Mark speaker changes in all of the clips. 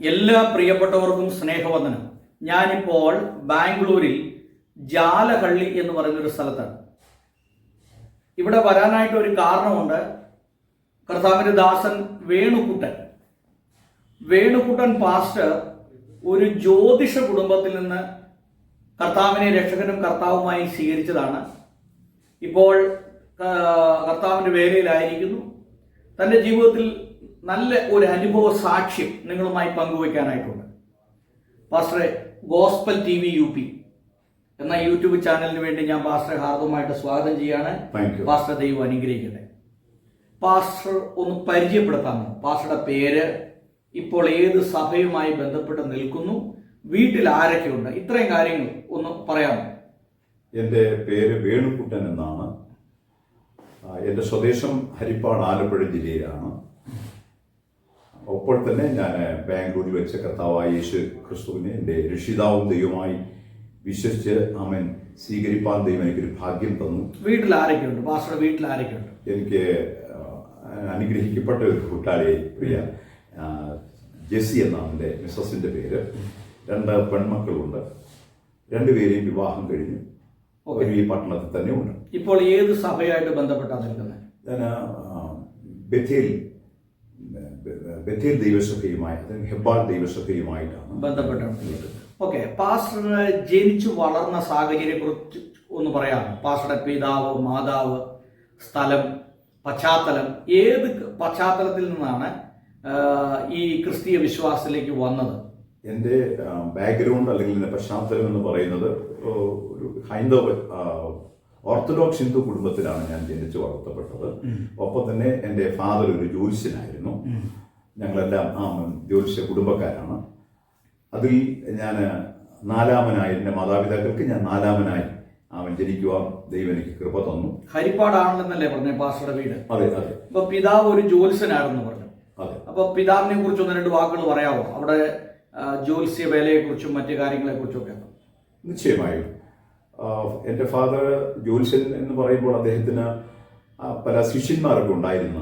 Speaker 1: എല്ലാ പ്രിയപ്പെട്ടവർക്കും സ്നേഹവന്ദനം. ഞാനിപ്പോൾ ബാംഗ്ലൂരിൽ ജാലഹള്ളി എന്ന് പറയുന്നൊരു സ്ഥലത്താണ്. ഇവിടെ വരാനായിട്ട് ഒരു കാരണമുണ്ട്. കർത്താവിൻ്റെ ദാസൻ വേണുക്കുട്ടൻ പാസ്റ്റർ ഒരു ജ്യോതിഷ കുടുംബത്തിൽ നിന്ന് കർത്താവിനെ രക്ഷകനും കർത്താവുമായി സ്വീകരിച്ചതാണ്. ഇപ്പോൾ കർത്താവിൻ്റെ വേലയിലായിരിക്കുന്നു. തൻ്റെ ജീവിതത്തിൽ നല്ല ഒരു അനുഭവ സാക്ഷ്യം നിങ്ങളുമായി പങ്കുവയ്ക്കാനായിട്ടുണ്ട്. പാസ്റ്ററെ, ഗോസ്പൽ TV UP എന്ന യൂട്യൂബ് ചാനലിന് വേണ്ടി ഞാൻ പാസ്റ്ററെ ഹാർദവമായിട്ട് സ്വാഗതം ചെയ്യാണ്. പാസ്റ്റർ, ദൈവം അനുഗ്രഹിക്കട്ടെ. പാസ്റ്റർ ഒന്ന് പരിചയപ്പെടുത്താമോ? പാസ്റ്ററുടെ പേര്, ഇപ്പോൾ ഏത് സഭയുമായി ബന്ധപ്പെട്ട് നിൽക്കുന്നു, വീട്ടിൽ ആരൊക്കെയുണ്ട്, ഇത്രയും കാര്യങ്ങൾ ഒന്ന് പറയാമോ?
Speaker 2: എൻ്റെ പേര് വേണുക്കുട്ടൻ എന്നാണ്. എൻ്റെ സ്വദേശം ഹരിപ്പാട്, ആലപ്പുഴ ജില്ലയിലാണ്. അപ്പോൾ തന്നെ ഞാൻ ബാംഗ്ലൂരിൽ വെച്ച് കർത്താവായ യേശു ക്രിസ്തുവിനെ എൻ്റെ രക്ഷിതാവും ദൈവമായി വിശ്വസിച്ച് അവൻ സ്വീകരിപ്പാൻ ദൈവം എനിക്കൊരു ഭാഗ്യം തന്നു.
Speaker 1: വീട്ടിൽ ആരൊക്കെയുണ്ട് പാസ്റ്ററുടെ? വീട്ടിൽ ആരൊക്കെയുണ്ട്?
Speaker 2: എനിക്ക് അനുഗ്രഹിക്കപ്പെട്ട ഒരു കൂട്ടാളിയെ പ്രിയ ജെസ്സി എന്നാണ് എൻ്റെ മിസ്സസിൻ്റെ പേര്. 2 പെൺമക്കളുണ്ട്. 2 പേരെയും വിവാഹം കഴിഞ്ഞു. ഈ പട്ടണത്തിൽ തന്നെ ഉണ്ട്.
Speaker 1: ഇപ്പോൾ ഏത് സഭയായിട്ട് ബന്ധപ്പെട്ടാണ് നിൽക്കുന്നത്?
Speaker 2: ഞാൻ ബഥേൽ ദൈവസഭയുമായി, ഹെബ്ബാൾ ദൈവസഭയുമായിട്ടാണ്
Speaker 1: ബന്ധപ്പെട്ടാണ്. ഓക്കെ, പാസ്റ്റർ ജനിച്ചു വളർന്ന സാഹചര്യത്തെക്കുറിച്ച് ഒന്ന് പറയാമോ? പാസ്റ്ററുടെ പിതാവ്, മാതാവ്, സ്ഥലം, പശ്ചാത്തലം, ഏത് പശ്ചാത്തലത്തിൽ നിന്നാണ് ഈ ക്രിസ്തീയ വിശ്വാസത്തിലേക്ക് വന്നത്?
Speaker 2: എൻ്റെ ബാക്ക്ഗ്രൗണ്ട് അല്ലെങ്കിൽ എൻ്റെ പശ്ചാത്തലം എന്ന് പറയുന്നത് ഒരു ഹൈന്ദവ ഓർത്തഡോക്സ് ഹിന്ദു കുടുംബത്തിലാണ് ഞാൻ ജനിച്ചു വളർത്തപ്പെട്ടത്. ഒപ്പം തന്നെ എൻ്റെ ഫാദർ ഒരു ജ്യോത്സ്യനായിരുന്നു. ഞങ്ങളെല്ലാം ജ്യോത്സ്യ കുടുംബക്കാരാണ്. അതിൽ ഞാൻ 4ാമനായി, എൻ്റെ മാതാപിതാക്കൾക്ക് ഞാൻ 4ാമനായി അവൻ ജനിക്കുവാൻ ദൈവം എനിക്ക് കൃപ തന്നു.
Speaker 1: ഹരിപ്പാടാണെന്നല്ലേ പറഞ്ഞ പാസ്റ്ററുടെ വീട്?
Speaker 2: അതെ അതെ.
Speaker 1: അപ്പൊ പിതാവ് ഒരു ജ്യോത്സ്യനാണെന്ന് പറഞ്ഞു.
Speaker 2: അതെ.
Speaker 1: അപ്പൊ പിതാവിനെ കുറിച്ച് 1-2 വാക്കുകൾ പറയാമോ? അവിടെ ജ്യോത്സ്യ വേലയെ കുറിച്ചും മറ്റു കാര്യങ്ങളെ കുറിച്ചും ഒക്കെ.
Speaker 2: നിശ്ചയമായും എൻ്റെ ഫാദർ ജ്യോത്സ്യൻ എന്ന് പറയുമ്പോൾ അദ്ദേഹത്തിന് പല ശിഷ്യന്മാരൊക്കെ ഉണ്ടായിരുന്ന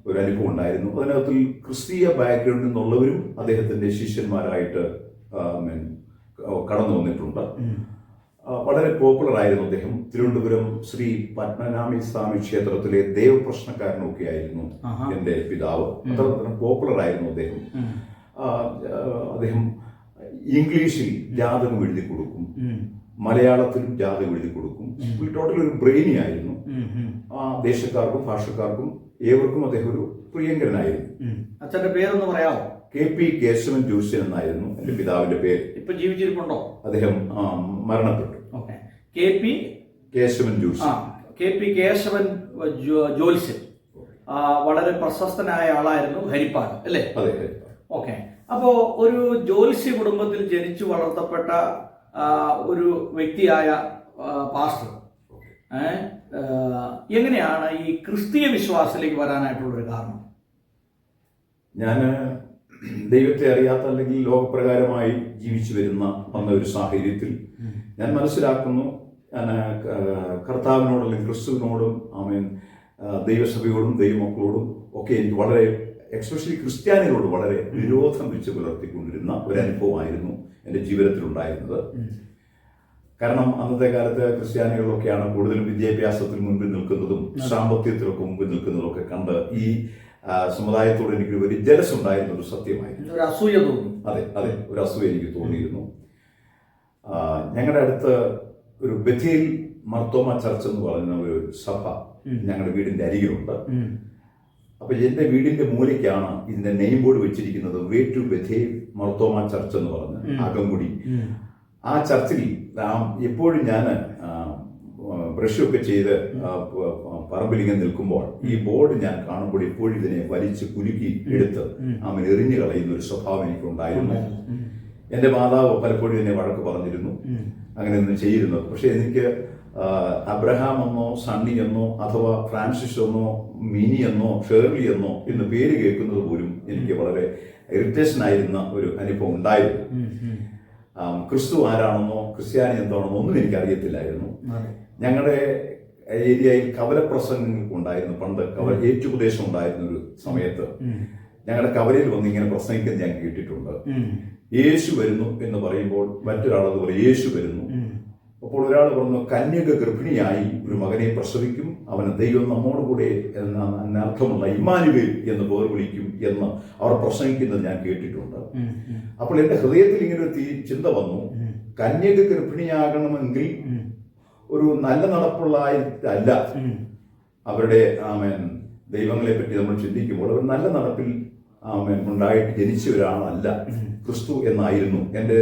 Speaker 2: ഒരു അനുഭവം ഉണ്ടായിരുന്നു. അതിനകത്തിൽ ക്രിസ്തീയ ബാക്ക്ഗ്രൗണ്ടിൽ നിന്നുള്ളവരും അദ്ദേഹത്തിൻ്റെ ശിഷ്യന്മാരായിട്ട് കടന്നു വന്നിട്ടുണ്ട്. വളരെ പോപ്പുലർ ആയിരുന്നു അദ്ദേഹം. തിരുവനന്തപുരം ശ്രീ പത്മനാഭ സ്വാമി ക്ഷേത്രത്തിലെ ദേവപ്രശ്നക്കാരനൊക്കെ ആയിരുന്നു എൻ്റെ പിതാവ്. അത്ര പോപ്പുലർ ആയിരുന്നു അദ്ദേഹം. അദ്ദേഹം ഇംഗ്ലീഷിൽ ജാതകം എഴുതി കൊടുക്കും, മലയാളത്തിലും ജാതകം എഴുതി കൊടുക്കും. ടോട്ടൽ ഒരു ബ്രെയിനി ആയിരുന്നു. ദേശക്കാർക്കും ഭാഷക്കാർക്കും ഏവർക്കും അദ്ദേഹം ഒരു പ്രിയങ്കരനായിരുന്നു.
Speaker 1: അച്ഛന്റെ പേരൊന്ന് പറയാമോ?
Speaker 2: KP കേശവൻ ജ്യോത്സ്യൻ എന്നായിരുന്നു എൻ്റെ പിതാവിന്റെ പേര്.
Speaker 1: ഇപ്പൊ ജീവിച്ചിരിപ്പുണ്ടോ?
Speaker 2: അദ്ദേഹം മരണപ്പെട്ടു.
Speaker 1: KP
Speaker 2: കേശവൻ ജ്യോത്സ്യൻ.
Speaker 1: KP കേശവൻ ജ്യോത്സ്യൻ വളരെ പ്രശസ്തനായ ആളായിരുന്നു ഹരിപ്പാട്, അല്ലേ?
Speaker 2: അതെ.
Speaker 1: ഓക്കെ. അപ്പോ ഒരു ജ്യോത്സ്യ കുടുംബത്തിൽ ജനിച്ചു വളർത്തപ്പെട്ട ഒരു വ്യക്തിയായ പാസ്റ്റർ എങ്ങനെയാണ് ഈ ക്രിസ്തീയ വിശ്വാസത്തിലേക്ക് വരാനായിട്ടുള്ളൊരു കാരണം?
Speaker 2: ഞാൻ ദൈവത്തെ അറിയാത്ത അല്ലെങ്കിൽ ലോകപ്രകാരമായി ജീവിച്ചു വന്ന ഒരു സാഹചര്യത്തിൽ ഞാൻ മനസ്സിലാക്കുന്നു, ഞാൻ കർത്താവിനോടും അല്ലെങ്കിൽ ക്രിസ്തുവിനോടും ദൈവസഭയോടും ദൈവമക്കളോടും ഒക്കെ എനിക്ക് വളരെ, എക്സ്പെഷ്യലി ക്രിസ്ത്യാനികളോട് വളരെ വിരോധം വെച്ച് പുലർത്തിക്കൊണ്ടിരുന്ന ഒരു അനുഭവമായിരുന്നു എൻ്റെ ജീവിതത്തിൽ ഉണ്ടായിരുന്നത്. കാരണം അന്നത്തെ കാലത്ത് ക്രിസ്ത്യാനികളൊക്കെയാണ് കൂടുതലും വിദ്യാഭ്യാസത്തിൽ മുൻപിൽ നിൽക്കുന്നതും സാമ്പത്തികത്തിലൊക്കെ മുൻപിൽ നിൽക്കുന്നതും ഒക്കെ കണ്ട് ഈ സമുദായത്തോട് എനിക്ക് ഒരു ജലസ് ഉണ്ടായിരുന്ന ഒരു സത്യമായിരുന്നു.
Speaker 1: ഒരു അസൂയ തോന്നി.
Speaker 2: അതെ, ഒരു അസൂയ എനിക്ക് തോന്നിയിരുന്നു. ഞങ്ങളുടെ അടുത്ത് ഒരു ബഥേൽ മർത്തോമ ചർച്ച് എന്ന് പറയുന്ന ഒരു സഭ ഞങ്ങളുടെ വീടിന്റെ അരികിലുണ്ട്. അപ്പൊ എന്റെ വീടിന്റെ മൂലയ്ക്കാണ് ഇതിന്റെ നെയിം ബോർഡ് വെച്ചിരിക്കുന്നത്, way to Bethel Marthoma church എന്ന് പറഞ്ഞ്, അകംകുടി. ആ ചർച്ചിൽ എപ്പോഴും ഞാൻ ബ്രഷൊക്കെ ചെയ്ത് പറമ്പിലിങ്ങനെ നിൽക്കുമ്പോൾ ഈ ബോർഡ് ഞാൻ കാണുമ്പോൾ എപ്പോഴും ഇതിനെ വലിച്ച് കുലുക്കി എടുത്ത് അവൻ എറിഞ്ഞു കളയുന്ന ഒരു സ്വഭാവം എനിക്കുണ്ടായിരുന്നു. എൻ്റെ മാതാവ് പലപ്പോഴും എന്നെ വഴക്ക് പറഞ്ഞിരുന്നു അങ്ങനെയൊന്നും ചെയ്തിരുന്നത്. പക്ഷെ എനിക്ക് അബ്രഹാം എന്നോ സണ്ണി എന്നോ അഥവാ ഫ്രാൻസിസ് എന്നോ മിനി എന്നോ ഷേർലി എന്നോ എന്ന് പേര് കേൾക്കുന്നത് പോലും എനിക്ക് വളരെ ഇറിറ്റേഷൻ ആയിരുന്ന ഒരു അനുഭവം ഉണ്ടായിരുന്നു. ക്രിസ്തു ആരാണെന്നോ ക്രിസ്ത്യാനി എന്താണെന്നോ ഒന്നും എനിക്കറിയത്തില്ലായിരുന്നു. ഞങ്ങളുടെ ഏരിയയിൽ കവലപ്രസംഗങ്ങൾ ഉണ്ടായിരുന്നു. പണ്ട് ഏറ്റുപദേശം ഉണ്ടായിരുന്ന ഒരു സമയത്ത് ഞങ്ങളുടെ കവലയിൽ വന്ന് ഇങ്ങനെ പ്രസംഗിക്കുന്നത് ഞാൻ കേട്ടിട്ടുണ്ട്. യേശു വരുന്നു എന്ന് പറയുമ്പോൾ മറ്റൊരാൾ അത് പറയും യേശു വരുന്നു. അപ്പോൾ ഒരാൾ പറഞ്ഞു കന്യക ഗർഭിണിയായി ഒരു മകനെ പ്രസവിക്കും, അവന് ദൈവം നമ്മോട് കൂടെ എന്നർത്ഥമുള്ള ഇമ്മാനുവേൽ എന്ന് പേർ വിളിക്കും എന്ന് അവർ പ്രസംഗിക്കുന്നത് ഞാൻ കേട്ടിട്ടുണ്ട്. അപ്പോൾ എന്റെ ഹൃദയത്തിൽ ഇങ്ങനെ ഒരു ചിന്ത വന്നു, കന്യക ഗർഭിണിയാകണമെങ്കിൽ ഒരു നല്ല നടപ്പുള്ള അല്ല അവരുടെ ദൈവങ്ങളെ പറ്റി നമ്മൾ ചിന്തിക്കുമ്പോൾ അവർ നല്ല നടപ്പിൽ ഉണ്ടായിട്ട് ജനിച്ച ഒരാളല്ല ക്രിസ്തു എന്നായിരുന്നു എൻ്റെ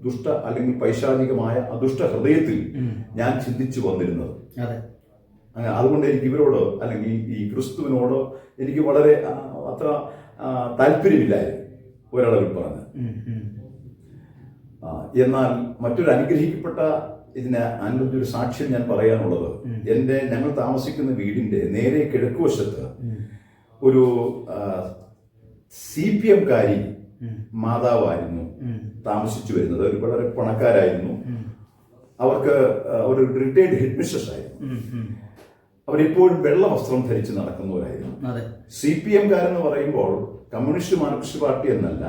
Speaker 2: ദുഷ്ട അല്ലെങ്കിൽ പൈശാചികമായ അദുഷ്ട ഹൃദയത്തിൽ ഞാൻ ചിന്തിച്ചു വന്നിരുന്നത്. അതുകൊണ്ട് എനിക്ക് ഇവരോട് അല്ലെങ്കിൽ ഈ ക്രിസ്തുവിനോട് എനിക്ക് വളരെ അത്ര താല്പര്യമില്ലായിരുന്നു ഒരളവിൽ പറഞ്ഞ്. എന്നാൽ മറ്റൊരു അനുഗ്രഹിക്കപ്പെട്ട അതിനൊരു സാക്ഷ്യം ഞാൻ പറയാനുള്ളത്, ഞങ്ങൾ താമസിക്കുന്ന വീടിന്റെ നേരെ കിഴക്കുവശത്ത് ഒരു CPM കാരി മാതാവായിരുന്നു താമസിച്ചു വരുന്നത്. അവർ വളരെ പണക്കാരായിരുന്നു. അവർക്ക് ഒരു റിട്ടയർഡ് ഹെഡ് മിസ്ട്രസ് ആയിരുന്നു. അവരെപ്പോഴും വെള്ള വസ്ത്രം ധരിച്ച് നടക്കുന്നവരായിരുന്നു. CPM കാരെന്ന് പറയുമ്പോൾ കമ്മ്യൂണിസ്റ്റ് മാർക്സിസ്റ്റ് പാർട്ടി എന്നല്ല,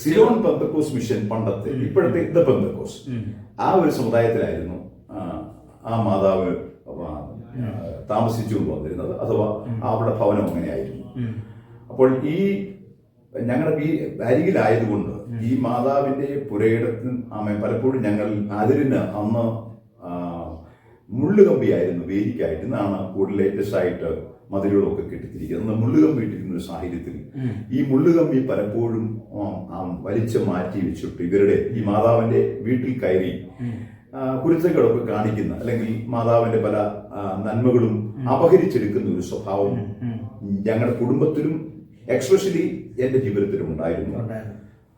Speaker 2: സിലോൺ പെന്തക്കോസ് മിഷൻ, പണ്ടത്തെ ഇപ്പോഴത്തെ ദ പെന്തക്കോസ്, ആ ഒരു സമുദായത്തിലായിരുന്നു ആ മാതാവ് താമസിച്ചു വന്നിരുന്നത്. അഥവാ അവരുടെ ഭവനം അങ്ങനെയായിരുന്നു. അപ്പോൾ ഈ ഞങ്ങളുടെ അരികിലായതുകൊണ്ട് ഈ മാതാവിന്റെ പുരയിടത്തിന് പലപ്പോഴും ഞങ്ങൾ അതിരിന് അന്ന് മുള്ളുകമ്പിയായിരുന്നു വേലിക്കായിട്ട്. ഇന്നാണ് കൂടുതൽ ലേറ്റസ്റ്റ് ആയിട്ട് മതിലുകളൊക്കെ കെട്ടിത്തിരിക്കുന്നത്. മുള്ളുകമ്പി ഇട്ടിരിക്കുന്ന ഒരു സാഹചര്യത്തിൽ ഈ മുള്ളുകമ്പി പലപ്പോഴും വലിച്ചു മാറ്റി വെച്ചിട്ട് ഇവരുടെ ഈ മാതാവിന്റെ വീട്ടിൽ കയറി കുരുത്തങ്ങളൊക്കെ കാണിക്കുന്ന അല്ലെങ്കിൽ മാതാവിന്റെ പല നന്മകളും അപഹരിച്ചെടുക്കുന്ന ഒരു സ്വഭാവം ഞങ്ങളുടെ കുടുംബത്തിലും എക്സ്പെഷ്യലി എന്റെ ജീവിതത്തിലും ഉണ്ടായിരുന്നു.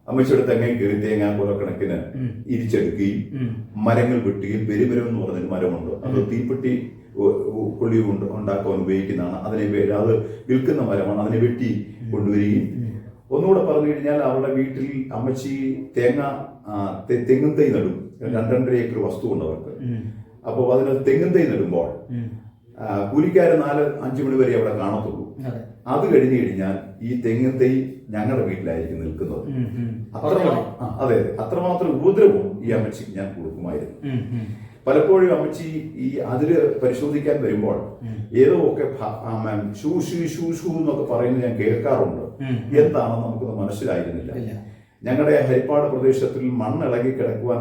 Speaker 2: അമ്മച്ചിയുടെ തെങ്ങ കയറി തേങ്ങ കുലക്കണക്കിന് ഇരിച്ചെടുക്കുകയും മരങ്ങൾ വെട്ടുകയും പെരുമരം എന്ന് പറഞ്ഞൊരു മരമുണ്ട്, അത് തീപ്പെട്ടി കൊള്ളി കൊണ്ട് ഉണ്ടാക്കാൻ ഉപയോഗിക്കുന്നതാണ്. അത് വിൽക്കുന്ന മരമാണ്. അതിനെ വെട്ടി കൊണ്ടുവരികയും, ഒന്നുകൂടെ പറഞ്ഞു കഴിഞ്ഞാൽ അവരുടെ വീട്ടിൽ അമ്മച്ചി തെങ്ങും തൈ നടും. 2.5 ഏക്കർ വസ്തുവുണ്ട് അവർക്ക്. അപ്പോൾ അതിന് തെങ്ങും തൈ നടുമ്പോൾ കൂലിക്കാര് 4-5 മണി വരെ അവിടെ കാണത്തുള്ളൂ. അത് കഴിഞ്ഞു കഴിഞ്ഞാൽ ഈ തെങ്ങും തൈ ഞങ്ങളുടെ വീട്ടിലായിരിക്കും നിൽക്കുന്നത്. അത്രമാത്രം ഉപദ്രവവും ഈ അമ്മച്ചിക്ക് ഞാൻ കൊടുക്കുമായിരുന്നു. പലപ്പോഴും അമ്മച്ചി ഈ അതിര് പരിശോധിക്കാൻ വരുമ്പോൾ ഏതോ ഒക്കെ ഷൂ എന്നൊക്കെ പറയുന്നത് ഞാൻ കേൾക്കാറുണ്ട്. എന്താണെന്ന് നമുക്കൊന്നും മനസ്സിലായിരുന്നില്ല. ഞങ്ങളുടെ ഹരിപ്പാട് പ്രദേശത്തിൽ മണ്ണിളകി കിടക്കുവാൻ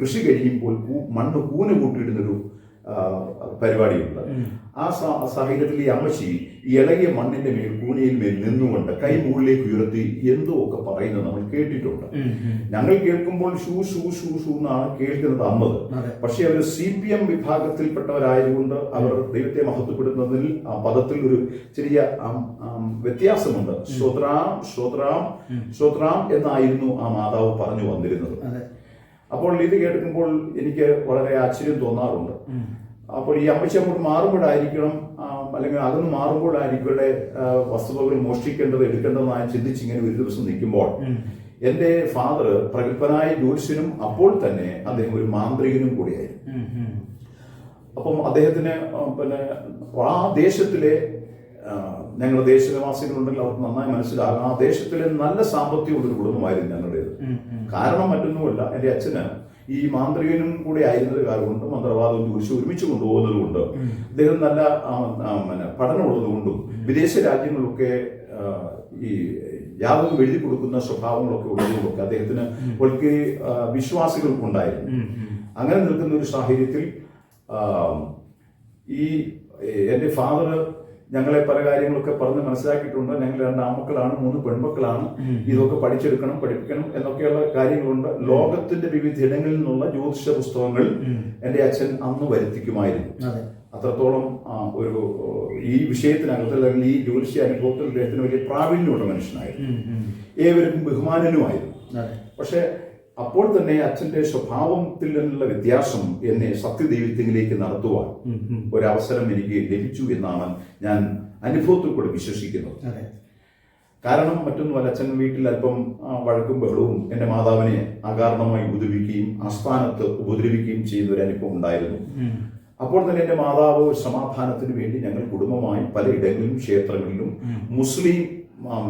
Speaker 2: കൃഷി കഴിയുമ്പോൾ മണ്ണ് കൂന കൂട്ടിയിടുന്നൊരു പരിപാടിയുണ്ട്. ആ സാഹചര്യത്തിൽ ഈ അമ്മച്ചി ഈ ഇളകിയ മണ്ണിന്റെ മേൽ കൂനയിൽ മേൽ നിന്നുകൊണ്ട് കൈ മുകളിലേക്ക് ഉയർത്തി എന്തോ ഒക്കെ പറയുന്നത് നമ്മൾ കേട്ടിട്ടുണ്ട്. ഞങ്ങൾ കേൾക്കുമ്പോൾ ഷൂ എന്നാണ് കേൾക്കുന്നത് അമ്മത്. പക്ഷെ അവർ CPM വിഭാഗത്തിൽപ്പെട്ടവരായതുകൊണ്ട് അവർ ദൈവത്തെ മഹത്വപ്പെടുത്തുന്നതിൽ ആ പദത്തിൽ ഒരു ചെറിയ വ്യത്യാസമുണ്ട്. ശ്രോത്രാം എന്നായിരുന്നു ആ മാതാവ് പറഞ്ഞു വന്നിരുന്നത്. അപ്പോൾ ഇത് കേൾക്കുമ്പോൾ എനിക്ക് വളരെ ആശ്ചര്യം തോന്നാറുണ്ട്. അപ്പോൾ ഈ അമ്മച്ചി അങ്ങോട്ട് മാറുമ്പോഴായിരിക്കണം അല്ലെങ്കിൽ അതൊന്ന് മാറുമ്പോഴായിരിക്കും വസ്തുവകൾ മോഷ്ടിക്കേണ്ടത് എടുക്കേണ്ടതെന്നായി ചിന്തിച്ചിങ്ങനെ ഒരു ദിവസം നിൽക്കുമ്പോൾ എന്റെ ഫാദർ പ്രഗത്ഭനായ ജ്യോത്സ്യനും അപ്പോൾ തന്നെ അദ്ദേഹം ഒരു മാന്ത്രികനും കൂടിയായിരുന്നു. അപ്പം അദ്ദേഹത്തിന് ആ ദേശത്തിലെ ഞങ്ങളുടെ ദേശനിവാസികളുണ്ടെങ്കിൽ അവർക്ക് നന്നായി മനസ്സിലാകും, ആ ദേശത്തിലെ നല്ല സാമ്പത്തികമുള്ളൊരു കുടുംബമായിരുന്നു ഞങ്ങളുടേത്. കാരണം മറ്റൊന്നുമല്ല, എൻ്റെ അച്ഛന് ഈ മാന്ത്രികനും കൂടെ ആയിരുന്നത് കാരണം മന്ത്രവാദവും ജ്യോതിഷം ഒരുമിച്ച് കൊണ്ടുപോകുന്നത് കൊണ്ട് അദ്ദേഹം നല്ല പഠനമുള്ളത് കൊണ്ടും വിദേശ രാജ്യങ്ങളിലൊക്കെ ഈ യാതൊരു എഴുതി കൊടുക്കുന്ന സ്വഭാവങ്ങളൊക്കെ ഉള്ളതുകൊണ്ടൊക്കെ അദ്ദേഹത്തിന് വളരെ വിശ്വാസികൾക്കുണ്ടായിരുന്നു. അങ്ങനെ നിൽക്കുന്ന ഒരു സാഹചര്യത്തിൽ ഈ എൻ്റെ ഫാദർ ഞങ്ങളെ പല കാര്യങ്ങളൊക്കെ പറഞ്ഞ് മനസ്സിലാക്കിയിട്ടുണ്ട്. ഞങ്ങൾ 2 ആൺമക്കളാണ്, 3 പെൺമക്കളാണ്. ഇതൊക്കെ പഠിച്ചെടുക്കണം, പഠിപ്പിക്കണം എന്നൊക്കെയുള്ള കാര്യങ്ങളുണ്ട്. ലോകത്തിന്റെ വിവിധ ഇടങ്ങളിൽ നിന്നുള്ള ജ്യോതിഷ പുസ്തകങ്ങൾ എൻ്റെ അച്ഛൻ അന്ന് വരുത്തിക്കുമായിരുന്നു. അത്രത്തോളം ഒരു ഈ വിഷയത്തിനകത്ത് അല്ലെങ്കിൽ ഈ ജ്യോതിഷ അനുഭവത്തിൽ അദ്ദേഹത്തിന് വലിയ പ്രാവീണ്യമുള്ള മനുഷ്യനായിരുന്നു. ഏവർക്കും ബഹുമാനനുമായിരുന്നു. പക്ഷെ അപ്പോൾ തന്നെ അച്ഛന്റെ സ്വഭാവത്തിൽ നിന്നുള്ള വ്യത്യാസം എന്നെ സത്യദൈവത്തിലേക്ക് നടത്തുവാൻ ഒരവസരം എനിക്ക് ലഭിച്ചു എന്നാണ് ഞാൻ അനുഭവത്തിൽ കൂടെ വിശ്വസിക്കുന്നത്. കാരണം മറ്റൊന്നുമല്ല, അച്ഛൻ വീട്ടിൽ അല്പം വഴക്കും ബഹളവും എൻ്റെ മാതാവിനെ അകാരണമായി ഉപദ്രവിക്കുകയും ആസ്ഥാനത്ത് ഉപദ്രവിക്കുകയും ചെയ്യുന്ന ഒരു അനുഭവം ഉണ്ടായിരുന്നു. അപ്പോൾ തന്നെ എൻ്റെ മാതാവ് സമാധാനത്തിന് വേണ്ടി ഞങ്ങൾ കുടുംബമായി പലയിടങ്ങളിലും ക്ഷേത്രങ്ങളിലും മുസ്ലിം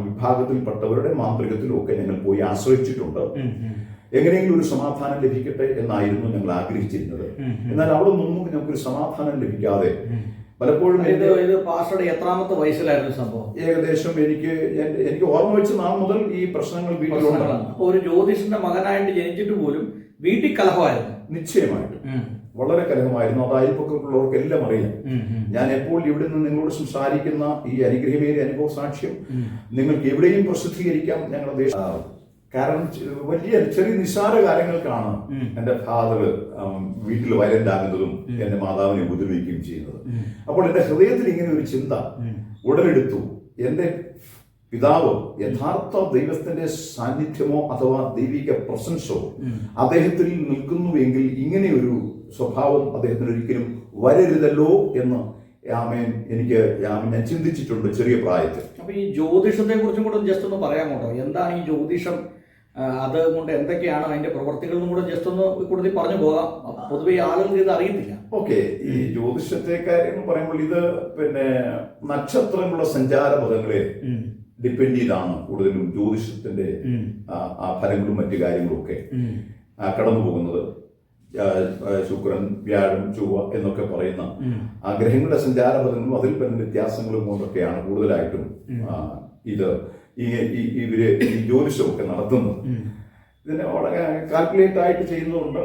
Speaker 2: വിഭാഗത്തിൽപ്പെട്ടവരുടെ മാന്ത്രികത്തിലും ഒക്കെ ഞങ്ങൾ പോയി ആശ്രയിച്ചിട്ടുണ്ട്. എങ്ങനെയെങ്കിലും ഒരു സമാധാനം ലഭിക്കട്ടെ എന്നായിരുന്നു ഞങ്ങൾ ആഗ്രഹിച്ചിരുന്നത്. എന്നാൽ അവിടെ നിന്നും ഞങ്ങൾക്കൊരു സമാധാനം ലഭിക്കാതെ പലപ്പോഴും
Speaker 1: ഇത് പാസ്റ്ററുടെ എത്രാമത്തെ വയസ്സിലായിരുന്നു സംഭവം?
Speaker 2: ഏകദേശം എനിക്ക് ഓർമ്മ വെച്ച് നാൾ മുതൽ ഈ പ്രശ്നങ്ങൾ വീട്ടിലുണ്ടാണ്.
Speaker 1: അപ്പോൾ ഒരു ജ്യോതിഷന്റെ മകനായിട്ട് ജനിച്ചിട്ട് പോലും വീട്ടിൽ കലഹമായിരുന്നു.
Speaker 2: നിശ്ചയമായിട്ട് വളരെ കലഹമായിരുന്നു. അത് അയൽപ്പക്കത്തുള്ളവർക്ക് എല്ലാം അറിയാം. ഞാൻ എപ്പോൾ ഇവിടെ നിന്ന് നിങ്ങളോട് സംസാരിക്കുന്ന ഈ അനുഗ്രഹമേറിയ അനുഭവ സാക്ഷ്യം നിങ്ങൾക്ക് എവിടെയും പ്രസിദ്ധീകരിക്കാം ഞങ്ങളുടെ ദേശം. കാരണം ചെറിയ നിസ്സാര കാര്യങ്ങൾക്കാണ് എന്റെ ഫാദർ വീട്ടിൽ വയലന്റ് ആകുന്നതും എന്റെ മാതാവിനെ ഉപദ്രവിക്കുകയും ചെയ്യുന്നത്. അപ്പോൾ എന്റെ ഹൃദയത്തിൽ ഇങ്ങനെ ഒരു ചിന്ത ഉടലെടുത്തു. എന്റെ പിതാവ് യഥാർത്ഥ ദൈവത്തിന്റെ സാന്നിധ്യമോ അഥവാ ദൈവിക പ്രസൻസോ അദ്ദേഹത്തിൽ നിൽക്കുന്നുവെങ്കിൽ ഇങ്ങനെ ഒരു സ്വഭാവം അദ്ദേഹത്തിന് ഒരിക്കലും വരരുതല്ലോ എന്ന് ഞാൻ ചിന്തിച്ചിട്ടുണ്ട് ചെറിയ പ്രായത്തിൽ.
Speaker 1: അപ്പൊ ഈ ജ്യോതിഷത്തെ കുറിച്ചും കൂടെ ജസ്റ്റ് ഒന്ന് പറയാമോ? എന്താണ് ഈ ജ്യോതിഷം? അതുകൊണ്ട് എന്തൊക്കെയാണ് അതിന്റെ പ്രവർത്തികളും കൂടെ ജസ്റ്റ് ഒന്ന് കൂടുതൽ പറഞ്ഞു പോകാം. പൊതുവെ ആളുകൾക്ക് ഇത് അറിയത്തില്ല.
Speaker 2: ഓക്കെ, ഈ ജ്യോതിഷത്തെ കാര്യം പറയുമ്പോൾ ഇത് നക്ഷത്രങ്ങളുടെ സഞ്ചാരപഥങ്ങളെ ഡിപ്പെൻഡ് ചെയ്താണ് കൂടുതലും ജ്യോതിഷത്തിന്റെ ആ ഫലങ്ങളും മറ്റു കാര്യങ്ങളും ഒക്കെ കടന്നു പോകുന്നത്. ശുക്രൻ, വ്യാഴം, ചൊവ്വ എന്നൊക്കെ പറയുന്ന ആ ഗ്രഹങ്ങളുടെ സഞ്ചാരപഥങ്ങളും അതിൽ വരുന്ന വ്യത്യാസങ്ങളും കൊണ്ടൊക്കെയാണ് കൂടുതലായിട്ടും ഇവര് ഈ ജ്യോതിഷമൊക്കെ നടത്തുന്നത്. ഇതിനെ വളരെ കാൽക്കുലേറ്റ് ആയിട്ട് ചെയ്യുന്നതുകൊണ്ട്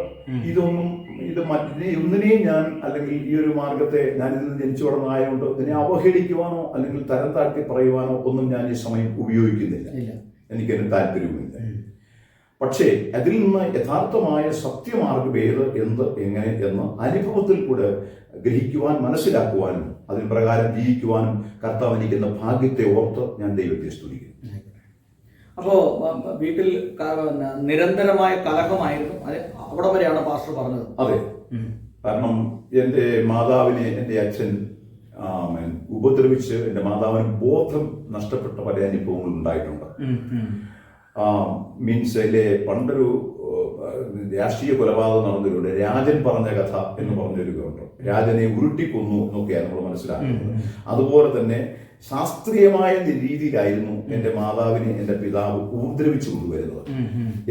Speaker 2: ഒന്നിനെയും ഞാൻ അല്ലെങ്കിൽ ഈ ഒരു മാർഗത്തെ ഞാൻ ഇതിൽ ജനിച്ചു വളർന്നതായതുകൊണ്ട് ഇതിനെ അവഹേളിക്കുവാനോ അല്ലെങ്കിൽ തരം താഴ്ത്തി പറയുവാനോ ഒന്നും ഞാൻ ഈ സമയം ഉപയോഗിക്കുന്നില്ല. എനിക്കതിന് താല്പര്യവുമില്ല. പക്ഷേ അതിൽ നിന്ന് യഥാർത്ഥമായ സത്യമാർഗം എന്ത് എങ്ങനെ എന്ന് അനുഭവത്തിൽ കൂടെ ഗ്രഹിക്കുവാൻ, മനസ്സിലാക്കുവാനും അതിന് പ്രകാരം ജീവിക്കുവാനും കർത്താവ് എനിക്കുന്ന ഭാഗ്യത്തെ ഓർത്ത് ഞാൻ ദൈവത്തെ സ്തുതിക്കുന്നു.
Speaker 1: അപ്പോ വീട്ടിൽ നിരന്തരമായ കലഹമായിരുന്നു, അവിടെ വരെയാണ് പാസ്റ്റർ പറഞ്ഞത്?
Speaker 2: അതെ, കാരണം എന്റെ മാതാവിനെ എന്റെ അച്ഛൻ ഉപദ്രവിച്ച് എന്റെ മാതാവിന് ബോധം നഷ്ടപ്പെട്ട പല അനുഭവങ്ങളും ഉണ്ടായിട്ടുണ്ട്. പണ്ടൊരു രാഷ്ട്രീയ കൊലപാതകം നടന്നതിലൂടെ രാജൻ പറഞ്ഞ കഥ എന്ന് പറഞ്ഞൊരു ഉണ്ട്. രാജനെ ഉരുട്ടിക്കൊന്നു എന്നൊക്കെയാണ് നമ്മൾ മനസ്സിലാക്കുന്നത്. അതുപോലെ തന്നെ ശാസ്ത്രീയമായ രീതിയിലായിരുന്നു എന്റെ മാതാവിനെ എന്റെ പിതാവ് ഉപദ്രവിച്ചു കൊണ്ടുവരുന്നത്.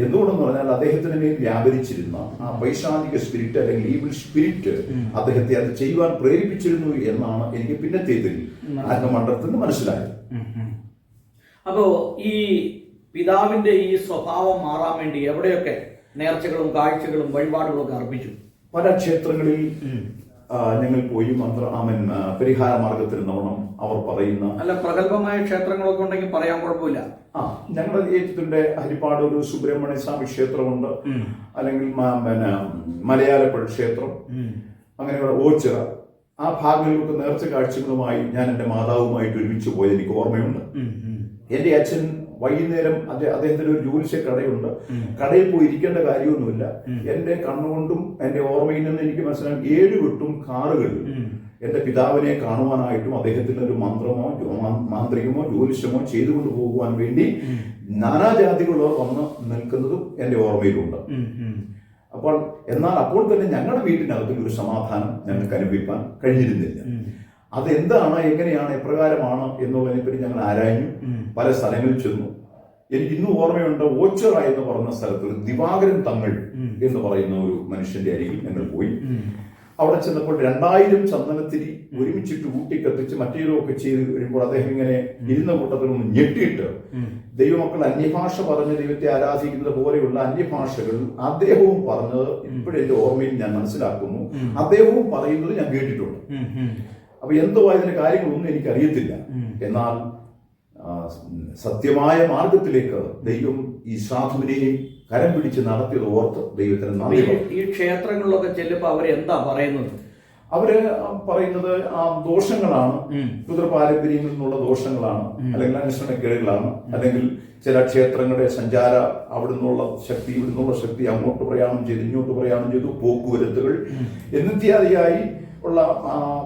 Speaker 2: എന്തുകൊണ്ടെന്ന് പറഞ്ഞാൽ അദ്ദേഹത്തിന് മേൽ വ്യാപരിച്ചിരുന്ന ആ പൈശാചിക സ്പിരിറ്റ് അല്ലെങ്കിൽ ഈവിൾ സ്പിരിറ്റ് അദ്ദേഹത്തെ അത് ചെയ്യുവാൻ പ്രേരിപ്പിച്ചിരുന്നു എന്നാണ് എനിക്ക് പിന്നത്തേതിൽ ആത്മമണ്ഡലത്തിൽ നിന്ന് മനസ്സിലായത്.
Speaker 1: അപ്പോ ഈ പിതാവിന്റെ ഈ സ്വഭാവം മാറാൻ വേണ്ടി എവിടെയൊക്കെ നേർച്ചകളും കാഴ്ചകളും വഴിപാടുകളും ഒക്കെ അർപ്പിച്ചു?
Speaker 2: പല ക്ഷേത്രങ്ങളിൽ ഞങ്ങൾ പോയി പരിഹാര മാർഗത്തിൽ നോണം അവർ പറയുന്ന
Speaker 1: അല്ല പ്രഗത്ഭമായ ക്ഷേത്രങ്ങളൊക്കെ ഉണ്ടെങ്കിൽ പറയാൻ കുഴപ്പമില്ല.
Speaker 2: ഞങ്ങളുടെ ഏറ്റുത്തിന്റെ ഹരിപ്പാട് ഒരു സുബ്രഹ്മണ്യ സ്വാമി ക്ഷേത്രമുണ്ട്, അല്ലെങ്കിൽ മലയാളപ്പുഴ ക്ഷേത്രം, അങ്ങനെയുള്ള ഓച്ചിറ, ആ ഭാഗങ്ങളിലൊക്കെ നേർച്ച കാഴ്ചകളുമായി ഞാൻ എന്റെ മാതാവുമായിട്ട് ഒരുമിച്ച് പോയത് എനിക്ക് ഓർമ്മയുണ്ട്. എന്റെ അച്ഛൻ വൈകുന്നേരം അദ്ദേഹത്തിന് ഒരു ജ്യോതിഷ കടയുണ്ട്. കടയിൽ പോയി ഇരിക്കേണ്ട കാര്യമൊന്നുമില്ല. എന്റെ കണ്ണുകൊണ്ടും എന്റെ ഓർമ്മയിൽ നിന്ന് എനിക്ക് മനസ്സിലാകും 7 വെട്ടും കാറുകൾ എന്റെ പിതാവിനെ കാണുവാനായിട്ടും അദ്ദേഹത്തിന് ഒരു മാന്ത്രികമോ ജ്യോതിഷമോ ചെയ്തുകൊണ്ട് പോകുവാൻ വേണ്ടി നാനാജാതികളോ വന്ന് നിൽക്കുന്നതും എന്റെ ഓർമ്മയിലുണ്ട്. അപ്പോൾ തന്നെ ഞങ്ങളുടെ വീട്ടിനകത്തിൽ ഒരു സമാധാനം ഞങ്ങൾക്ക് അനുഭവിക്കാൻ കഴിഞ്ഞിരുന്നില്ല. അതെന്താണ്, എങ്ങനെയാണ്, എപ്രകാരമാണ് എന്നുള്ളതിനെപ്പറ്റി ഞങ്ങൾ ആരാഞ്ഞു, പല സ്ഥലങ്ങളിൽ ചെന്നു. എനിക്ക് ഇന്നും ഓർമ്മയുണ്ട്, ഓച്ചിറ എന്ന് പറഞ്ഞ സ്ഥലത്ത് ഒരു ദിവാകരൻ തങ്ങൾ എന്ന് പറയുന്ന ഒരു മനുഷ്യന്റെ അരികിൽ ഞങ്ങൾ പോയി. അവിടെ ചെന്നപ്പോൾ 2000 ചന്ദനത്തിരി ഒരുമിച്ചിട്ട് ഊട്ടിക്കത്തിച്ച് മറ്റേതൊക്കെ ചെയ്ത് വരുമ്പോൾ അദ്ദേഹം ഇങ്ങനെ ഇരുന്ന കൂട്ടത്തിൽ ഒന്ന് ഞെട്ടിയിട്ട് ദൈവമക്കൾ അന്യഭാഷ പറഞ്ഞ് ദൈവത്തെ ആരാധിക്കുന്നത് പോലെയുള്ള അന്യഭാഷകൾ അദ്ദേഹവും പറഞ്ഞത് ഇപ്പോഴെന്റെ ഓർമ്മയിൽ ഞാൻ മനസ്സിലാക്കുന്നു. അദ്ദേഹവും പറയുന്നത് ഞാൻ കേട്ടിട്ടുണ്ട്. അപ്പൊ എന്തോ അതിന്റെ കാര്യങ്ങളൊന്നും എനിക്കറിയത്തില്ല. എന്നാൽ സത്യമായ മാർഗത്തിലേക്ക് ദൈവം ഈ സാധുവിനെയും കരം പിടിച്ച് നടത്തിയത് ഓർത്ത് ദൈവത്തിന് നന്ദി.
Speaker 1: ഈ ക്ഷേത്രങ്ങളിലൊക്കെ ചെല്ലുമ്പോൾ അവരെന്താ പറയുന്നത്?
Speaker 2: അവര് പറയുന്നത് ദോഷങ്ങളാണ്, പിതൃപാരമ്പര്യങ്ങളിൽ നിന്നുള്ള ദോഷങ്ങളാണ്, അല്ലെങ്കിൽ അനുസരണക്കേടുകളാണ്, അല്ലെങ്കിൽ ചില ക്ഷേത്രങ്ങളുടെ സഞ്ചാര അവിടുന്നുള്ള ശക്തി ഇവിടുന്നുള്ള ശക്തി അങ്ങോട്ട് പ്രയാണം ചെയ്തു ഇങ്ങോട്ട് പ്രയാണം ചെയ്തു, പോക്കുവരത്തുകൾ എന്നിത്യാദിയായി ഉള്ള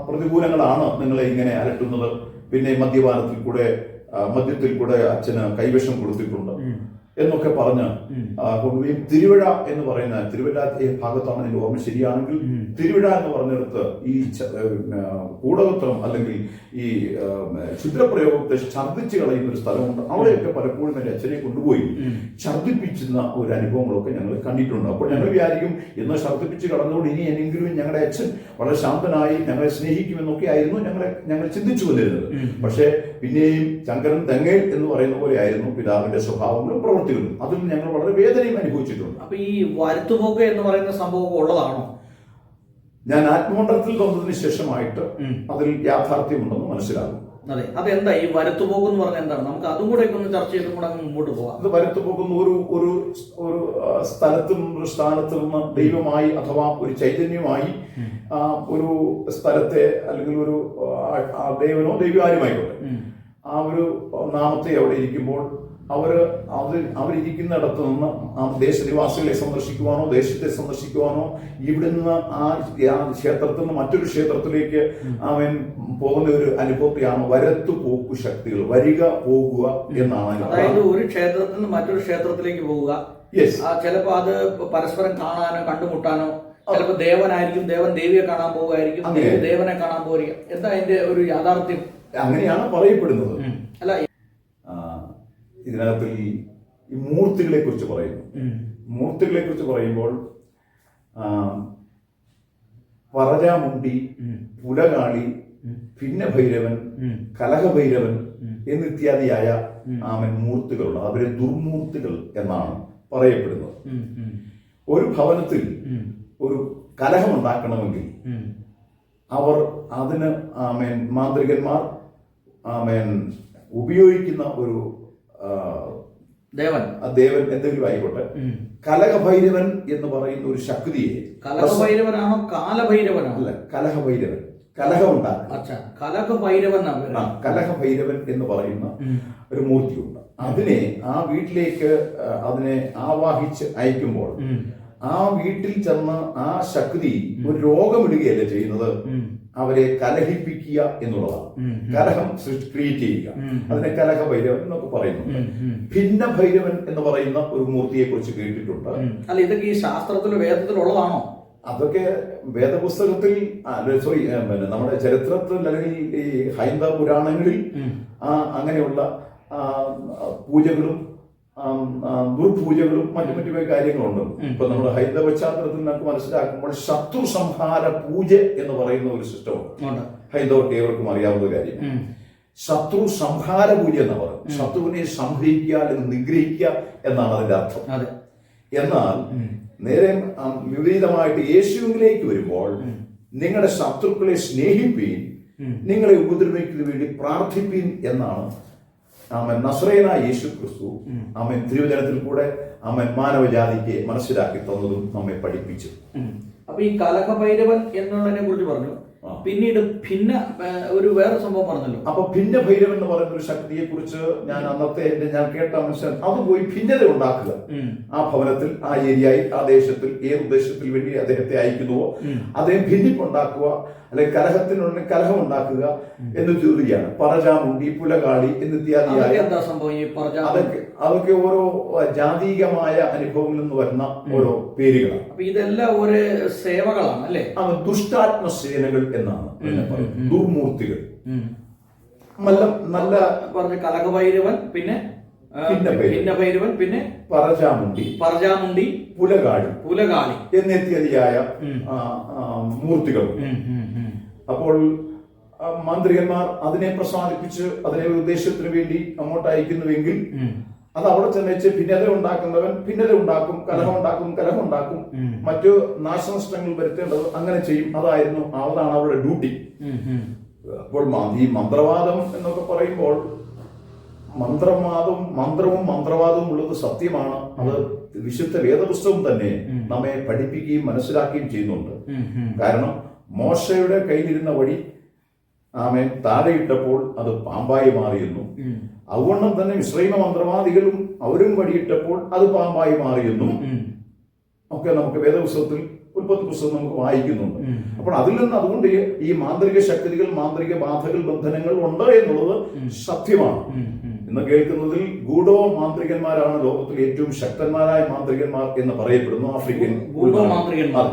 Speaker 2: പ്രതികൂലങ്ങളാണ് നിങ്ങളെ ഇങ്ങനെ അലട്ടുന്നത്. പിന്നെ മദ്യത്തിൽ കൂടെ അച്ഛന് കൈവശം കൊടുത്തിട്ടുണ്ട്. എന്നൊക്കെ പറഞ്ഞ് കൊണ്ടുപോയി തിരുവിഴ എന്ന് പറയുന്ന തിരുവല്ല ഭാഗത്താണ് എൻ്റെ ഓർമ്മ ശരിയാണെങ്കിൽ തിരുവിഴ എന്ന് പറഞ്ഞെടുത്ത് ഈ കൂടകത്രം അല്ലെങ്കിൽ ഈ ക്ഷുദ്രപ്രയോഗത്തെ ഛർദ്ദിച്ച് കളയുന്ന ഒരു സ്ഥലമുണ്ട്. അവിടെയൊക്കെ പലപ്പോഴും എൻ്റെ അച്ഛനെ കൊണ്ടുപോയി ഛർദ്ദിപ്പിച്ചുന്ന ഒരു അനുഭവങ്ങളൊക്കെ ഞങ്ങൾ കണ്ടിട്ടുണ്ട്. അപ്പോൾ ഞങ്ങൾ വിചാരിക്കും എന്ന് ഛർദ്ദിപ്പിച്ച് കടന്നുകൊണ്ട് ഇനി എന്നെങ്കിലും ഞങ്ങളുടെ അച്ഛൻ വളരെ ശാന്തനായി ഞങ്ങളെ സ്നേഹിക്കുമെന്നൊക്കെ ആയിരുന്നു ഞങ്ങൾ ചിന്തിച്ചു വന്നിരുന്നത്. പക്ഷേ പിന്നെയും ചങ്കരൻ തെങ്ങേൽ എന്ന് പറയുന്ന പോലെ ആയിരുന്നു പിതാവിന്റെ സ്വഭാവങ്ങളും പ്രവൃത്തികളും. അതിൽ ഞങ്ങൾ വളരെ വേദനയും അനുഭവിച്ചിട്ടുണ്ട്.
Speaker 1: അപ്പൊ ഈ വരുത്തുപോക്ക് എന്ന് പറയുന്ന സംഭവം ഉള്ളതാണോ?
Speaker 2: ഞാൻ ആത്മമണ്ഡലത്തിൽ വന്നതിന് ശേഷമായിട്ട് അതിൽ യാഥാർത്ഥ്യമുണ്ടെന്ന് മനസ്സിലാകും.
Speaker 1: അതെ, അതെന്താ ഈ വരുത്തുപോക്ക് എന്ന് പറഞ്ഞാൽ എന്താണ്? നമുക്ക് അതും കൂടെ ഒന്ന് ചർച്ച ചെയ്തും കൂടെ മുമ്പോട്ട് പോകാം.
Speaker 2: അത് വരുത്തുപോക്കുന്ന ഒരു സ്ഥലത്തു നിന്ന് ഒരു സ്ഥാനത്ത് നിന്ന് ദൈവമായി അഥവാ ഒരു ചൈതന്യമായി ഒരു സ്ഥലത്തെ അല്ലെങ്കിൽ ഒരു ദൈവനോ ദൈവാരുമായിക്കോട്ടെ ആ ഒരു നാമത്തെ അവിടെ ഇരിക്കുമ്പോൾ അവരിയ്ക്കുന്നിടത്ത് നിന്ന് ആ ദേശനിവാസികളെ സന്ദർശിക്കുവാനോ ദേശത്തെ സന്ദർശിക്കുവാനോ ഇവിടെ നിന്ന് ആ ക്ഷേത്രത്തിൽ നിന്ന് മറ്റൊരു ക്ഷേത്രത്തിലേക്ക് അവൻ പോകുന്ന ഒരു അനുഭവത്തെയാണ് വരത്തു പോക്കു ശക്തികൾ. വരിക പോകുക എന്നാണ്.
Speaker 1: അതായത് ഒരു ക്ഷേത്രത്തിൽ നിന്ന് മറ്റൊരു ക്ഷേത്രത്തിലേക്ക് പോവുക. ചിലപ്പോ അത് പരസ്പരം കാണാനോ കണ്ടുമുട്ടാനോ, ചിലപ്പോ ദേവനായിരിക്കും, ദേവൻ ദേവിയെ കാണാൻ പോവുകയായിരിക്കും, ദേവനെ കാണാൻ പോവുക. എന്താ അതിന്റെ ഒരു യാഥാർത്ഥ്യം?
Speaker 2: അങ്ങനെയാണ് പറയപ്പെടുന്നത്.
Speaker 1: അല്ല,
Speaker 2: ഇതിനകത്ത് ഈ മൂർത്തികളെ കുറിച്ച് പറയുന്നു. മൂർത്തികളെ കുറിച്ച് പറയുമ്പോൾ പറജാമുണ്ടി, പുലകാളി, ഭിന്നഭൈരവൻ, കലഹഭൈരവൻ എന്നിത്യാദിയായ മൂർത്തികളുണ്ട്. അവരെ ദുർമൂർത്തികൾ എന്നാണ് പറയപ്പെടുന്നത്. ഒരു ഭവനത്തിൽ ഒരു കലഹം ഉണ്ടാക്കണമെങ്കിൽ അവർ അതിന് മാന്ത്രികന്മാർ ഉപയോഗിക്കുന്ന ഒരു ദേവൻ എന്തെങ്കിലും ആയിക്കോട്ടെ, കലഹഭൈരവൻ എന്ന് പറയുന്ന ഒരു ശക്തിയെ.
Speaker 1: കലഹഭൈരവനാണോ കാലഭൈരവനാണോ? അല്ല,
Speaker 2: കലഹഭൈരവൻ. കലഹമുണ്ടാക്കും. കലഹഭൈരവൻ എന്ന് പറയുന്ന ഒരു മൂർത്തിയുണ്ട്. അതിനെ ആ വീട്ടിലേക്ക് അതിനെ ആവാഹിച്ച് അയക്കുമ്പോൾ ആ വീട്ടിൽ ചെന്ന് ആ ശക്തി ഒരു രോഗമിടുകയല്ല ചെയ്യുന്നത്, അവരെ കലഹിപ്പിക്കുക എന്നുള്ളതാണ്. കലഹം ക്രിയേറ്റ് ചെയ്യുക. അതിനെ കലഹഭൈരവൻ എന്നൊക്കെ പറയുന്നുണ്ട്. ഭിന്നഭൈരവൻ എന്ന് പറയുന്ന ഒരു മൂർത്തിയെ കുറിച്ച് കേട്ടിട്ടുണ്ട്.
Speaker 1: അല്ല, ഇതൊക്കെ ഈ ശാസ്ത്രത്തിലോ വേദത്തിലുള്ളതാണോ?
Speaker 2: അതൊക്കെ വേദപുസ്തകത്തിൽ നമ്മുടെ ചരിത്രത്തിൽ അല്ലെങ്കിൽ ഈ ഹൈന്ദവ പുരാണങ്ങളിൽ അങ്ങനെയുള്ള പൂജകളും ദുർപൂജകളും മറ്റു മറ്റു കാര്യങ്ങളുണ്ട്. ഇപ്പൊ നമ്മുടെ ഹൈന്ദവ പശ്ചാത്തലത്തിൽ നമുക്ക് മനസ്സിലാക്കുമ്പോൾ ശത്രു സംഹാര പൂജ എന്ന് പറയുന്ന ഒരു സിസ്റ്റമുണ്ട്. ഹൈന്ദവർക്ക് ഏവർക്കും അറിയാവുന്ന കാര്യം. ശത്രു സംഹാര പൂജ എന്ന് പറയും. ശത്രുവിനെ സംഹരിക്കുക അല്ലെങ്കിൽ നിഗ്രഹിക്കുക എന്നാണ് അതിന്റെ അർത്ഥം. എന്നാൽ നേരെ വിപരീതമായിട്ട് യേശുവിലേക്ക് വരുമ്പോൾ നിങ്ങളുടെ ശത്രുക്കളെ സ്നേഹിപ്പീൻ, നിങ്ങളെ ഉപദ്രവിക്കുന്നതിന് വേണ്ടി പ്രാർത്ഥിപ്പീൻ എന്നാണ് നസ്രയനായ യേശു ക്രിസ്തു തിരുവചനത്തിൽ കൂടെ മാനവജാതിക്ക് മനസ്സിലാക്കി തന്നതും നമ്മെ പഠിപ്പിച്ചു.
Speaker 1: അപ്പൊ ഈ കലഹഭൈരവൻ എന്നുള്ളതിനെ കുറിച്ച് പറഞ്ഞു. പിന്നീട് വേറെ സംഭവം പറഞ്ഞല്ലോ.
Speaker 2: അപ്പൊ ഭിന്നഭൈരവൻ എന്ന് പറയുന്ന ഒരു ശക്തിയെ കുറിച്ച് ഞാൻ കേട്ട മനസ്സിലാക്കി. അത് പോയി ഭിന്നത ഉണ്ടാക്കുക. ആ ഭവനത്തിൽ, ആ ഏരിയയിൽ, ആ ദേശത്തിൽ ഏത് ഉദ്ദേശത്തിൽ വേണ്ടി അദ്ദേഹത്തെ അയക്കുന്നുവോ അദ്ദേഹം ഭിന്നിപ്പുണ്ടാക്കുക, അല്ലെങ്കിൽ കലഹത്തിനുള്ളിൽ കലഹം ഉണ്ടാക്കുക എന്ന് ചോദിക്കുകയാണ്. പറജാമുണ്ടി, പുലകാളി എന്നിത്യാദിയായ അതൊക്കെ ഓരോ ജാതീയമായ അനുഭവങ്ങളിൽ നിന്ന് വരുന്ന ഓരോ പേരുകളാണ്.
Speaker 1: അപ്പൊ ഇതെല്ലാം ഒരു സേവകളാണ് അല്ലെ?
Speaker 2: ദുഷ്ടാത്മസേനകൾ എന്നാണ് പറയുന്നത്. ദുർമൂർത്തികൾ. നല്ല
Speaker 1: പറഞ്ഞ കലഹഭൈരവൻ, പിന്നെ ഭിന്നഭൈരവൻ, പിന്നെ പറജാമുണ്ടി, പുലകാളി
Speaker 2: എന്നിത്യാദിയായ മൂർത്തികൾ. അപ്പോൾ മാന്ത്രികന്മാർ അതിനെ പ്രസാദിപ്പിച്ച് അതിനെ ഉദ്ദേശത്തിന് വേണ്ടി അങ്ങോട്ട് അയക്കുന്നുവെങ്കിൽ അത് അവിടെ ചെന്നേച്ച് ഭിന്നത ഉണ്ടാക്കുന്നവൻ ഭിന്നത ഉണ്ടാക്കും, കലഹം ഉണ്ടാക്കും, മറ്റു നാശനഷ്ടങ്ങൾ വരുത്തേണ്ടത് അങ്ങനെ ചെയ്യും. അതാണ് അവരുടെ ഡ്യൂട്ടി. അപ്പോൾ ഈ മന്ത്രവാദം എന്നൊക്കെ പറയുമ്പോൾ മന്ത്രവും മന്ത്രവാദവും ഉള്ളത് സത്യമാണ്. അത് വിശുദ്ധ വേദപുസ്തകം തന്നെ നമ്മെ പഠിപ്പിക്കുകയും മനസ്സിലാക്കുകയും ചെയ്യുന്നുണ്ട്. കാരണം മോശയുടെ കയ്യിലിരുന്ന വടി താഴെയിട്ടപ്പോൾ അത് പാമ്പായി മാറിയെന്നും, അതുകൊണ്ടും തന്നെ ഇസ്രായേൽ മന്ത്രവാദികളും അവരും വടിയിട്ടപ്പോൾ അത് പാമ്പായി മാറിയെന്നും ഒക്കെ നമുക്ക് വേദപുസ്തകത്തിൽ, ഉൽപ്പത്തി പുസ്തകം നമുക്ക് വായിക്കുന്നുണ്ട്. അപ്പോൾ അതിൽ നിന്ന് അതുകൊണ്ട് ഈ മാന്ത്രിക ശക്തികൾ, മാന്ത്രിക ബാധകൾ, ബന്ധനങ്ങൾ ഉണ്ട് എന്നുള്ളത് സത്യമാണ്. ഇന്ന് കേൾക്കുന്നതിൽ ഗൂഢോ മാന്ത്രികന്മാരാണ് ലോകത്തിൽ ഏറ്റവും ശക്തന്മാരായ മാന്ത്രികന്മാർ എന്ന് പറയപ്പെടുന്നു. ആഫ്രിക്കൻ
Speaker 1: ഗൂഢോ മാന്ത്രികന്മാർ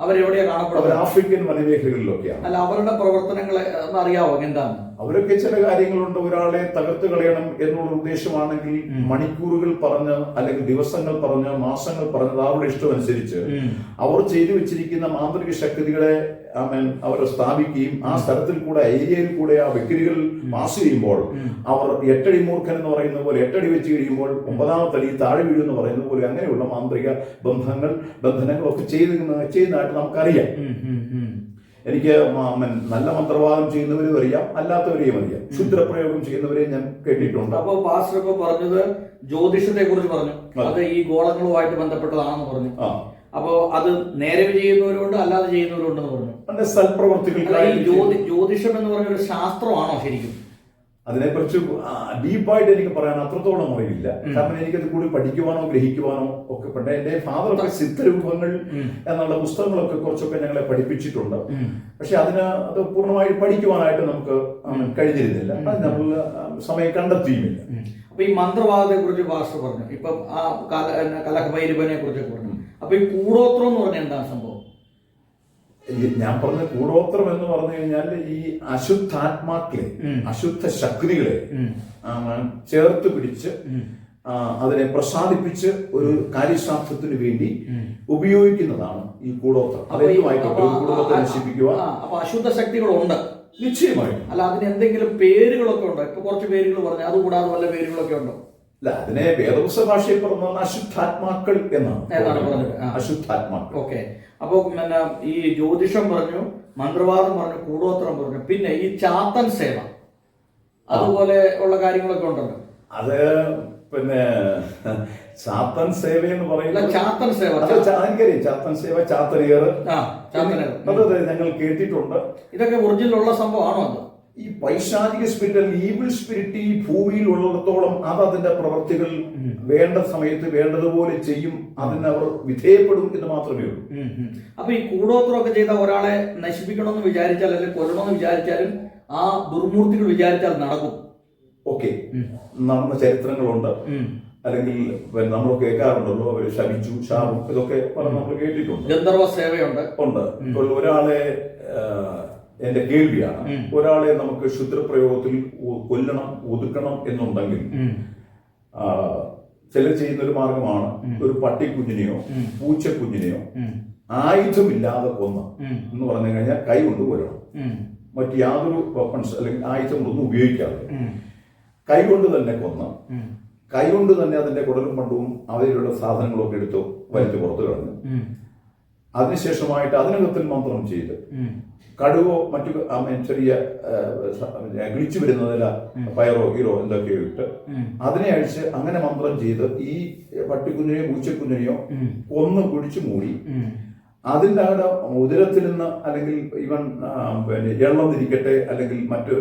Speaker 1: അവരെവിടെയാ കാണപ്പെടുന്നത്?
Speaker 2: അവർ ആഫ്രിക്കൻ വനമേഖലകളിലൊക്കെയാണ്.
Speaker 1: അല്ല, അവരുടെ പ്രവർത്തനങ്ങളെ അറിയാവോ എന്താണ്?
Speaker 2: അവരൊക്കെ ചില കാര്യങ്ങളുണ്ട്. ഒരാളെ തകർത്ത് കളയണം എന്നുള്ള ഉദ്ദേശമാണെങ്കിൽ മണിക്കൂറുകൾ പറഞ്ഞ് അല്ലെങ്കിൽ ദിവസങ്ങൾ പറഞ്ഞ് മാസങ്ങൾ പറഞ്ഞത് അവരുടെ ഇഷ്ടമനുസരിച്ച് അവർ ചെയ്തു വെച്ചിരിക്കുന്ന മാന്ത്രിക ശക്തികളെ അവർ സ്ഥാപിക്കുകയും ആ സ്ഥലത്തിൽ കൂടെ ഏരിയയിൽ കൂടെ ആ വ്യക്തികൾ പാസ് ചെയ്യുമ്പോൾ അവർ 8 അടി മൂർഖൻ എന്ന് പറയുന്ന പോലെ 8 അടി വെച്ച് കഴിയുമ്പോൾ 9ാമത്തെ അടി താഴെ വീഴുമെന്ന് പറയുന്നത് പോലെ അങ്ങനെയുള്ള മാന്ത്രിക ബന്ധനങ്ങളൊക്കെ ചെയ്യുന്നതായിട്ട് നമുക്കറിയാം. എനിക്ക് നല്ല മന്ത്രവാദം ചെയ്യുന്നവരും അറിയാം, അല്ലാത്തവരെയും അറിയാം. ക്ഷുദ്രപ്രയോഗം ചെയ്യുന്നവരെയും ഞാൻ കേട്ടിട്ടുണ്ട്.
Speaker 1: അപ്പൊ പാസ്റ്റർ ഇപ്പൊ പറഞ്ഞത് ജ്യോതിഷത്തെ കുറിച്ച് പറഞ്ഞു, അത് ഈ ഗോളങ്ങളുമായിട്ട് ബന്ധപ്പെട്ടതാണെന്ന് പറഞ്ഞു. അപ്പോ അത് നേരെ ചെയ്യുന്നവരുണ്ട്, അല്ലാതെ ചെയ്യുന്നവരുണ്ടെന്ന് പറഞ്ഞു.
Speaker 2: സൽപ്രവർത്തികൾ.
Speaker 1: ജ്യോതിഷം എന്ന് പറഞ്ഞ ഒരു ശാസ്ത്രമാണോ ശരിക്കും?
Speaker 2: അതിനെക്കുറിച്ച് ഡീപ്പായിട്ട് എനിക്ക് പറയാൻ അത്രത്തോളം അറിയില്ല. കാരണം എനിക്കത് കൂടി പഠിക്കുവാനോ ഗ്രഹിക്കുവാനോ ഒക്കെ പണ്ട് എന്റെ ഫാദറൊക്കെ സിദ്ധരൂപങ്ങൾ എന്നുള്ള പുസ്തകങ്ങളൊക്കെ കുറച്ചൊക്കെ ഞങ്ങളെ പഠിപ്പിച്ചിട്ടുണ്ട്. പക്ഷെ അത് പൂർണ്ണമായി പഠിക്കുവാനായിട്ട് നമുക്ക് കഴിഞ്ഞിരുന്നില്ല. അത് നമ്മൾ സമയം കണ്ടെത്തിയുമില്ല.
Speaker 1: അപ്പൊ ഈ മന്ത്രവാദത്തെ കുറിച്ച് പാസ്റ്റർ പറഞ്ഞു, ഇപ്പൊ ആ കലഹഭൈരവനെ കുറിച്ചൊക്കെ പറഞ്ഞു. അപ്പൊ ഈ കൂടോത്രം എന്ന് പറഞ്ഞാൽ എന്താണ് സംഭവം?
Speaker 2: ഞാൻ പറഞ്ഞ കൂടോത്രം എന്ന് പറഞ്ഞു കഴിഞ്ഞാൽ ഈ അശുദ്ധാത്മാക്കളെ, അശുദ്ധ ശക്തികളെ ചേർത്ത് പിടിച്ച് അതിനെ പ്രസാദിപ്പിച്ച് ഒരു കാര്യസാധ്യത്തിന് വേണ്ടി ഉപയോഗിക്കുന്നതാണ് ഈ കൂടോത്രം. അതെന്തുമായിക്കോട്ടെ, ഒരു കുടുംബത്തെ നശിപ്പിക്കുക.
Speaker 1: അപ്പൊ അശുദ്ധ ശക്തികളുണ്ട്
Speaker 2: നിശ്ചയമായും.
Speaker 1: അല്ല, അതിന് എന്തെങ്കിലും പേരുകളൊക്കെ ഉണ്ടോ? ഇപ്പൊ കുറച്ച് പേരുകൾ പറഞ്ഞു, അതുകൂടാതെ വല്ല പേരുകളൊക്കെ ഉണ്ടോ?
Speaker 2: അല്ല, അതിനെ വേദപുസ്തക ഭാഷയിൽ പറഞ്ഞ അശുദ്ധാത്മാക്കൾ എന്നാണ്
Speaker 1: പറഞ്ഞത്.
Speaker 2: അശുദ്ധാത്മാക്കൾ.
Speaker 1: ഓക്കെ. അപ്പൊ പിന്നെ ഈ ജ്യോതിഷം പറഞ്ഞു, മന്ത്രവാദം പറഞ്ഞു, കൂടോത്രം പറഞ്ഞു, പിന്നെ ഈ ചാത്തൻ സേവ അതുപോലെ ഉള്ള കാര്യങ്ങളൊക്കെ ഉണ്ടല്ലോ.
Speaker 2: അത് പിന്നെ ചാത്തൻ സേവ എന്ന് പറയുന്നത്
Speaker 1: ചാത്തൻ സേവ
Speaker 2: എനിക്കറിയാം. ചാത്തൻ സേവ, ചാത്തനേർ, അതെ ഞങ്ങൾ കേട്ടിട്ടുണ്ട്.
Speaker 1: ഇതൊക്കെ ഒറിജിനൽ ഉള്ള സംഭവമാണോ? അത്
Speaker 2: ഈ പൈശാചിക സ്പിരിറ്റ് അല്ലെങ്കിൽ ഈവിൾ സ്പിരിറ്റ് ഈ ഭൂമിയിൽ ഉള്ളിടത്തോളം അത് അതിന്റെ പ്രവൃത്തികൾ വേണ്ട സമയത്ത് വേണ്ടതുപോലെ ചെയ്യും. അതിന് അവർ വിധേയപ്പെടും എന്ന് മാത്രമേ ഉള്ളൂ.
Speaker 1: അപ്പൊ ഈ കൂടോത്രമൊക്കെ ചെയ്ത ഒരാളെ നശിപ്പിക്കണമെന്ന് വിചാരിച്ചാൽ അല്ലെങ്കിൽ കൊല്ലണമെന്ന് വിചാരിച്ചാലും ആ ദുർമൂർത്തികൾ വിചാരിച്ചാൽ നടക്കും.
Speaker 2: ഓക്കെ, നടന്ന ചരിത്രങ്ങളുണ്ട്. അല്ലെങ്കിൽ നമ്മൾ കേൾക്കാറുണ്ടല്ലോ, അവര് ശപിച്ചു, ശാപം, ഇതൊക്കെ നമ്മൾ കേട്ടിട്ടുണ്ട്.
Speaker 1: ഗന്ധർവ സേവയുണ്ട്.
Speaker 2: ഇപ്പോൾ ഒരാളെ, എന്റെ കേൾവിയാണ്, ഒരാളെ നമുക്ക് ക്ഷുദ്രപ്രയോഗത്തിൽ കൊല്ലണം, ഒതുക്കണം എന്നുണ്ടെങ്കിൽ ചിലർ ചെയ്യുന്നൊരു മാർഗമാണ് ഒരു പട്ടിക്കുഞ്ഞിനെയോ പൂച്ചക്കുഞ്ഞിനെയോ ആയുധമില്ലാതെ കൊന്ന എന്ന് പറഞ്ഞു കഴിഞ്ഞാൽ കൈ കൊണ്ട് കൊല്ലണം. മറ്റ് യാതൊരു വെപ്പൺസ് അല്ലെങ്കിൽ ആയുധങ്ങളൊന്നും ഉപയോഗിക്കാതെ കൈകൊണ്ട് തന്നെ കൊന്ന് കൈകൊണ്ട് തന്നെ അതിന്റെ കുടലും പണ്ടവും അവയിലുള്ള സാധനങ്ങളൊക്കെ എടുത്ത് വലിച്ചു പുറത്തു കളഞ്ഞു. അതിനുശേഷമായിട്ട് അതിനകത്തിൽ മന്ത്രം ചെയ്ത് കടുവോ മറ്റു ചെറിയ കിളിച്ചു വരുന്നതില പയറോ ഹീറോ എന്തൊക്കെയോ ഇട്ട് അതിനെ അഴിച്ച് അങ്ങനെ മന്ത്രം ചെയ്ത് ഈ പട്ടിക്കുഞ്ഞിനെയോ പൂച്ചക്കുഞ്ഞിനെയോ കൊന്ന് കുടിച്ചു മൂടി അതിൻ്റെ അവിടെ ഉദരത്തിൽ നിന്ന് അല്ലെങ്കിൽ ഇവൻ എള്ളം തിരിക്കട്ടെ അല്ലെങ്കിൽ മറ്റ്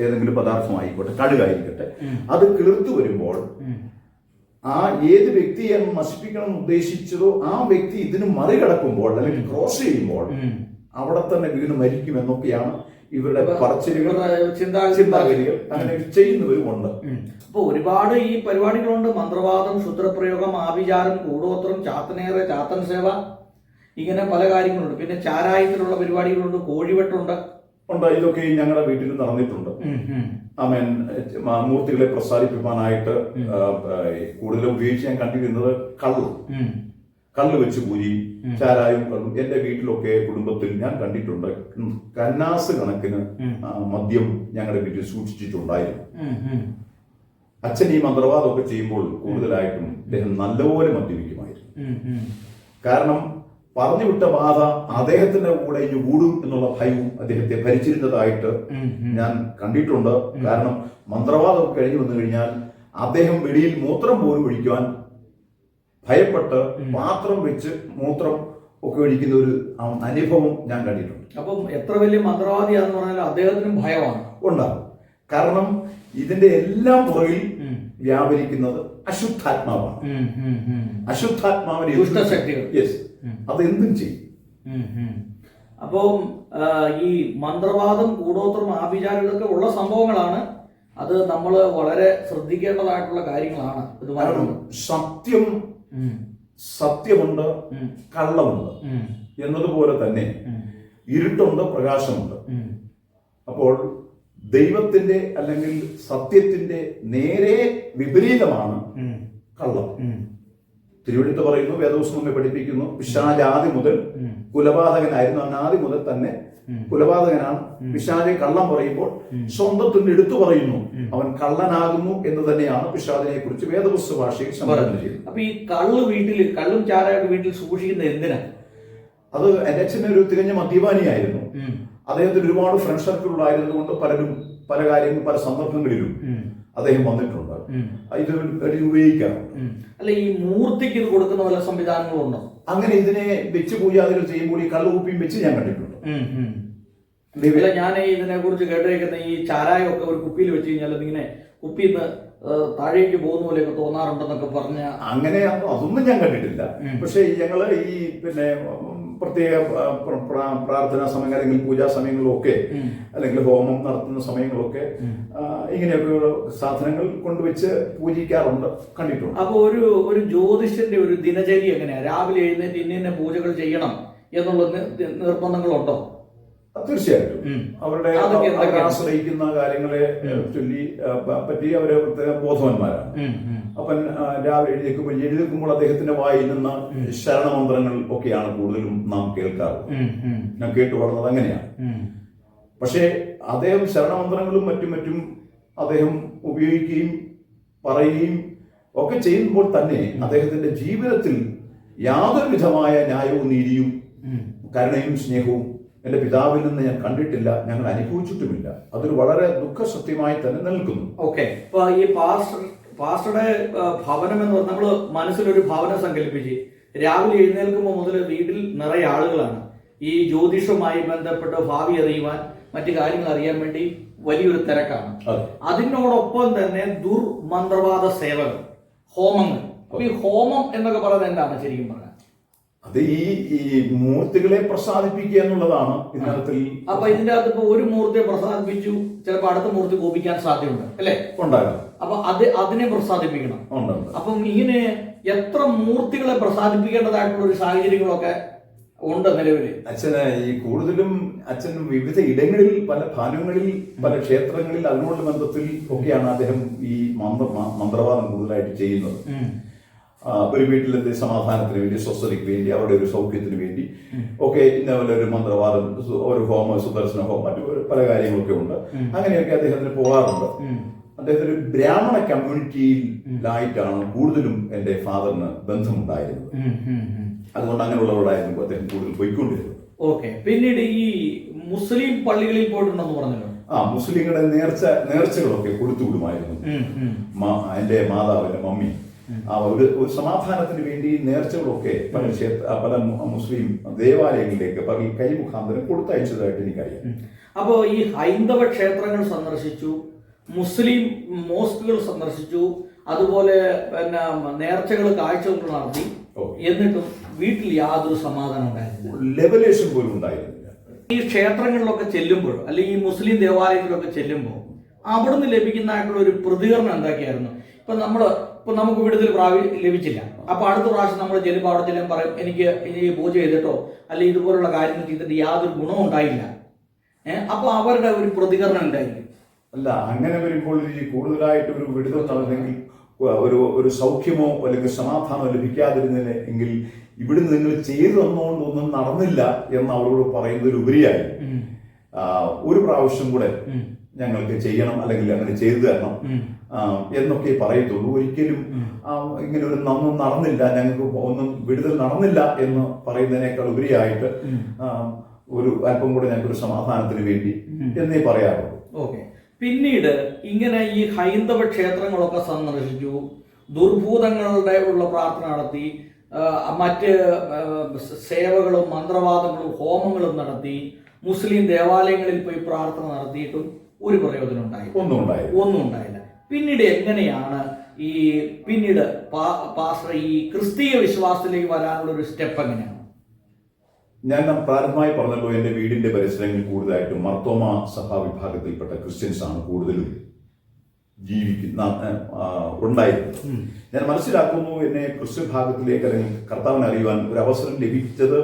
Speaker 2: ഏതെങ്കിലും പദാർത്ഥമായിക്കോട്ടെ, കടുകായിരിക്കട്ടെ, അത് കിളിർത്തു വരുമ്പോൾ ആ ഏത് വ്യക്തിയെ നശിപ്പിക്കണം എന്ന് ഉദ്ദേശിച്ചതോ ആ വ്യക്തി ഇതിന് മറികടക്കുമ്പോൾ അല്ലെങ്കിൽ ക്രോസ് ചെയ്യുമ്പോൾ അവിടെ തന്നെ വീണ് മരിക്കും എന്നൊക്കെയാണ് ഇവരുടെ പറച്ചിലുകൾ, ചിന്താഗതികൾ. അങ്ങനെ ചെയ്യുന്നവരുമുണ്ട്.
Speaker 1: അപ്പൊ ഒരുപാട് ഈ പരിപാടികളുണ്ട്. മന്ത്രവാദം, ക്ഷുദ്രപ്രയോഗം, ആഭിചാരം, കൂടോത്രം, ചാത്തനേറ്, ചാത്തൻ സേവ, ഇങ്ങനെ പല കാര്യങ്ങളുണ്ട്. പിന്നെ ചാരായത്തിലുള്ള പരിപാടികളുണ്ട്, കോഴിവെട്ടുണ്ട്.
Speaker 2: ഇതൊക്കെ ഞങ്ങളുടെ വീട്ടിൽ നടന്നിട്ടുണ്ട്. മൂർത്തികളെ പ്രസാദിപ്പിക്കാനായിട്ട് കൂടുതലും ഉപയോഗിച്ച് ഞാൻ കണ്ടിരുന്നത് കള്ള് വെച്ച് പൂരി, ചാരായും കള്ളും. എന്റെ വീട്ടിലൊക്കെ കുടുംബത്തിൽ ഞാൻ കണ്ടിട്ടുണ്ട്. കന്നാസ് കണക്കിന് മദ്യം ഞങ്ങളുടെ വീട്ടിൽ സൂക്ഷിച്ചിട്ടുണ്ടായിരുന്നു. അച്ഛൻ ഈ മന്ത്രവാദമൊക്കെ ചെയ്യുമ്പോൾ കൂടുതലായിട്ടും അദ്ദേഹം നല്ലപോലെ മദ്യപിക്കുമായിരുന്നു. കാരണം പറഞ്ഞു വിട്ട ബാധ അദ്ദേഹത്തിന്റെ കൂടെ ഇനി കൂടും എന്നുള്ള ഭയവും അദ്ദേഹത്തെ ഭരിച്ചിരുന്നതായിട്ട് ഞാൻ കണ്ടിട്ടുണ്ട്. കാരണം മന്ത്രവാദമൊക്കെ കഴിഞ്ഞു വന്നു കഴിഞ്ഞാൽ അദ്ദേഹം വെളിയിൽ മൂത്രം പോലും ഒഴിക്കുവാൻ ഭയപ്പെട്ട് പാത്രം വെച്ച് മൂത്രം ഒക്കെ ഒഴിക്കുന്ന ഒരു അനുഭവം ഞാൻ കണ്ടിട്ടുണ്ട്.
Speaker 1: അപ്പം എത്ര വലിയ മന്ത്രവാദിയാന്ന് പറഞ്ഞാൽ അദ്ദേഹത്തിനും ഭയമാണ്
Speaker 2: ഉണ്ടാകും. കാരണം ഇതിന്റെ എല്ലാം പുറകിൽ വ്യാപരിക്കുന്നത് അശുദ്ധാത്മാവാണ്. അശുദ്ധാത്മാവിനെ
Speaker 1: ദുഷ്ടശക്തികൾ
Speaker 2: അതെന്തും ചെയ്യും.
Speaker 1: അപ്പം ഈ മന്ത്രവാദം, കൂടോത്രം, ആഭിചാരം ഇതൊക്കെ ഉള്ള സംഭവങ്ങളാണ്. അത് നമ്മൾ വളരെ ശ്രദ്ധിക്കേണ്ടതായിട്ടുള്ള കാര്യങ്ങളാണ്.
Speaker 2: കാരണം സത്യമുണ്ട്, കള്ളമുണ്ട് എന്നതുപോലെ തന്നെ ഇരുട്ടുണ്ട്, പ്രകാശമുണ്ട്. അപ്പോൾ ദൈവത്തിന്റെ അല്ലെങ്കിൽ സത്യത്തിന്റെ നേരെ വിപരീതമാണ് കള്ളം. തിരുവെഴുത്ത് പറയുന്നു, വേദപുസ്തകം നമ്മെ പഠിപ്പിക്കുന്നു, പിശാച് ആദ്യം മുതൽ കുലപാതകനായിരുന്നു. അവൻ ആദ്യം മുതൽ തന്നെ കുലപാതകനാണ്. പിശാച് കള്ളം പറയുമ്പോൾ സ്വന്തത്തിന് എടുത്തു പറയുന്നു, അവൻ കള്ളനാകുന്നു എന്ന് തന്നെയാണ് പിശാചിനെ കുറിച്ച് വേദപുസ്തക ഭാഷയിൽ സംബോധന ചെയ്യുന്നത്.
Speaker 1: അപ്പൊ ഈ കള്ളും ചാരായൊക്കെ വീട്ടിൽ സൂക്ഷിക്കുന്നത് എന്തിനാ?
Speaker 2: അത് എന്റെ അച്ഛൻ ഒരു തികഞ്ഞ മദ്യപാനിയായിരുന്നു. അദ്ദേഹത്തിന് ഒരുപാട് ഫ്രണ്ട് സർക്കിൾ ഉണ്ടായിരുന്നതുകൊണ്ട് പലരും പല കാര്യങ്ങളും പല സന്ദർഭങ്ങളിലും അദ്ദേഹം വന്നിട്ടുണ്ട്. ഇത് ഉപയോഗിക്കാറുണ്ട്.
Speaker 1: അല്ല, ഈ മൂർത്തിക്ക് ഇത് കൊടുക്കുന്ന പല സംവിധാനങ്ങളുണ്ടോ?
Speaker 2: അങ്ങനെ ഇതിനെ വെച്ച് പൂജാതികൾ ചെയ്യുമ്പോൾ ഈ കള്ളുകുപ്പിയും വെച്ച് ഞാൻ കണ്ടിട്ടുണ്ട്.
Speaker 1: അല്ല, ഞാൻ ഇതിനെ കുറിച്ച് കേട്ടിരിക്കുന്ന ഈ ചാരായമൊക്കെ ഒരു കുപ്പിയിൽ വെച്ച് കഴിഞ്ഞാൽ അതിങ്ങനെ കുപ്പിന്ന് താഴേക്ക് പോകുന്ന പോലെയൊക്കെ തോന്നാറുണ്ടെന്നൊക്കെ പറഞ്ഞ
Speaker 2: അങ്ങനെ അതൊന്നും ഞാൻ കണ്ടിട്ടില്ല. പക്ഷെ ഞങ്ങള് ഈ പിന്നെ പ്രത്യേക പ്രാർത്ഥനാ സമയങ്ങൾ അല്ലെങ്കിൽ പൂജാ സമയങ്ങളിലൊക്കെ അല്ലെങ്കിൽ ഹോമം നടത്തുന്ന സമയങ്ങളൊക്കെ ഇങ്ങനെയൊക്കെ സാധനങ്ങൾ കൊണ്ടുവച്ച് പൂജിക്കാറുണ്ട്, കണ്ടിട്ടുണ്ട്.
Speaker 1: അപ്പൊ ഒരു ജ്യോതിഷന്റെ ഒരു ദിനചര്യ എങ്ങനെയാ? രാവിലെ എഴുന്നേറ്റ് ഇന്ന പൂജകൾ ചെയ്യണം എന്നുള്ള നിർബന്ധങ്ങളുണ്ടോ?
Speaker 2: തീർച്ചയായിട്ടും അവരുടെ ആശ്രയിക്കുന്ന കാര്യങ്ങളെ ചൊല്ലി പറ്റി അവരെ ബോധവാന്മാരാണ്. അപ്പൻ രാവിലെ എഴുന്നേൽക്കുമ്പോൾ അദ്ദേഹത്തിന്റെ വായിൽ നിന്ന് ശരണമന്ത്രങ്ങൾ ഒക്കെയാണ് കൂടുതലും നാം കേൾക്കാറ്. ഞാൻ കേട്ടു വളർന്നത് അങ്ങനെയാണ്. പക്ഷേ അദ്ദേഹം ശരണമന്ത്രങ്ങളും മറ്റും അദ്ദേഹം ഉപയോഗിക്കുകയും പറയുകയും ഒക്കെ ചെയ്യുമ്പോൾ തന്നെ അദ്ദേഹത്തിന്റെ ജീവിതത്തിൽ യാതൊരു വിധമായ ന്യായവും നീതിയും കരുണയും സ്നേഹവും എന്റെ പിതാവിൽ നിന്ന് ഞാൻ കണ്ടിട്ടില്ല, ഞങ്ങൾ അനുഭവിച്ചിട്ടുമില്ല. അതൊരു വളരെ ദുഃഖസത്യമായി തന്നെ നിൽക്കുന്നു.
Speaker 1: ഓക്കെ, ഇപ്പൊ ഈ പാസ്റ്ററുടെ ഭവനം എന്ന് പറഞ്ഞാൽ നമ്മള് മനസ്സിലൊരു ഭവനം സങ്കല്പിച്ച് രാവിലെ എഴുന്നേൽക്കുമ്പോൾ മുതൽ വീട്ടിൽ നിറയെ ആളുകളാണ്. ഈ ജ്യോതിഷവുമായി ബന്ധപ്പെട്ട് ഭാവി അറിയുവാൻ മറ്റു കാര്യങ്ങൾ അറിയാൻ വേണ്ടി വലിയൊരു തിരക്കാണ്. അതിനോടൊപ്പം തന്നെ ദുർമന്ത്രവാദ സേവകൾ, ഹോമങ്ങൾ. അപ്പൊ ഈ ഹോമം എന്നൊക്കെ പറയുന്നത് എന്താണ് ശരിക്കും പറഞ്ഞാൽ?
Speaker 2: അത് ഈ മൂർത്തികളെ പ്രസാദിപ്പിക്കുക എന്നുള്ളതാണ് ഇതിനകത്ത്.
Speaker 1: അപ്പൊ ഇതിന്റെ അകത്ത് ഇപ്പൊ ഒരു മൂർത്തിയെ പ്രസാദിപ്പിച്ചു, ചിലപ്പോൾ അടുത്ത മൂർത്തി കോപിക്കാൻ സാധ്യതയുണ്ട്, അല്ലെ?
Speaker 2: ഉണ്ടാകാം.
Speaker 1: അപ്പൊ അതിനെ പ്രസാദിപ്പിക്കണം. അപ്പം ഇങ്ങനെ എത്ര മൂർത്തികളെ പ്രസാദിപ്പിക്കേണ്ടതായിട്ടുള്ള ഒരു സാഹചര്യങ്ങളൊക്കെ ഉണ്ട് നിലവില്.
Speaker 2: അച്ഛന് ഈ കൂടുതലും അച്ഛൻ വിവിധ ഇടങ്ങളിൽ പല ഭാനങ്ങളിൽ പല ക്ഷേത്രങ്ങളിൽ അതിനോട് ബന്ധത്തിൽ ഒക്കെയാണ് അദ്ദേഹം ഈ മന്ത്രവാദം കൂടുതലായിട്ട് ചെയ്യുന്നത്. ഒരു വീട്ടിലെത്തി സമാധാനത്തിന് വേണ്ടി, സ്വസ്ഥതയ്ക്ക് വേണ്ടി, അവരുടെ ഒരു സൗഖ്യത്തിന് വേണ്ടി ഒക്കെ ഇന്നപോലെ ഒരു മന്ത്രവാദം, ഒരു ഹോമം, സുദർശന ഹോമം, മറ്റു പല കാര്യങ്ങളൊക്കെ ഉണ്ട്. അങ്ങനെയൊക്കെ അദ്ദേഹത്തിന് പോകാറുണ്ട്. അദ്ദേഹത്തിന് ഒരു ബ്രാഹ്മണ കമ്മ്യൂണിറ്റിയിലായിട്ടാണ് കൂടുതലും എന്റെ ഫാദറിന് ബന്ധമുണ്ടായിരുന്നത്. അതുകൊണ്ട് അങ്ങനെയുള്ളവരോടായിരുന്നു അദ്ദേഹം കൂടുതൽ പോയിക്കൊണ്ടിരുന്നത്.
Speaker 1: ഓക്കെ, പിന്നീട് ഈ മുസ്ലിം പള്ളികളിൽ പോയിട്ടുണ്ടെന്ന് പറഞ്ഞല്ലോ.
Speaker 2: മുസ്ലിങ്ങളുടെ നേർച്ചകളൊക്കെ കൊടുത്തുവിടുമായിരുന്നു. എന്റെ മാതാവിന്റെ മമ്മി ഒരു സമാധാനത്തിന് വേണ്ടി നേർച്ചകളൊക്കെ പല മുസ്ലിം ദേവാലയങ്ങളിലേക്ക് കൈമുഖാന്തരം കൊടുത്തയച്ചതായിട്ട് എനിക്കറിയാം.
Speaker 1: അപ്പോ ഈ ഹൈന്ദവ ക്ഷേത്രങ്ങൾ സന്ദർശിച്ചു, മുസ്ലിം മോസ്കുകൾ സന്ദർശിച്ചു, അതുപോലെ പിന്നെ നേർച്ചകൾ, കാഴ്ചകൾ നടത്തി, എന്നിട്ടും വീട്ടിൽ യാതൊരു സമാധാനം ഉണ്ടായിരുന്നില്ല,
Speaker 2: ലെവലേഷൻ പോലും ഉണ്ടായിരുന്നില്ല.
Speaker 1: ഈ ക്ഷേത്രങ്ങളിലൊക്കെ ചെല്ലുമ്പോൾ അല്ലെങ്കിൽ ഈ മുസ്ലിം ദേവാലയങ്ങളിലൊക്കെ ചെല്ലുമ്പോൾ അവിടുന്ന് ലഭിക്കുന്നതായിട്ടുള്ള ഒരു പ്രതികരണം എന്തൊക്കെയായിരുന്നു? ഇപ്പൊ നമുക്ക് വിടുതൽ ലഭിച്ചില്ല, അപ്പൊ അടുത്ത പ്രാവശ്യം നമ്മൾ ചെല്ലുമ്പോൾ അവിടെ ചെല്ലും പറയും, എനിക്ക് ഇനി പൂജ ചെയ്തിട്ടോ അല്ലെങ്കിൽ ഇതുപോലുള്ള കാര്യങ്ങൾ ചെയ്തിട്ട് യാതൊരു ഗുണവും ഉണ്ടായില്ല. അപ്പൊ അവരുടെ ഒരു പ്രതികരണം ഉണ്ടായിരിക്കും.
Speaker 2: അല്ല, അങ്ങനെ വരുമ്പോൾ ഈ കൂടുതലായിട്ട് ഒരു വിടുതൽ നടന്നെങ്കിൽ, ഒരു സൗഖ്യമോ അല്ലെങ്കിൽ സമാധാനമോ ലഭിക്കാതിരുന്നില്ല എങ്കിൽ ഇവിടുന്ന് നിങ്ങൾ ചെയ്തു തന്നുകൊണ്ടൊന്നും നടന്നില്ല എന്ന് അവരോട് പറയുന്നതിലുപരിയായി ഒരു പ്രാവശ്യം കൂടെ ഞങ്ങൾക്ക് ചെയ്യണം അല്ലെങ്കിൽ അങ്ങനെ ചെയ്തു തരണം എന്നൊക്കെ പറയത്തുള്ളൂ. ഒരിക്കലും ഇങ്ങനെ ഒരു ഒന്നും നടന്നില്ല, ഞങ്ങൾക്ക് ഒന്നും വിടുതൽ നടന്നില്ല എന്ന് പറയുന്നതിനേക്കാൾ ഉപരിയായിട്ട് ഒരു അല്പം കൂടെ ഞങ്ങൾക്കൊരു സമാധാനത്തിന് വേണ്ടി എന്നേ പറയാറുള്ളൂ.
Speaker 1: ഓക്കെ, പിന്നീട് ഇങ്ങനെ ഈ ഹൈന്ദവ ക്ഷേത്രങ്ങളൊക്കെ സന്ദർശിച്ചു, ദുർഭൂതങ്ങളുടെ ഉള്ള പ്രാർത്ഥന നടത്തി, മറ്റ് സേവകളും മന്ത്രവാദങ്ങളും ഹോമങ്ങളും നടത്തി, മുസ്ലിം ദേവാലയങ്ങളിൽ പോയി പ്രാർത്ഥന നടത്തിയിട്ടും ഒരു പ്രയോജനം ഒന്നും ഉണ്ടായില്ല. പിന്നീട് എങ്ങനെയാണ് പിന്നീട് പാസ്റ്റർ ഈ ക്രിസ്തീയ വിശ്വാസത്തിലേക്ക് വരാനുള്ള ഒരു സ്റ്റെപ്പ് എങ്ങനെയാണ്?
Speaker 2: ഞാൻ പ്രാരംഭമായി പറഞ്ഞല്ലോ, എന്റെ വീടിന്റെ പരിസരങ്ങളിൽ കൂടുതലായിട്ടും മർത്തോമ സഭാ വിഭാഗത്തിൽപ്പെട്ട ക്രിസ്ത്യൻസ് ആണ് കൂടുതലും ഉണ്ടായിരുന്നു. ഞാൻ മനസ്സിലാക്കുന്നു എന്നെ ക്രിസ്ത്യൻ ഭാഗത്തിലേക്ക് അല്ലെങ്കിൽ കർത്താവിനെ അറിയുവാൻ ഒരു അവസരം ലഭിച്ചത്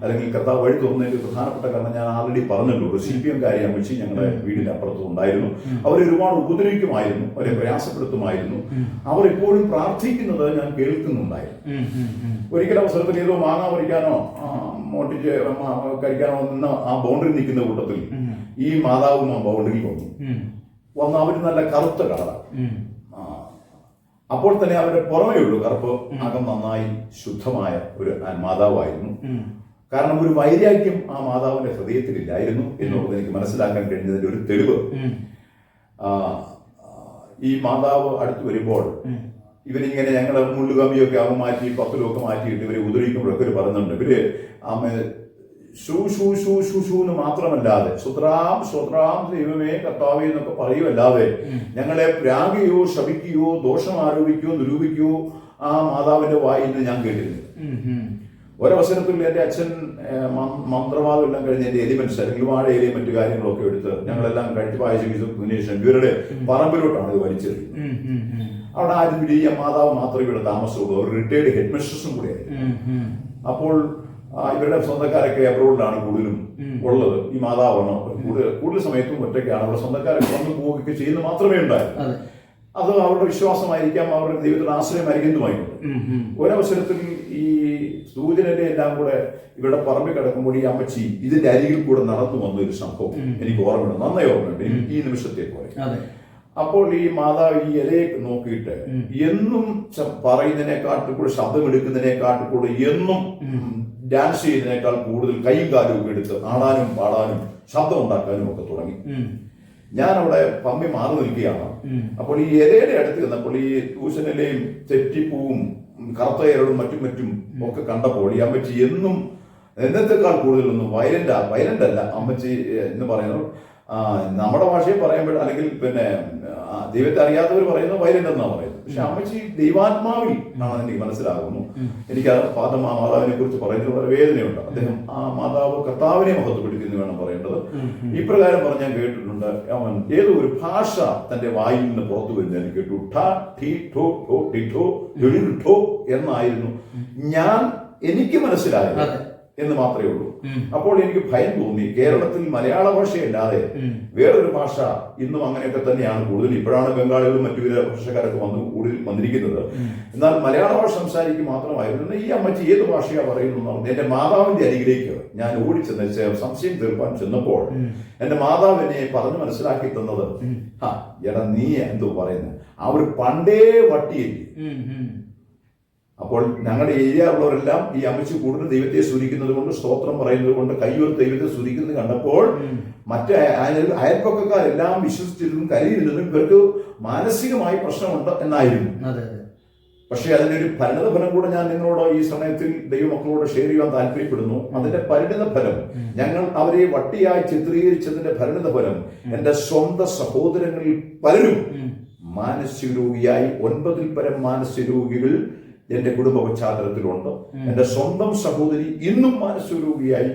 Speaker 2: അല്ലെങ്കിൽ കർത്താവ് വഴി തുറന്നതിന്റെ പ്രധാനപ്പെട്ട കാരണം ഞാൻ ആൾറെഡി പറഞ്ഞല്ലോ. ഒരു CPM അമ്മച്ചി ഞങ്ങളുടെ വീടിന്റെ അപ്പുറത്തും ഉണ്ടായിരുന്നു. അവരെ ഒരുപാട് ഉപദ്രവിക്കുമായിരുന്നു, അവരെ പ്രയാസപ്പെടുത്തുമായിരുന്നു. അവർ എപ്പോഴും പ്രാർത്ഥിക്കുന്നത് ഞാൻ കേൾക്കുന്നുണ്ടായിരുന്നു. ഒരിക്കൽ അവസരത്തിൽ ഏതോ മാങ്ങ പറിക്കാനോ മോട്ടിച്ച് കഴിക്കാനോ നിന്ന് ആ ബൗണ്ടറി നിൽക്കുന്ന കൂട്ടത്തിൽ ഈ മാതാവും ആ ബൗണ്ടറിയിൽ വന്ന് അവർ നല്ല കറുത്ത കളറാണ്. അപ്പോൾ തന്നെ അവരുടെ പുറമേ ഉള്ളൂ കറുപ്പ്, അകം നന്നായി ശുദ്ധമായ ഒരു മാതാവായിരുന്നു. കാരണം ഒരു വൈരാഗ്യം ആ മാതാവിന്റെ ഹൃദയത്തിലില്ലായിരുന്നു എന്നുള്ളത് എനിക്ക് മനസ്സിലാക്കാൻ കഴിഞ്ഞതിന്റെ ഒരു തെളിവ്. ഈ മാതാവ് അടുത്ത് വരുമ്പോൾ ഇവരിങ്ങനെ ഞങ്ങളുടെ മുള്ളുകമ്പിയൊക്കെ അവ മാറ്റി പക്കലൊക്കെ മാറ്റിയിട്ട് ഇവരെ ഉപദ്രവിക്കുമ്പോഴൊക്കെ ഒരു പറയുന്നുണ്ട്. ഇവര് ഷൂ എന്ന് മാത്രമല്ലാതെ സ്വത്രാം സ്വത്രാം ദൈവമേ കർത്താവേ എന്നൊക്കെ പറയുമല്ലാതെ ഞങ്ങളെ പ്രാഗിയോ ശപിക്കുകയോ ദോഷം ആരോപിക്കുകയോ നിരൂപിക്കുകയോ ആ മാതാവിന്റെ വായിൽ നിന്ന് ഞാൻ കേട്ടിരുന്നു. ഒരവസരത്തിൽ എന്റെ അച്ഛൻ മന്ത്രവാദം എല്ലാം കഴിഞ്ഞ് എന്റെ എലിമെന്റ്സ് അല്ലെങ്കിൽ വാഴ ഇലയും മറ്റു കാര്യങ്ങളൊക്കെ എടുത്ത് ഞങ്ങളെല്ലാം കഴിച്ച് വായിച്ച ശേഷം ഇവരുടെ പറമ്പിലോട്ടാണ് ഇത് വലിച്ചെറിയുന്നത്. അവിടെ ആരും ഈ മാതാവ് മാത്രമേ ഇവിടെ താമസമുള്ളൂ. ഒരു റിട്ടയർഡ് ഹെഡ് മിസ്ട്രസും കൂടെയായിരുന്നു. അപ്പോൾ ഇവരുടെ സ്വന്തക്കാരൊക്കെ അബ്രോഡിലാണ് കൂടുതലും ഉള്ളത്. ഈ മാതാവാണ് കൂടുതൽ സമയത്തും ഒറ്റയ്ക്കാണ്. അവരുടെ സ്വന്തക്കാരൊക്കെ വന്നു പോവുകയൊക്കെ ചെയ്യുന്നത് മാത്രമേ ഉണ്ടായിരുന്നു. അത് അവരുടെ വിശ്വാസമായിരിക്കാം, അവരുടെ ദൈവത്തിന്റെ ആശ്രയമായിരിക്കുന്നതുമായിട്ടുണ്ട്. ഒരവസരത്തിൽ ഈ സൂചനയുടെ എല്ലാം കൂടെ ഇവരുടെ പറമ്പിൽ കിടക്കുമ്പോൾ ഈ അമ്മച്ചി ഇതിന്റെ അരികിൽ കൂടെ നടന്നു വന്ന ഒരു സംഭവം എനിക്ക് ഓർമ്മയുണ്ട്, നന്നായി ഓർമ്മയുണ്ട് ഈ നിമിഷത്തെ പോലെ. അപ്പോൾ ഈ മാതാവ് ഈ ഇലയെ നോക്കിയിട്ട് എന്നും പറയുന്നതിനെക്കാട്ടിൽ കൂടെ ശബ്ദമെടുക്കുന്നതിനെക്കാട്ടിൽ കൂടെ എന്നും ഡാൻസ് ചെയ്യുന്നതിനേക്കാൾ കൂടുതൽ കൈയും കാലും ഒക്കെ എടുത്ത് ആടാനും പാടാനും ശബ്ദം ഉണ്ടാക്കാനും ഒക്കെ തുടങ്ങി. ഞാൻ അവിടെ പമ്മി മാറി നിൽക്കുകയാണ്. അപ്പോൾ ഈ ഇലയുടെ അടുത്ത് ചെന്നപ്പോൾ ഈ തൂശനിലയും തെറ്റിപ്പൂവും കറുത്തയറും മറ്റും ഒക്കെ കണ്ടപ്പോൾ ഈ അമ്മച്ചി എന്നും എന്നത്തെക്കാൾ കൂടുതലൊന്നും വയലന്റ് അല്ല അമ്മച്ചി എന്ന് പറയുന്നത്. നമ്മുടെ ഭാഷയിൽ പറയുമ്പോൾ അല്ലെങ്കിൽ പിന്നെ ദൈവത്തെ അറിയാത്തവർ പറയുന്നത് വയലന്റ് എന്നാണ് പറയുന്നത്. പക്ഷെ അമ്മച്ചി ദൈവാത്മാവിൽ ആണെന്ന് എനിക്ക് മനസ്സിലാകുന്നു. എനിക്ക് ആ മാതാവിനെ കുറിച്ച് പറയുന്നത് വളരെ വേദനയുണ്ട്. അദ്ദേഹം ആ മാതാവ് കർത്താവിനെ മഹത്വപ്പെടുത്തി വേണം പറയേണ്ടത്. ഇപ്രകാരം പറഞ്ഞാൽ കേട്ടിട്ടുണ്ട്, അവൻ ഏതോ ഒരു ഭാഷ തന്റെ വായിൽ നിന്ന് പുറത്തു വരുന്നതിന് കേട്ടു. എന്നായിരുന്നു എനിക്ക് മനസ്സിലായത് എന്ന് മാത്രമേ ഉള്ളൂ. അപ്പോൾ എനിക്ക് ഭയം തോന്നി. കേരളത്തിൽ മലയാള ഭാഷയല്ലാതെ വേറൊരു ഭാഷ ഇന്നും അങ്ങനെയൊക്കെ തന്നെയാണ് കൂടുതൽ. ഇപ്പോഴാണ് ബംഗാളികളും മറ്റു വിവിധ ഭാഷക്കാരൊക്കെ കൂടുതൽ വന്നിരിക്കുന്നത്. എന്നാൽ മലയാള ഭാഷ സംസാരിക്കുക മാത്രമായിരുന്നു. ഈ അമ്മച്ചി ഏത് ഭാഷയാണ് പറയുന്നത്? എന്റെ മാതാവിന്റെ അരികിലേക്ക് ഞാൻ ഓടിച്ചെന്ന് സംശയം തീർപ്പാൻ ചെന്നപ്പോൾ എന്റെ മാതാവ് എന്നെ പറഞ്ഞു മനസ്സിലാക്കി തന്നത്, എടാ നീ എന്തോ പറയുന്നത്, അവർ പണ്ടേ വട്ടിയില്ലേ. അപ്പോൾ ഞങ്ങളുടെ ഏരിയ ഉള്ളവരെല്ലാം ഈ അമ്മച്ചി കൂടുതൽ ദൈവത്തെ സ്തുതിക്കുന്നത് കൊണ്ട്, സ്തോത്രം പറയുന്നത് കൊണ്ട്, കയ്യോർത്ത് ദൈവത്തെ സ്തുതിക്കുന്നത് കണ്ടപ്പോൾ മറ്റേ അയൽപ്പക്കാരെല്ലാം വിശ്വസിച്ചിരുന്നും കരുതിയിരുന്നതും ഇവർക്ക് മാനസികമായി പ്രശ്നമുണ്ട് എന്നായിരുന്നു. പക്ഷെ അതിനൊരു പരിണിത ഫലം കൂടെ ഞാൻ നിങ്ങളോട് ഈ സമയത്തിൽ ദൈവമക്കളോട് ഷെയർ ചെയ്യാൻ താല്പര്യപ്പെടുന്നു. അതിന്റെ പരിണിത ഫലം, ഞങ്ങൾ അവരെ വട്ടിയായി ചിത്രീകരിച്ചതിന്റെ പരിണിത ഫലം, എന്റെ സ്വന്തം സഹോദരങ്ങളിൽ പലരും മാനസിക രോഗിയായി 9-ൽ പരം മാനസിക രോഗികൾ എന്റെ കുടുംബ പശ്ചാത്തലത്തിലുണ്ട്. എന്റെ സ്വന്തം സഹോദരി ഇന്നും മാനസിക രോഗിയായി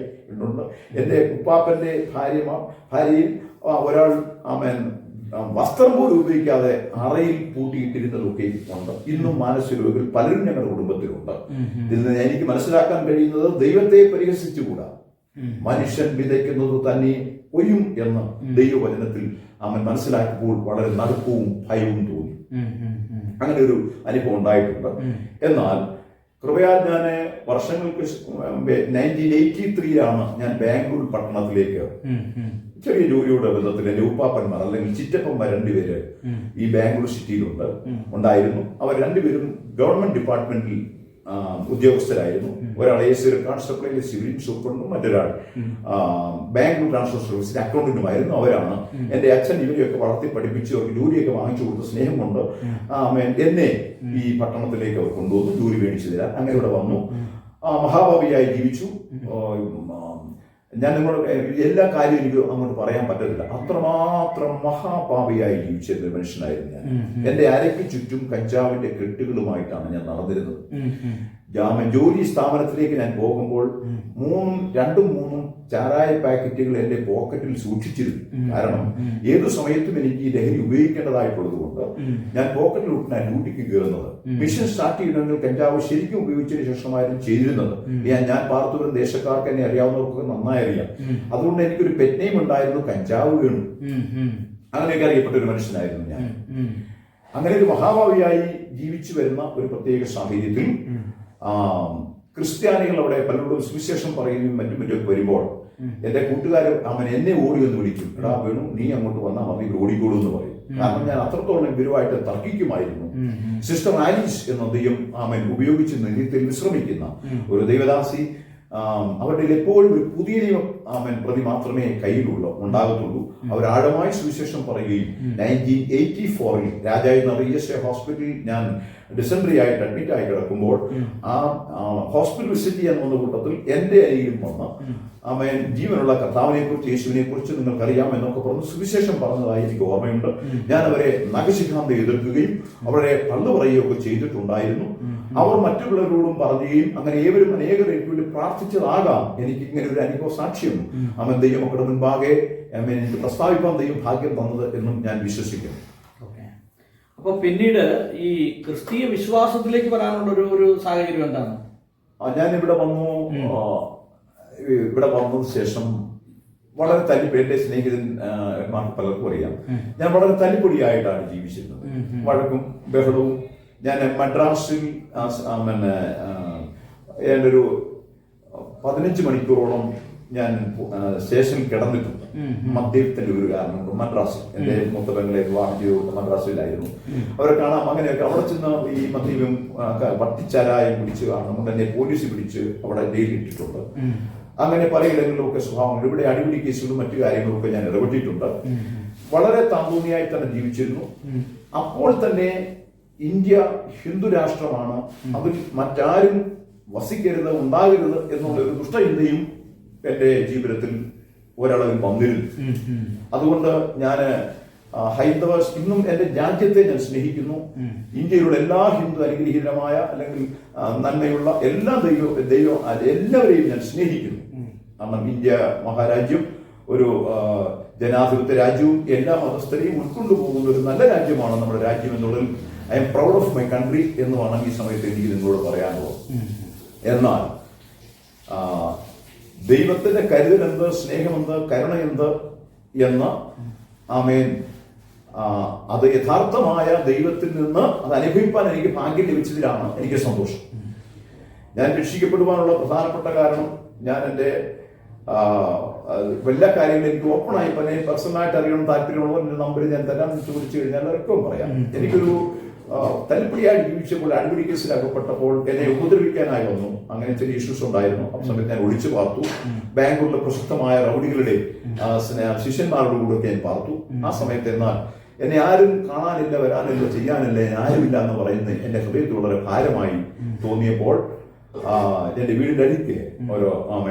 Speaker 2: ഉണ്ട്. എന്റെ ഉപ്പാപ്പന്റെ ഭാര്യയിൽ ഒരാൾ വസ്ത്രം പോലും ഉപയോഗിക്കാതെ അറയിൽ പൂട്ടിയിട്ടിരുന്നതൊക്കെ ഉണ്ട്. ഇന്നും മാനസിക രോഗികൾ പലരും ഞങ്ങളുടെ കുടുംബത്തിലുണ്ട്. ഇതിൽ നിന്ന് എനിക്ക് മനസ്സിലാക്കാൻ കഴിയുന്നത്, ദൈവത്തെ പരിഹസിച്ചുകൂടാ, മനുഷ്യൻ വിതയ്ക്കുന്നത് തന്നെ കൊയ്യും എന്ന് ദൈവവചനത്തിൽ അവൻ മനസ്സിലാക്കിയപ്പോൾ വളരെ നടുക്കവും ഭയവും തോന്നി. അങ്ങനെ ഒരു അനുഭവം ഉണ്ടായിട്ടുണ്ട്. എന്നാൽ കൃപയാൽ ഞാൻ വർഷങ്ങൾക്ക് 1983 ഞാൻ ബാംഗ്ലൂർ പട്ടണത്തിലേക്ക് ചെറിയ ജോലിയുടെ ബന്ധത്തിൽ എന്റെ ഉപ്പാപ്പന്മാർ അല്ലെങ്കിൽ ചിറ്റപ്പന്മാർ 2 പേര് ഈ ബാംഗ്ലൂർ സിറ്റിയിലുണ്ട് ഉണ്ടായിരുന്നു. അവർ 2 പേരും ഗവൺമെന്റ് ഡിപ്പാർട്ട്മെന്റിൽ ഉദ്യോഗസ്ഥരായിരുന്നു. ഒരാൾ AC റെക്കോർഡ് സപ്ലൈയിലെ സിവിൽ സൂപ്രണ്ടും, മറ്റൊരാൾ ബാംഗ്ലൂർ ട്രാൻസ്പോർട്ട് സർവീസിന്റെ അക്കൗണ്ടന്റുമായിരുന്നു. അവരാണ് എന്റെ അച്ഛൻ ഇവരെയൊക്കെ വളർത്തി പഠിപ്പിച്ച് അവർക്ക് ജോലിയൊക്കെ വാങ്ങിച്ചു കൊടുത്ത സ്നേഹം കൊണ്ട് എന്നെ ഈ പട്ടണത്തിലേക്ക് അവർ കൊണ്ടുവന്നു, ജോലി മേടിച്ചു തരാൻ. അങ്ങനെ ഇവിടെ വന്നു, മഹാഭാവിയായി ജീവിച്ചു. ഞാൻ നിങ്ങളോട് എല്ലാ കാര്യവും എനിക്ക് അങ്ങോട്ട് പറയാൻ പറ്റത്തില്ല. അത്രമാത്രം മഹാപാപിയായി ജീവിച്ചിരുന്ന ഒരു മനുഷ്യനായിരുന്നു ഞാൻ. എന്റെ അരയ്ക്ക് ചുറ്റും കഞ്ചാവിന്റെ കെട്ടുകളുമായിട്ടാണ് ഞാൻ നടന്നിരുന്നത്. ജോലി സ്ഥാപനത്തിലേക്ക് ഞാൻ പോകുമ്പോൾ രണ്ടും മൂന്നും ചാരായ പാക്കറ്റുകൾ എന്റെ പോക്കറ്റിൽ സൂക്ഷിച്ചിരുന്നു. കാരണം ഏതു സമയത്തും എനിക്ക് ഈ ലഹരി ഉപയോഗിക്കേണ്ടതായിട്ടുള്ളത് കൊണ്ട് ഞാൻ പോക്കറ്റിൽ ഇട്ടാണ് ഡ്യൂട്ടിക്ക് കയറുന്നത്. മിഷൻ സ്റ്റാർട്ട് ചെയ്യണമെങ്കിൽ കഞ്ചാവ് ശരിക്കും ഉപയോഗിച്ചതിന് ശേഷമായിരുന്നു ചെയ്തിരുന്നത്. ഞാൻ പാർത്തൂരം ദേശക്കാർക്ക് എന്നെ അറിയാവുന്നവർക്ക് നന്നായി അറിയാം. അതുകൊണ്ട് എനിക്കൊരു പെറ്റ് നെയിം ഉണ്ടായിരുന്നു, കഞ്ചാവ് വേണു. അങ്ങനെയൊക്കെ അറിയപ്പെട്ട ഒരു മനുഷ്യനായിരുന്നു ഞാൻ. അങ്ങനെ ഒരു മഹാഭാവിയായി ജീവിച്ചു വരുന്ന ഒരു പ്രത്യേക സാഹചര്യത്തിൽ ക്രിസ്ത്യാനികൾ അവിടെ പലരോടും സുവിശേഷം പറയുകയും മറ്റും വരുമ്പോൾ എന്റെ കൂട്ടുകാരൻ എന്നെ ഓടി എന്ന് വിളിക്കും. എടാ വേണു, നീ അങ്ങോട്ട് വന്നാൽ മതി, ഓടിക്കോളൂ എന്ന് പറയും. കാരണം ഞാൻ അത്രത്തോളം ഇവരുമായിട്ട് തർക്കിക്കുമായിരുന്നു. സിസ്റ്റർ ആലീസ് എന്ന ദൈവം ഉപയോഗിച്ച് നിത്യത്തിൽ വിശ്രമിക്കുന്ന ഒരു ദൈവദാസി, അവരുടെ എപ്പോഴും ഒരു പുതിയ നിയമം പ്രതി മാത്രമേ ഉണ്ടാകത്തുള്ളൂ. അവർ ആഴമായി സുവിശേഷം പറയുകയും 1984 രാജാവ് ESA ഹോസ്പിറ്റലിൽ ഞാൻ ഡിസെൻട്രി ആയിട്ട് അഡ്മിറ്റ് ആയി കിടക്കുമ്പോൾ ആ ഹോസ്പിറ്റൽ വിസിറ്റ് ചെയ്യാൻ വന്ന കൂട്ടത്തിൽ എന്റെ അരികിലും വന്ന് ജീവനുള്ള കർത്താവിനെ കുറിച്ച്, യേശുവിനെ കുറിച്ച് നിങ്ങൾക്കറിയാം എന്നൊക്കെ പറഞ്ഞ് സുവിശേഷം പറഞ്ഞതായി എനിക്ക് ഓർമ്മയുണ്ട്. ഞാൻ അവരെ നഖശിഖാന്തം എതിർക്കുകയും അവരെ പള്ളു പറയുകയൊക്കെ ചെയ്തിട്ടുണ്ടായിരുന്നു. അവർ മറ്റുള്ളവരോടും പറയുകയും അങ്ങനെ ഏവരും അനേകർക്ക് വേണ്ടി പ്രാർത്ഥിച്ചതാകാം എനിക്ക് ഇങ്ങനെ ഒരു അനുഭവ സാക്ഷ്യം ദൈവം മക്കളുടെ മുൻപാകെ എനിക്ക് പ്രസ്താവിക്കാൻ ദൈവം ഭാഗ്യം തന്നത് എന്നും ഞാൻ വിശ്വസിക്കുന്നു.
Speaker 1: അപ്പൊ പിന്നീട് ഈ ക്രിസ്തീയ വിശ്വാസത്തിലേക്ക് വരാനുള്ള ഒരു സാഹചര്യം എന്താണ്?
Speaker 2: ഞാൻ ഇവിടെ വന്നതിന് ശേഷം വളരെ എന്റെ സ്നേഹിതന്മാർക്ക് പലർക്കും അറിയാം, ഞാൻ വളരെ തല്ലിപ്പൊടിയായിട്ടാണ് ജീവിച്ചിരുന്നത്. വഴക്കും ബഹളവും. ഞാൻ മദ്രാസിൽ ഏതൊരു 15 മണിക്കൂറോളം ഞാൻ സ്റ്റേഷനിൽ കിടന്നിട്ടുണ്ട്. മദ്യത്തിന്റെ ഒരു കാരണം കൊണ്ട്. മദ്രാസിൽ എന്റെ മൂത്ത പെങ്ങളെ വിവാഹം ചെയ്ത് മദ്രാസിലായിരുന്നു. അവരെ കാണാം. അങ്ങനെയൊക്കെ അവിടെ ചെന്ന് ഈ മദ്യവും വട്ടിച്ചാരായം പിടിച്ച് കാണും. എന്നെ പോലീസ് പിടിച്ച് അവിടെ ജയിലിട്ടിട്ടുണ്ട്. അങ്ങനെ പലയിടങ്ങളിലും ഒക്കെ സ്വഭാവങ്ങൾ, ഇവിടെ അടിപിടി കേസുകളും മറ്റു കാര്യങ്ങളൊക്കെ ഞാൻ ഇടപെട്ടിട്ടുണ്ട്. വളരെ താന്തോന്നിയായി തന്നെ ജീവിച്ചിരുന്നു. അപ്പോൾ തന്നെ ഇന്ത്യ ഹിന്ദു രാഷ്ട്രമാണ്, അതിൽ മറ്റാരും വസിക്കരുത്, ഉണ്ടാകരുത് എന്നുള്ള ഒരു ദുഷ്ടചിന്തയും എന്റെ ജീവിതത്തിൽ ഒരളവിൽ വന്നിരുന്നു. അതുകൊണ്ട് ഞാൻ ഇന്നും എന്റെ രാജ്യത്തെ ഞാൻ സ്നേഹിക്കുന്നു. ഇന്ത്യയിലുള്ള എല്ലാ ഹിന്ദു അനുഗ്രഹീതമായ അല്ലെങ്കിൽ നന്മയുള്ള എല്ലാ എല്ലാവരെയും ഞാൻ സ്നേഹിക്കുന്നു. കാരണം ഇന്ത്യ മഹാരാജ്യം ഒരു ജനാധിപത്യ രാജ്യവും എല്ലാ മതസ്ഥരെയും ഉൾക്കൊണ്ടുപോകുന്ന ഒരു നല്ല രാജ്യമാണ് നമ്മുടെ രാജ്യം എന്നുള്ളതിൽ I am proud of my country എന്ന് വേണം ഈ സമയത്ത് എനിക്ക് നിങ്ങളോട് പറയാനുള്ളത്. എന്നാൽ ദൈവത്തിന്റെ കരുതൽ എന്ത്, സ്നേഹമെന്ത്, കരുണ എന്ത് എന്ന് അത് യഥാർത്ഥമായ ദൈവത്തിൽ നിന്ന് അത് അനുഭവിക്കാൻ എനിക്ക് ഭാഗ്യം ലഭിച്ചതിലാണ് എനിക്ക് സന്തോഷം. ഞാൻ രക്ഷിക്കപ്പെടുവാനുള്ള പ്രധാനപ്പെട്ട കാരണം, ഞാൻ എൻ്റെ എല്ലാ കാര്യങ്ങളും എനിക്ക് ഓപ്പണായി പേഴ്സണലായിട്ട് അറിയണം താല്പര്യമുള്ളവർ എൻ്റെ നമ്പർ ഞാൻ തരാമെന്ന് ചോദിച്ചു കഴിഞ്ഞാൽ എല്ലാവർക്കും പറയാം. എനിക്കൊരു തല്ലിപ്പൊടിയായി ജീവിച്ചപ്പോൾ അടിപിടി കേസിൽ അകപ്പെട്ടപ്പോൾ എന്നെ ഉപദ്രവിക്കാനായി വന്നു. അങ്ങനെ ചില ഇഷ്യൂസ് ഉണ്ടായിരുന്നു. ആ സമയത്ത് ഞാൻ ഒളിച്ചു പാർത്തു. ബാംഗ്ലൂരിലെ പ്രസിദ്ധമായ റൗഡികളുടെ ശിഷ്യന്മാരുടെ കൂടെ ഞാൻ പാർത്തു. ആ സമയത്ത് എന്നാൽ എന്നെ ആരും കാണാനില്ല, വരാനില്ല, ചെയ്യാനില്ല, ആരുമില്ല എന്ന് പറയുന്നത് എന്റെ ഹൃദയത്തിൽ വളരെ ഭാരമായി തോന്നിയപ്പോൾ എന്റെ വീടിന്റെ അടുത്ത് ഓരോ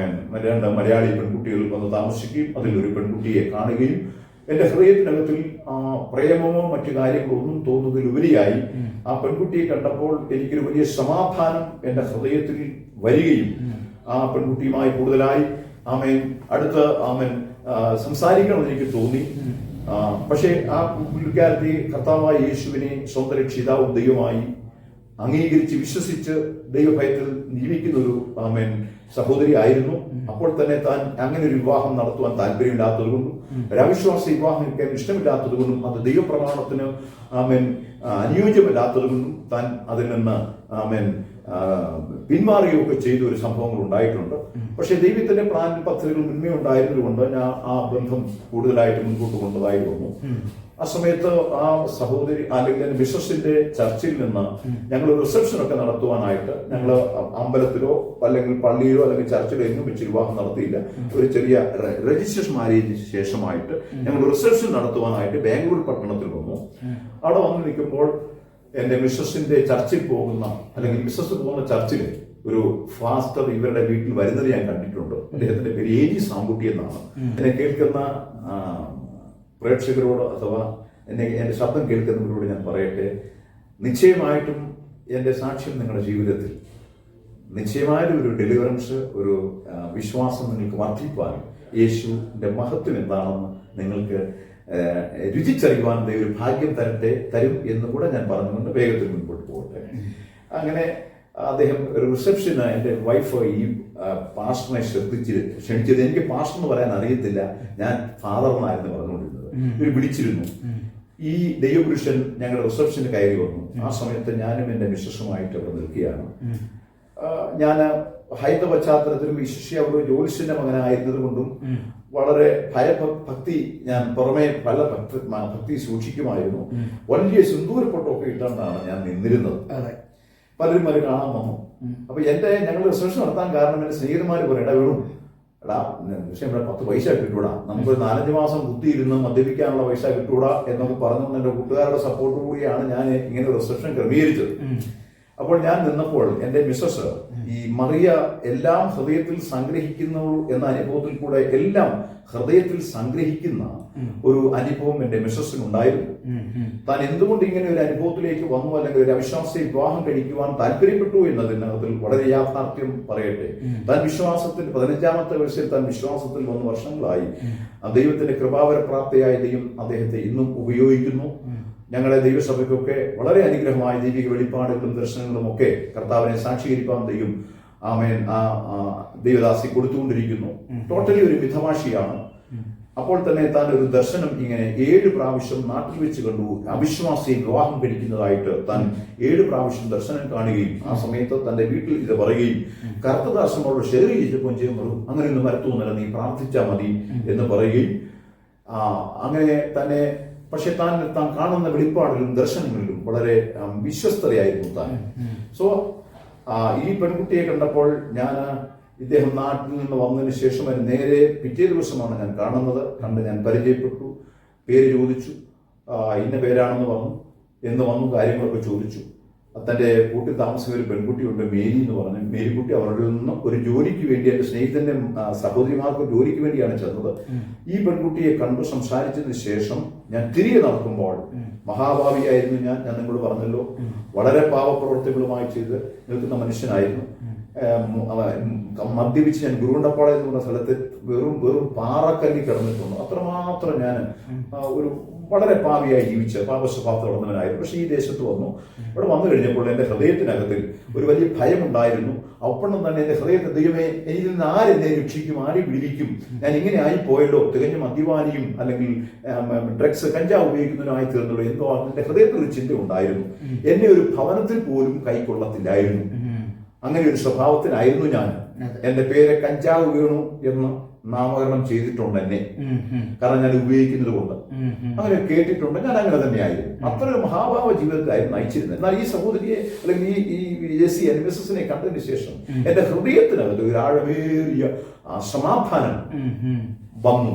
Speaker 2: 2 മലയാളി പെൺകുട്ടികൾ വന്ന് താമസിക്കുകയും അതിൽ ഒരു പെൺകുട്ടിയെ കാണുകയും എന്റെ ഹൃദയത്തിനകത്തിൽ പ്രേമമോ മറ്റു കാര്യങ്ങളോ ഒന്നും തോന്നുന്നതിലുപരിയായി ആ പെൺകുട്ടിയെ കണ്ടപ്പോൾ എനിക്കൊരു വലിയ സമാധാനം എന്റെ ഹൃദയത്തിൽ വരികയും ആ പെൺകുട്ടിയുമായി കൂടുതലായി അടുത്ത് സംസാരിക്കണമെന്ന് എനിക്ക് തോന്നി. പക്ഷേ ആ പുള്ളിക്കാരത്തെ കർത്താവായ യേശുവിനെ സ്വന്തം രക്ഷിതാവും ദൈവമായി അംഗീകരിച്ച് വിശ്വസിച്ച് ദൈവഭയത്തിൽ ജീവിക്കുന്ന ഒരു സഹോദരി ആയിരുന്നു. അപ്പോൾ തന്നെ താൻ അങ്ങനെ ഒരു വിവാഹം നടത്തുവാൻ താല്പര്യമില്ലാത്തത് കൊണ്ടും ഒരവിശ്വാസ വിവാഹം കഴിക്കാൻ ഇഷ്ടമില്ലാത്തത് കൊണ്ടും അത് ദൈവപ്രമാണത്തിന് അനുയോജ്യമല്ലാത്തത് കൊണ്ടും താൻ അതിൽ നിന്ന് പിന്മാറുകയൊക്കെ ചെയ്ത ഒരു സംഭവങ്ങൾ ഉണ്ടായിട്ടുണ്ട്. പക്ഷെ ദൈവത്തിന്റെ പ്ലാൻ പദ്ധതികൾ മുൻമയുണ്ടായിരുന്നതുകൊണ്ട് ഞാൻ ആ ബന്ധം കൂടുതലായിട്ട് മുൻപോട്ട് കൊണ്ടതായി വന്നു. ആ സമയത്ത് ആ സഹോദരി അല്ലെങ്കിൽ ബിഷപ്പിന്റെ ചർച്ചിൽ നിന്ന് ഞങ്ങൾ റിസപ്ഷൻ ഒക്കെ നടത്തുവാനായിട്ട് ഞങ്ങൾ അമ്പലത്തിലോ അല്ലെങ്കിൽ പള്ളിയിലോ അല്ലെങ്കിൽ ചർച്ചിലോ എങ്ങും വെച്ച് വിവാഹം നടത്തിയില്ല. ഒരു ചെറിയ രജിസ്ട്രേഷൻ മാരേജിന് ശേഷമായിട്ട് ഞങ്ങൾ റിസപ്ഷൻ നടത്തുവാനായിട്ട് ബാംഗ്ലൂർ പട്ടണത്തിൽ വന്നു. അവിടെ വന്ന് നിൽക്കുമ്പോൾ എന്റെ മിസ്സസിന്റെ ചർച്ചിൽ പോകുന്ന അല്ലെങ്കിൽ മിസ്സസ് പോകുന്ന ചർച്ചിൽ ഒരു ഫാസ്റ്റർ ഇവരുടെ വീട്ടിൽ വരുന്നത് ഞാൻ കണ്ടിട്ടുണ്ട്. അദ്ദേഹത്തിന്റെ പേര് AG സാമ്പുട്ടി എന്നാണ്. എന്നെ കേൾക്കുന്ന പ്രേക്ഷകരോട് അഥവാ എന്റെ ശബ്ദം കേൾക്കുന്നവരോട് ഞാൻ പറയട്ടെ, നിശ്ചയമായിട്ടും എന്റെ സാക്ഷ്യം നിങ്ങളുടെ ജീവിതത്തിൽ നിശ്ചയമായും ഒരു ഡെലിവറൻസ്, ഒരു വിശ്വാസം നിങ്ങൾക്ക് വർദ്ധിപ്പാൻ, യേശുവിന്റെ മഹത്വം എന്താണെന്ന് നിങ്ങൾക്ക് രുചിച്ചറിയുവാൻ ഒരു ഭാഗ്യം തരും എന്ന് കൂടെ ഞാൻ പറഞ്ഞുകൊണ്ട് വേഗത്തിൽ മുൻപോട്ട് പോകട്ടെ. അങ്ങനെ അദ്ദേഹം റിസപ്ഷന് എൻ്റെ വൈഫ് ഈ പാസ്റ്ററിനെ ക്ഷണിച്ചത്. എനിക്ക് പാസ്റ്റർ എന്ന് പറയാൻ അറിയത്തില്ല, ഞാൻ ഫാദർ എന്നായിരുന്നു പറഞ്ഞുകൊണ്ടിരുന്നത്. ഇവർ വിളിച്ചിരുന്നു. ഈ ദൈവപുരുഷൻ ഞങ്ങളുടെ റിസപ്ഷന് കയറി വന്നു. ആ സമയത്ത് ഞാനും എൻ്റെ മിസ്സസുമായിട്ട് അവിടെ നിൽക്കുകയാണ്. ഞാൻ ഹൈന്ദവ പശ്ചാത്തലത്തിലും വിശിഷ്യ ഒരു ജ്യോത്സ്യന്റെ മകനായിരുന്നത് കൊണ്ടും വളരെ ഭയഭക്തി, ഞാൻ പുറമെ പല ഭക്തി സൂക്ഷിക്കുമായിരുന്നു. വലിയ സിന്ദൂരപ്പൊട്ടൊക്കെ ഇട്ടാണ് ഞാൻ നിന്നിരുന്നത്. പലരും അത് കാണാൻ വന്നു. അപ്പൊ ഞങ്ങൾ റിസർച്ച് നടത്താൻ കാരണം എന്റെ സ്നേഹിതന്മാർ പറയും, എടാ പക്ഷേ ഇവിടെ 10 പൈസ കിട്ടൂടാ, നമുക്ക് 4-5 മാസം കുത്തിയിരുന്ന് മദ്യപിക്കാനുള്ള പൈസ കിട്ടൂടാ എന്നൊക്കെ പറഞ്ഞു. എന്റെ കൂട്ടുകാരുടെ സപ്പോർട്ട് കൂടിയാണ് ഞാൻ ഇങ്ങനെ റിസപ്ഷൻ ക്രമീകരിച്ചത്. അപ്പോൾ ഞാൻ നിന്നപ്പോൾ എൻ്റെ മിസ്സസ് ഈ മറിയ എല്ലാം ഹൃദയത്തിൽ സംഗ്രഹിക്കുന്നു എന്ന അനുഭവത്തിൽ കൂടെ എല്ലാം ഹൃദയത്തിൽ സംഗ്രഹിക്കുന്ന ഒരു അനുഭവം എൻ്റെ മിസ്സസിനുണ്ടായിരുന്നു. താൻ എന്തുകൊണ്ട് ഇങ്ങനെ ഒരു അനുഭവത്തിലേക്ക് വന്നു, അല്ലെങ്കിൽ ഒരു അവിശ്വാസി വിവാഹം കഴിക്കുവാൻ താല്പര്യപ്പെട്ടു എന്നതിനകത്തിൽ വളരെ യാഥാർത്ഥ്യം പറയട്ടെ. താൻ വിശ്വാസത്തിൽ 15-ാമത്തെ വയസ്സിൽ താൻ വിശ്വാസത്തിൽ വന്ന വർഷങ്ങളായി ദൈവത്തിന്റെ കൃപാവരപ്രാപ്തിയായ ദൈവം അദ്ദേഹത്തെ ഇന്നും ഉപയോഗിക്കുന്നു. ഞങ്ങളുടെ ദൈവസഭയ്ക്കൊക്കെ വളരെ അനുഗ്രഹമായ ദൈവിക വെളിപ്പാടുകളും ദർശനങ്ങളും ഒക്കെ കർത്താവിനെ സാക്ഷീകരിക്കാൻ ദൈവം ആമേൻ ദൈവദാസി കൊടുത്തുകൊണ്ടിരിക്കുന്നു. ടോട്ടലി ഒരു മിതഭാഷിയാണ്. അപ്പോൾ തന്നെ താൻ ഒരു ദർശനം ഇങ്ങനെ 7 പ്രാവശ്യം നാട്ടിൽ വെച്ച് കണ്ടു. അവിശ്വാസിയെ വിവാഹം കഴിക്കുന്നതായിട്ട് താൻ 7 പ്രാവശ്യം ദർശനം കാണുകയും ആ സമയത്ത് തന്റെ വീട്ടിൽ ഇത് പറയുകയും കർത്തദാസനോട് ഷെയർ ചെയ്യുമ്പോൾ അങ്ങനെയൊന്നും വരത്തൊന്നുമില്ല, നീ പ്രാർത്ഥിച്ചാൽ മതി എന്ന് പറയുകയും അങ്ങനെ തന്നെ. പക്ഷെ താൻ കാണുന്ന വെളിപ്പാടിലും ദർശനങ്ങളിലും വളരെ വിശ്വസ്തതയായിരുന്നു താൻ. സോ ഈ പെൺകുട്ടിയെ കണ്ടപ്പോൾ ഇദ്ദേഹം നാട്ടിൽ നിന്ന് വന്നതിന് ശേഷം നേരെ പിറ്റേ ദിവസമാണ് ഞാൻ കാണുന്നത്. ഞാൻ പരിചയപ്പെട്ടു, പേര് ചോദിച്ചു, ഇന്ന പേരാണെന്ന് വന്നു കാര്യങ്ങളൊക്കെ ചോദിച്ചു. തൻ്റെ കൂട്ടിൽ താമസിക്കുന്ന ഒരു പെൺകുട്ടിയുണ്ട്, മേരി എന്ന് പറഞ്ഞു. മേരിക്കുട്ടി അവരുടെ നിന്ന് ഒരു ജോലിക്ക് വേണ്ടി, എൻ്റെ സ്നേഹിതന്റെ സഹോദരിമാർക്ക് ജോലിക്ക് വേണ്ടിയാണ് ചെന്നത്. ഈ പെൺകുട്ടിയെ കണ്ടു സംസാരിച്ചതിന് ശേഷം ഞാൻ തിരികെ നടക്കുമ്പോൾ, മഹാഭാവിയായിരുന്നു ഞാൻ നിങ്ങളോട് പറഞ്ഞല്ലോ, വളരെ പാവപ്രവർത്തികളുമായി ചെയ്ത് നിൽക്കുന്ന മനുഷ്യനായിരുന്നു. മദ്യപിച്ച് ഞാൻ ഗുരുവണ്ടപ്പാളയം എന്ന് പറഞ്ഞ സ്ഥലത്ത് വെറും പാറക്കല്ലി കിടന്നിട്ടുണ്ട്. അത്രമാത്രം ഞാൻ ഒരു വളരെ പാവിയായി ജീവിച്ച പാപസ്വഭാവത്തിൽ വളർന്നവനായിരുന്നു. പക്ഷെ ഈ ദേശത്ത് ഇവിടെ വന്നു കഴിഞ്ഞപ്പോൾ എൻ്റെ ഹൃദയത്തിനകത്തിൽ ഒരു വലിയ ഭയമുണ്ടായിരുന്നു. ഒപ്പം തന്നെ എൻ്റെ ഹൃദയത്തെ, ദൈവമേ, ഇതിൽ നിന്ന് ആരെന്നെ രക്ഷിക്കും, ആരെ വിടിവിക്കും, ഞാൻ ഇങ്ങനെ ആയിപ്പോയല്ലോ, തികഞ്ഞ മദ്യപാനിയും അല്ലെങ്കിൽ ഡ്രഗ്സ് കഞ്ചാവ് ഉപയോഗിക്കുന്നതിനായി തീർന്നല്ലോ, എന്തോ എൻ്റെ ഹൃദയത്തിൽ ഒരു ചിന്ത ഉണ്ടായിരുന്നു. എന്നെ ഒരു ഭവനത്തിൽ പോലും കൈക്കൊള്ളത്തില്ലായിരുന്നു. അങ്ങനെ ഒരു സ്വഭാവത്തിനായിരുന്നു ഞാൻ. എൻ്റെ പേര് കഞ്ചാവ് വീണു എന്ന് നാമകരണം ചെയ്തിട്ടുണ്ട് എന്നെ, കാരണം ഞാൻ ഉപയോഗിക്കുന്നത് കൊണ്ട്. അങ്ങനെ കേട്ടിട്ടുണ്ട്. ഞാൻ അങ്ങനെ തന്നെയായിരുന്നു. അത്ര ഒരു മഹാഭാവ ജീവിതത്തിലായിരുന്നു നയിച്ചിരുന്നത്. എന്നാൽ ഈ സഹോദരിയെ അല്ലെങ്കിൽ ഈ ജെസ്സി NMSSനെ കണ്ടതിന് ശേഷം എന്റെ ഹൃദയത്തിനകത്ത് ഒരു ആഴമേറിയ സമാധാനം വന്നു.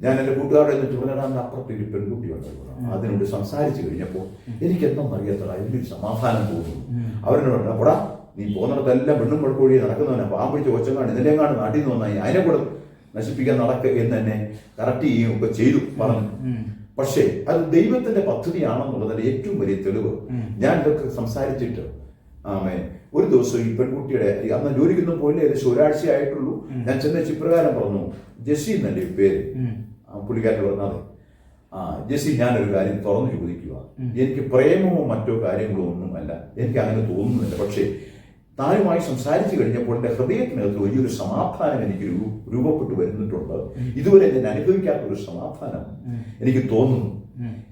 Speaker 2: ഞാൻ എൻ്റെ കൂട്ടുകാരുടെ എന്നിട്ട് പറഞ്ഞാൽ അപ്പുറത്ത് ഒരു പെൺകുട്ടിയുണ്ട്, അതിനോട് സംസാരിച്ചു കഴിഞ്ഞപ്പോൾ എനിക്ക് എന്തെന്ന് അറിയാത്തട അതിൻ്റെ സമാധാനം തോന്നുന്നു. അവരെന്നോട് അപ്പോടാ, നീ പോകുന്നിടത്തെല്ലാം പെണ്ണും പഴക്കോഴി നടക്കുന്നവനെ പാമ്പിടിച്ച് കൊച്ചങ്ങാണ് ഇതിലെങ്ങാണ്ട് നാട്ടിൽ നിന്ന് വന്നാൽ അതിനെ കൂടെ നശിപ്പിക്കാൻ നടക്കുക എന്ന് തന്നെ കറക്റ്റ് ചെയ്യുകയും ഒക്കെ ചെയ്തു പറഞ്ഞു. പക്ഷേ അത് ദൈവത്തിന്റെ പദ്ധതിയാണെന്നുള്ളതിന്റെ ഏറ്റവും വലിയ തെളിവ്, ഞാൻ ഇതൊക്കെ സംസാരിച്ചിട്ട് ഒരു ദിവസം ഈ പെൺകുട്ടിയുടെ അന്ന് ജോലിക്കൊന്നും പോയില്ല, ഏകദേശം ഒരാഴ്ചയായിട്ടുള്ളൂ. ഞാൻ ചെന്ന ഇപ്രകാരം പറഞ്ഞു, ജെസ്സി എന്നല്ലേ പേര്. പുള്ളിക്കാരൻ പറഞ്ഞത്, ജെസ്സി, ഞാനൊരു കാര്യം തുറന്നു ചോദിക്കുക, എനിക്ക് പ്രേമമോ മറ്റോ കാര്യങ്ങളോ ഒന്നുമല്ല, എനിക്ക് അങ്ങനെ തോന്നുന്നില്ല. പക്ഷേ താനുമായി സംസാരിച്ചു കഴിഞ്ഞപ്പോൾ എൻ്റെ ഹൃദയത്തിനകത്ത് വലിയൊരു സമാധാനം എനിക്ക് രൂപപ്പെട്ടു വരുന്നിട്ടുണ്ട്. ഇതുവരെ ഞാൻ അനുഭവിക്കാത്ത ഒരു സമാധാനം എനിക്ക് തോന്നുന്നു.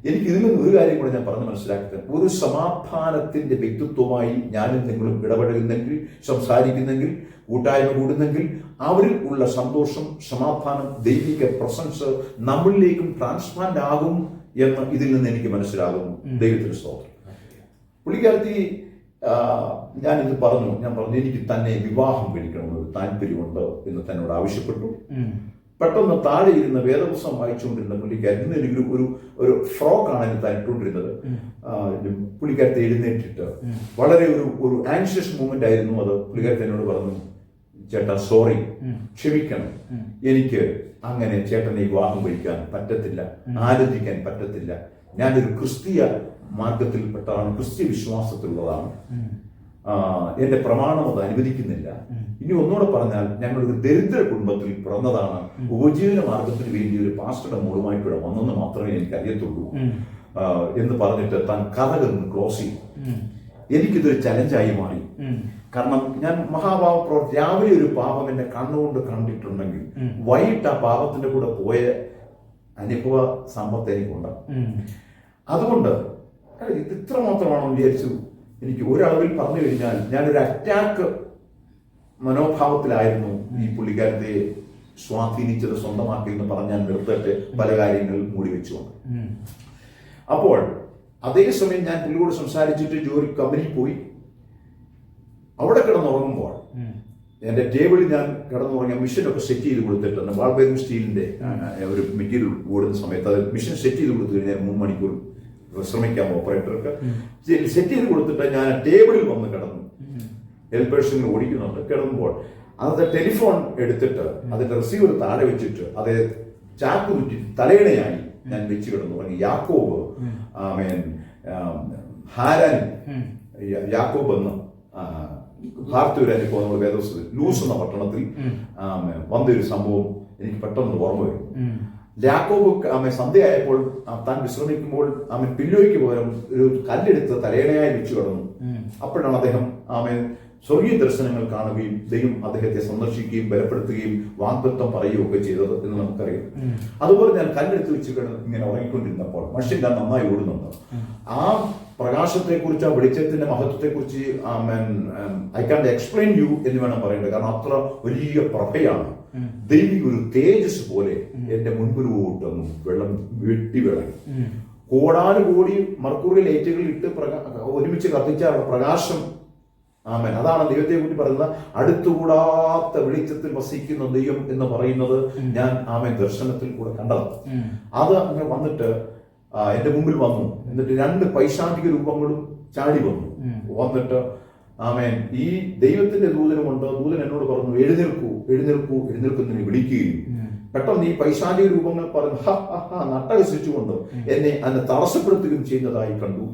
Speaker 2: എനിക്ക് ഇതിൽ നിന്ന് ഒരു കാര്യം കൂടെ ഞാൻ പറഞ്ഞ് മനസ്സിലാക്കുന്നത്, ഒരു സമാധാനത്തിന്റെ വ്യക്തിത്വമായി ഞാനും നിങ്ങളും ഇടപെടുന്നെങ്കിൽ, സംസാരിക്കുന്നെങ്കിൽ, കൂട്ടായ്മ കൂടുന്നെങ്കിൽ, അവരിൽ ഉള്ള സന്തോഷം, സമാധാനം, ദൈവിക പ്രസൻസ് നമ്മളിലേക്കും ട്രാൻസ്പ്ലാന്റ് ആകും എന്ന് ഇതിൽ നിന്ന് എനിക്ക് മനസ്സിലാകുന്നു. ദൈവത്തിന് സ്തോത്രം. പുള്ളിക്കാരത്തി ഞാനിത് പറഞ്ഞു, എനിക്ക് തന്നെ വിവാഹം കഴിക്കണമെന്നൊരു താല്പര്യമുണ്ട് എന്ന് തന്നോട് ആവശ്യപ്പെട്ടു. പെട്ടെന്ന് താഴെ ഇരുന്ന വേദപുസ്തകം വായിച്ചുകൊണ്ടിരുന്ന പുള്ളിക്കാരൻ ഒരു ഫ്രോക്കാണ് എനിക്ക് തന്നിട്ടുകൊണ്ടിരുന്നത്. പുള്ളിക്കാരത്തെ എഴുന്നേറ്റിട്ട് വളരെ ഒരു ആൻഷ്യസ് മൂമെന്റ് ആയിരുന്നു അത്. പുള്ളിക്കാരത്തെ എന്നോട് പറഞ്ഞു, ചേട്ടാ സോറി, ക്ഷമിക്കണം, എനിക്ക് അങ്ങനെ ചേട്ടനെ വിവാഹം കഴിക്കാൻ പറ്റത്തില്ല, ആരാധിക്കാൻ പറ്റത്തില്ല. ഞാനൊരു ക്രിസ്തീയ മാർഗത്തിൽപ്പെട്ടാണ്, ക്രിസ്ത്യ വിശ്വാസത്തിലുള്ളതാണ്. എന്റെ പ്രമാണം അത് അനുവദിക്കുന്നില്ല. ഇനി ഒന്നുകൂടെ പറഞ്ഞാൽ ഞങ്ങളൊരു ദരിദ്ര കുടുംബത്തിൽ പിറന്നതാണ്, ഉപജീവന മാർഗത്തിന് വേണ്ടി ഒരു പാസ്റ്ററുടെ മോളുമായിട്ട് ഇവിടെ വന്നെന്ന് മാത്രമേ എനിക്ക് അറിയത്തുള്ളൂ എന്ന് പറഞ്ഞിട്ട് താൻ കഥകളൊന്ന് ക്ലോസ് ചെയ്യും. എനിക്കിതൊരു ചലഞ്ചായി മാറി. കാരണം ഞാൻ രാവിലെ ഒരു പാപം എന്റെ കണ്ണുകൊണ്ട് കണ്ടിട്ടുണ്ടെങ്കിൽ വൈകിട്ട് ആ പാപത്തിന്റെ കൂടെ പോയ അനുഭവ സമ്പത്ത് എനിക്കുണ്ട്. അതുകൊണ്ട് ഇത് ഇത്ര മാത്രമാണോ വിചാരിച്ചു. എനിക്ക് ഒരളവിൽ പറഞ്ഞു കഴിഞ്ഞാൽ ഞാനൊരു അറ്റാക്ക് മനോഭാവത്തിലായിരുന്നു ഈ പുള്ളിക്കാരത്തെ സ്വാധീനിച്ചത് സ്വന്തമാക്കിയെന്ന് പറഞ്ഞാൽ നിർത്തട്ടെ, പല കാര്യങ്ങളും മൂടി വെച്ചുകൊണ്ട്. അപ്പോൾ അതേസമയം ഞാൻ പുള്ളിയോട് സംസാരിച്ചിട്ട് ജോലി കമ്പനിയിൽ പോയി. അവിടെ കിടന്നുറങ്ങുമ്പോൾ എന്റെ ടേബിളിൽ ഞാൻ കിടന്നുറങ്ങിയ മിഷനൊക്കെ സെറ്റ് ചെയ്ത് കൊടുത്തിട്ടുണ്ട്. വാൾബേറും സ്റ്റീലിന്റെ ഒരു മെറ്റീരിയൽ ഓടുന്ന സമയത്ത് അത് മിഷൻ സെറ്റ് ചെയ്ത് കൊടുത്തു കഴിഞ്ഞാൽ 3 മണിക്കൂർ വിശ്രമിക്കാം ഓപ്പറേറ്റർക്ക്. സെറ്റ് ചെയ്ത് കൊടുത്തിട്ട് ഞാൻ ടേബിളിൽ വന്ന് കിടന്നു. ഹെൽപ്പേഴ്സിന് ഓടിക്കുന്നുണ്ട്. കിടന്നുമ്പോൾ അത് ടെലിഫോൺ എടുത്തിട്ട് അതിന്റെ റിസീവർ താഴെ വെച്ചിട്ട് അത് ചാക്ക് കുറ്റി തലയിണയായി ഞാൻ വെച്ച് കിടന്നു. യാക്കോബ് ഹാരാൻ യാക്കോബ് എന്ന് ഭാരതൂരാനി പോകുന്ന വേദോസ്തത്തിൽ ലൂസ് എന്ന പട്ടണത്തിൽ വന്നൊരു സംഭവം എനിക്ക് പെട്ടെന്ന് ഓർമ്മ വരും. യാക്കോബ് സന്ധ്യയായപ്പോൾ താൻ വിശ്രമിക്കുമ്പോൾ പില്ലോയ്ക്ക് പകരം ഒരു കല്ലെടുത്ത് തലയണയായി വെച്ചു കിടന്നു. അപ്പോഴാണ് അദ്ദേഹം സ്വർഗീയ ദർശനങ്ങൾ കാണുകയും ദൈവം അദ്ദേഹത്തെ സന്ദർശിക്കുകയും ബലപ്പെടുത്തുകയും വാഗ്ദത്തം പറയുകയും ഒക്കെ ചെയ്തത് എന്ന് നമുക്കറിയാം. അതുപോലെ ഞാൻ കല്ലെടുത്ത് വെച്ച് ഇങ്ങനെ ഉറങ്ങിക്കൊണ്ടിരുന്നപ്പോൾ മനുഷ്യൻ നന്നായി ഓടുന്നുണ്ട്. ആ പ്രകാശത്തെക്കുറിച്ച്, ആ വെളിച്ചത്തിന്റെ മഹത്വത്തെക്കുറിച്ച് ഐ കാൻ എക്സ്പ്ലെയിൻ യു എന്ന് വേണം പറയേണ്ടത്. കാരണം അത്ര വലിയ പ്രഭയാണ്. ദൈവിക ഒരു തേജസ് പോലെ എന്റെ മുൻപിലോട്ടൊന്നും വെള്ളം വെട്ടിവിളങ്ങി. കോടാനുകോടി മർക്കൂറി ലൈറ്റുകൾ ഇട്ട് ഒരുമിച്ച് കത്തിച്ച പ്രകാശം. അതാണ് ദൈവത്തെ കുറിച്ച് പറയുന്നത്. അടുത്തുകൂടാത്ത വെളിച്ചത്തിൽ വസിക്കുന്ന ദൈവം എന്ന് പറയുന്നത് ഞാൻ ദർശനത്തിൽ കൂടെ കണ്ടത്. അത് അങ്ങനെ വന്നിട്ട് എന്റെ മുമ്പിൽ വന്നു. എന്നിട്ട് 2 പൈശാചിക രൂപങ്ങളും ചാടി വന്നിട്ട് ഈ ദൈവത്തിന്റെ ദൂതനുമുണ്ട്. ദൂതൻ എന്നോട് പറഞ്ഞു, എഴുന്നേൽക്കൂ എഴുന്നേൽക്കൂ എഴുന്നേൽക്കുന്നതിന് വിളിക്കുകയും പെട്ടെന്ന് ഈ പൈശാചിക രൂപങ്ങൾ പറഞ്ഞു നട്ടഹസിച്ചുകൊണ്ട് എന്നെ അതിനെ തടസ്സപ്പെടുത്തുകയും ചെയ്യുന്നതായി കണ്ടു.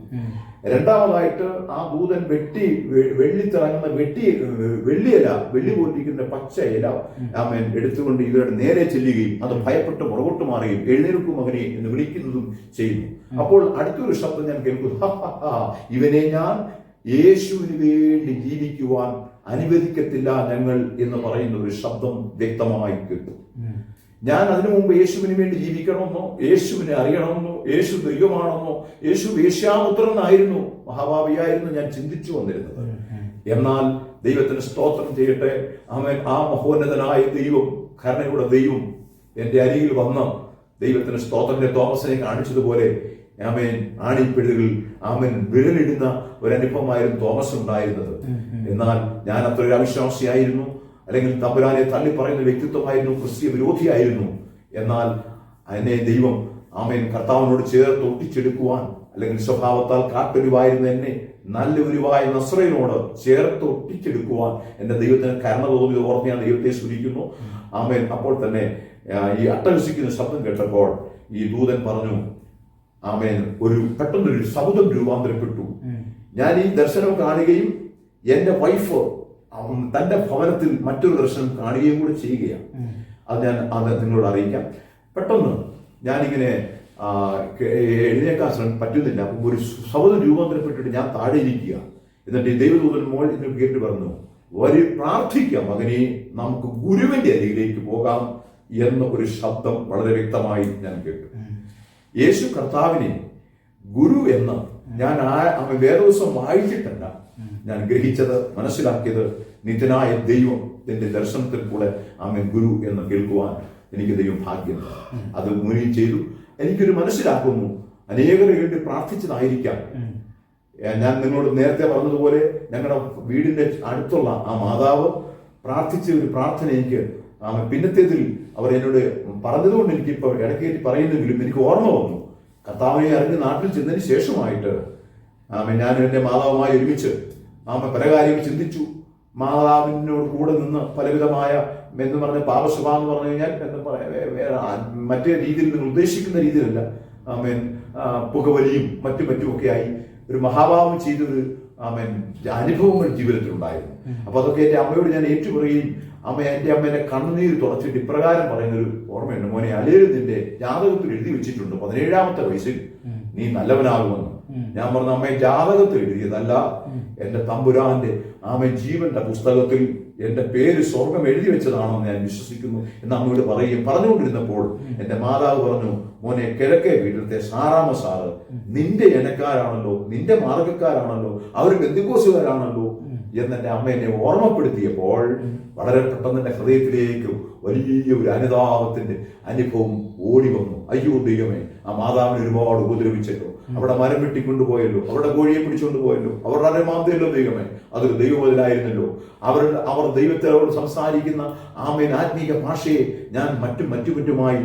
Speaker 2: രണ്ടാമതായിട്ട് ആ ദൂതൻ വെള്ളിത്തിറങ്ങുന്ന വെള്ളിയില, വെള്ളി പോലിരിക്കുന്ന പച്ച ഇല എടുത്തുകൊണ്ട് ഇവരുടെ നേരെ ചെല്ലുകയും അത് ഭയപ്പെട്ട് പുറകോട്ട് മാറുകയും എഴുന്നേൽക്കൂ മകനെ എന്ന് വിളിക്കുന്നതും ചെയ്യുന്നു. അപ്പോൾ അടുത്തൊരു ശബ്ദം ഞാൻ കേൾക്കുന്നു, ഇവനെ ഞാൻ യേശുവിന് വേണ്ടി ജീവിക്കുവാൻ അനുവദിക്കത്തില്ല ഞങ്ങൾ എന്ന് പറയുന്ന ഒരു ശബ്ദം വ്യക്തമായി കേട്ടു. ഞാൻ അതിനു മുമ്പ് യേശുവിന് വേണ്ടി ജീവിക്കണമെന്നോ യേശുവിനെ അറിയണമെന്നോ യേശു ദൈവമാണെന്നോ യേശു വേശ്യാപുത്രനായിരുന്നു, മഹാഭാവിയായിരുന്നു ഞാൻ ചിന്തിച്ചു വന്നിരുന്നത്. എന്നാൽ ദൈവത്തിന് സ്തോത്രം ചെയ്യട്ടെ, ആ മഹോന്നതനായ ദൈവം, കരുണയുടെ ദൈവം എന്റെ അരികിൽ വന്ന് ദൈവത്തിന് സ്തോത്രത്തിന്റെ തോമസിനെ കാണിച്ചതുപോലെ ആണിപ്പിഴുകൾ വിരലിടുന്ന ഒരനുഭവമായിരുന്നു തോമസ് ഉണ്ടായിരുന്നത്. എന്നാൽ ഞാൻ അത്ര ഒരു അവിശ്വാസിയായിരുന്നു, അല്ലെങ്കിൽ തമ്പുരാനെ തള്ളി പറയുന്ന വ്യക്തിത്വമായിരുന്നു, ക്രിസ്തീയ വിരോധിയായിരുന്നു. എന്നാൽ എന്നെ ദൈവം കർത്താവിനോട് ചേർത്ത് ഒട്ടിച്ചെടുക്കുവാൻ, അല്ലെങ്കിൽ സ്വഭാവത്താൽ കാട്ടൊരുവായിരുന്ന എന്നെ നല്ലൊരുവായ നസ്രയനോട് ചേർത്ത് ഒട്ടിച്ചെടുക്കുവാൻ എന്റെ ദൈവത്തിന് കരുണ തോന്നി ഓർത്ത് ഞാൻ ദൈവത്തെ സ്തുതിക്കുന്നു. അപ്പോൾ തന്നെ ഈ അട്ടഹസിക്കുന്ന ശബ്ദം കേട്ടപ്പോൾ ഈ ദൂതൻ പറഞ്ഞു, പെട്ടെന്നൊരു ശബ്ദം രൂപാന്തരപ്പെട്ടു. ഞാൻ ഈ ദർശനം കാണുകയും എന്റെ വൈഫ് തന്റെ ഭവനത്തിൽ മറ്റൊരു ദർശനം കാണുകയും കൂടെ ചെയ്യുകയാണ്. അത് നിങ്ങളോട് അറിയിക്കാം. പെട്ടെന്ന് ഞാനിങ്ങനെ എഴുന്നേക്കാൻ പറ്റുന്നില്ല. അപ്പോൾ ഒരു ശബ്ദം രൂപാന്തരപ്പെട്ടിട്ട് ഞാൻ താഴെ ഇരിക്കുക. എന്നിട്ട് ഈ ദൈവദൂതൻ മോൾ കേട്ട് പറഞ്ഞു, പ്രാർത്ഥിക്കാം മകനെ, നമുക്ക് ഗുരുവിന്റെ അരികിലേക്ക് പോകാം എന്ന ഒരു ശബ്ദം വളരെ വ്യക്തമായി ഞാൻ കേട്ടു. യേശു കർത്താവിനെ ഗുരു എന്ന് ഞാൻ വേദോസം വായിച്ചിട്ടല്ല ഞാൻ ഗ്രഹിച്ചത്, മനസ്സിലാക്കിയത്. നിത്യനായ ദൈവം എന്റെ ദർശനത്തിൽ കൂടെ ഗുരു എന്ന് കേൾക്കുവാൻ എനിക്ക് ദൈവം ഭാഗ്യം അത് മുന്നിൽ ചെയ്തു. എനിക്കൊരു മനസ്സിലാക്കുന്നു, അനേകരെ വേണ്ടി പ്രാർത്ഥിച്ചതായിരിക്കാം. ഞാൻ നിങ്ങളോട് നേരത്തെ പറഞ്ഞതുപോലെ ഞങ്ങളുടെ വീടിന്റെ അടുത്തുള്ള ആ മാതാവ് പ്രാർത്ഥിച്ച ഒരു പ്രാർത്ഥന എനിക്ക് പിന്നത്തേതിൽ അവർ എന്നോട് പറഞ്ഞതുകൊണ്ട് എനിക്കിപ്പോൾ ഇടയ്ക്കേറ്റി പറയുന്നെങ്കിലും എനിക്ക് ഓർമ്മ വന്നു. കർത്താവിനെ അറിഞ്ഞ് നാട്ടിൽ ചെന്നതിന് ശേഷമായിട്ട് ഞാൻ എൻ്റെ മാതാവുമായി ഒരുമിച്ച് പല കാര്യങ്ങൾ ചിന്തിച്ചു. മാതാവിനോട് കൂടെ നിന്ന് പലവിധമായ എന്ന് പറഞ്ഞ പാപസ്വഭാവം എന്ന് പറഞ്ഞു കഴിഞ്ഞാൽ മറ്റേ രീതിയിൽ നിങ്ങൾ ഉദ്ദേശിക്കുന്ന രീതിയിലല്ല, പുകവലിയും മറ്റുമൊക്കെ ആയി ഒരു മഹാഭാവം ചെയ്തൊരു ആമേൻ അനുഭവങ്ങൾ ജീവിതത്തിൽ ഉണ്ടായിരുന്നു. അപ്പൊ അതൊക്കെ എന്റെ അമ്മയോട് ഞാൻ ഏറ്റുപറയുകയും എന്റെ അമ്മേനെ കണ്ണുനീര് തുടച്ചിട്ട് ഇപ്രകാരം പറയുന്നൊരു ഓർമ്മയുണ്ട്, മോനെ അല്ലേൽ നിന്റെ ജാതകത്തിൽ എഴുതി വെച്ചിട്ടുണ്ട് 17ാമത്തെ വയസ്സിൽ നീ നല്ലവനാകുമെന്ന്. ഞാൻ പറഞ്ഞ അമ്മയെ ജാതകത്തിൽ എഴുതിയതല്ല, എന്റെ തമ്പുരാന്റെ ജീവന്റെ പുസ്തകത്തിൽ എന്റെ പേര് സ്വർഗം എഴുതി വെച്ചതാണെന്ന് ഞാൻ വിശ്വസിക്കുന്നു എന്ന് അമ്മയോട് പറഞ്ഞുകൊണ്ടിരുന്നപ്പോൾ എന്റെ മാതാവ് പറഞ്ഞു, മോനെ കിഴക്കേ വീട്ടിലത്തെ സാറാമ സാറ് നിന്റെ ഇനക്കാരാണല്ലോ, നിന്റെ മാർഗക്കാരാണല്ലോ, അവർ ബന്ധുക്കോസുകാരാണല്ലോ എന്നെ അമ്മ എന്നെ ഓർമ്മപ്പെടുത്തിയപ്പോൾ വളരെ പെട്ടെന്ന് എന്റെ ഹൃദയത്തിലേക്ക് വലിയ ഒരു അനുതാപത്തിന്റെ അനുഭവം ഓടി വന്നു. അയ്യോ ദൈവമേ, ആ മാതാവിനെ ഒരുപാട് ഉപദ്രവിച്ചല്ലോ, അവിടെ മരം വെട്ടിക്കൊണ്ടുപോയല്ലോ, അവരുടെ കോഴിയെ പിടിച്ചുകൊണ്ട് പോയല്ലോ, അവരുടെ അരമാന്തയല്ലോ ദൈവമേ, അതൊരു ദൈവബദലായിരുന്നല്ലോ. അവർ ദൈവത്തോട് സംസാരിക്കുന്ന ആത്മീക ഭാഷയെ ഞാൻ മറ്റുമായി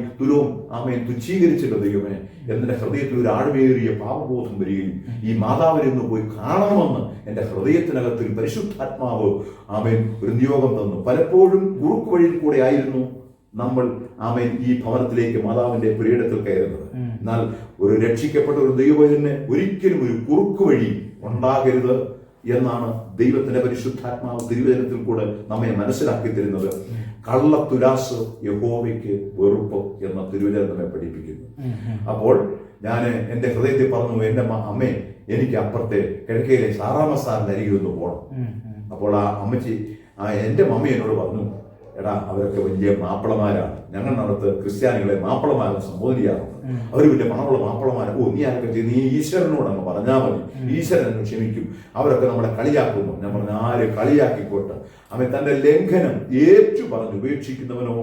Speaker 2: തുച്ഛീകരിച്ചല്ലോ ദൈവമേ. എന്റെ ഹൃദയത്തിൽ ഒരു ആഴമേറിയ പാപബോധം വരികയും ഈ മാതാവിനെ ഒന്ന് പോയി കാണണമെന്ന് എന്റെ ഹൃദയത്തിനകത്തിൽ പരിശുദ്ധാത്മാവ് ഒരു നിയോഗം തന്നു. പലപ്പോഴും കുറുക്ക് വഴിയിൽ കൂടെ ആയിരുന്നു നമ്മൾ ഈ ഭവനത്തിലേക്ക് മാതാവിന്റെ പുരയിടത്തിൽ കയറുന്നത്. എന്നാൽ ഒരു രക്ഷിക്കപ്പെട്ട ഒരു ദൈവത്തിന് ഒരിക്കലും ഒരു കുറുക്ക് വഴി ഉണ്ടാകരുത് എന്നാണ് ദൈവത്തിന്റെ പരിശുദ്ധാത്മാവ് തിരുവചനത്തിൽ കൂടെ നമ്മെ മനസ്സിലാക്കി തരുന്നത്. കള്ളത്തുലാസ് യഹോവയ്ക്ക് വെറുപ്പ് എന്ന തിരുവചനം നമ്മെ പഠിപ്പിക്കുന്നു. അപ്പോൾ ഞാൻ എന്റെ ഹൃദയത്തിൽ പറഞ്ഞു, എന്റെ അമ്മേ, എനിക്ക് അപ്പുറത്തെ കിഴക്കയിലെ സാറാമസാറിന്റെ അരികിൽ ഒന്ന് പോകണം. അപ്പോൾ ആ അമ്മച്ചി എന്റെ മമ്മി എന്നോട് പറഞ്ഞു, എടാ അവരൊക്കെ വലിയ മാപ്പിളമാരാണ്, ഞങ്ങളുടെ ക്രിസ്ത്യാനികളെ മാപ്പിളമാരെന്ന് സംബോധന ചെയ്യാറുണ്ട്, അവർ വലിയ പണമുള്ള മാപ്പിളമാർ. നീ ആരൊക്കെ ചെയ്ത് നീ ഈശ്വരനോട് അങ്ങ് പറഞ്ഞാൽ മതി, ഈശ്വരൻ അങ്ങ് ക്ഷമിക്കും, അവരൊക്കെ നമ്മളെ കളിയാക്കുന്നു. ഞാൻ പറഞ്ഞു, ആര് കളിയാക്കിക്കോട്ടെ, അവൻ തന്റെ ലംഘനം ഏറ്റു പറഞ്ഞ് ഉപേക്ഷിക്കുന്നവനോ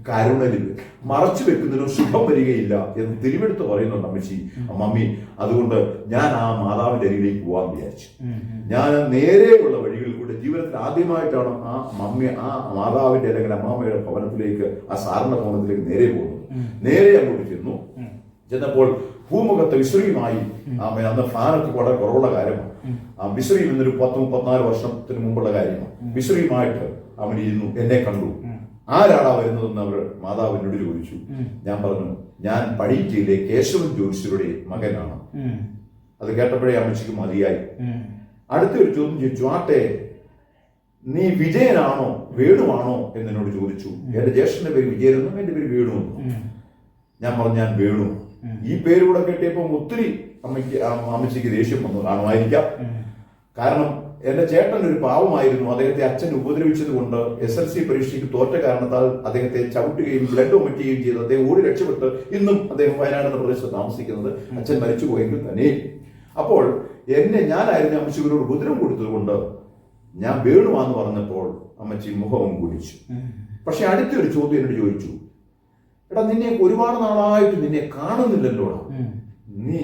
Speaker 2: കരുണലിൽ മറച്ചു വെക്കുന്നതിനോ ശുഭം വരികയില്ല എന്ന് തിരുവെടുത്ത് പറയുന്നുണ്ട് മമ്മി. അതുകൊണ്ട് ഞാൻ ആ മാതാവിന്റെ അരികിലേക്ക് പോകാൻ വിചാരിച്ചു. ഞാൻ നേരെയുള്ള വഴികളിൽ കൂടെ ജീവിതത്തിൽ ആദ്യമായിട്ടാണ് ആ മാതാവിന്റെ അല്ലെങ്കിൽ അമ്മാമ്മയുടെ ഭവനത്തിലേക്ക്, ആ സാറിന്റെ ഭവനത്തിലേക്ക് നേരെ പോകുന്നത്. നേരെ അങ്ങോട്ട് ചെന്നപ്പോൾ ഭൂമുഖത്ത് വിശ്രീയുമായി അന്ന് ഫാനൊക്കെ വളരെ കുറവുള്ള കാര്യമാണ്. വിശ്രീം എന്നൊരു 10-34 വർഷത്തിന് മുമ്പുള്ള കാര്യമാണ്. വിശ്രീയുമായിട്ട് അവൻ ഇരുന്നു, എന്നെ കണ്ടു. ആരാടാ വരുന്നതെന്ന് അവർ മാതാവിനോട് ചോദിച്ചു. ഞാൻ പറഞ്ഞു, ഞാൻ പടിയിലെ കേശവൻ ജ്യോതിഷരുടെ മകനാണ്. അത് കേട്ടപ്പോഴേ അമ്മച്ചിക്ക് മതിയായി. അടുത്തൊരു ചോദ്യം ചോദിച്ചു, ആട്ടെ നീ വിജയനാണോ വേണുവാണോ എന്നോട് ചോദിച്ചു. എന്റെ ജ്യേഷ്ഠന്റെ പേര് വിജയനെന്നും എന്റെ പേര് വേണു എന്നും. ഞാൻ പറഞ്ഞു, ഞാൻ വേണു. ഈ പേര് കൂടെ കേട്ടിയപ്പോൾ ഒത്തിരി അമ്മച്ചിക്ക് ദേഷ്യം വന്നു കാണുമായിരിക്കാം. കാരണം എന്റെ ചേട്ടൻ ഒരു പാവമായിരുന്നു. അദ്ദേഹത്തെ അച്ഛൻ ഉപദ്രവിച്ചത് കൊണ്ട് SLC പരീക്ഷയ്ക്ക് തോറ്റ കാരണത്താൽ അദ്ദേഹത്തെ ചവിട്ടുകയും ബ്ലഡ് ഒമിറ്റുകയും ചെയ്ത് അദ്ദേഹം ഓടി രക്ഷപ്പെട്ട് ഇന്നും അദ്ദേഹം വയനാട് എന്ന പ്രദേശത്ത് താമസിക്കുന്നത്. അച്ഛൻ മരിച്ചുപോയെങ്കിൽ തന്നെ. അപ്പോൾ ഞാനായിരുന്നു അമ്മച്ചിവരോട് ഉപദ്രവം കൊടുത്തത് കൊണ്ട് ഞാൻ വേണുവാന്ന് പറഞ്ഞപ്പോൾ അമ്മച്ചി മുഖവും കുടിച്ചു. പക്ഷെ അടുത്തൊരു ചോദ്യം എന്നോട് ചോദിച്ചു, എടാ നിന്നെ ഒരുപാട് നാളായിട്ട് നിന്നെ കാണുന്നില്ലല്ലോ, നീ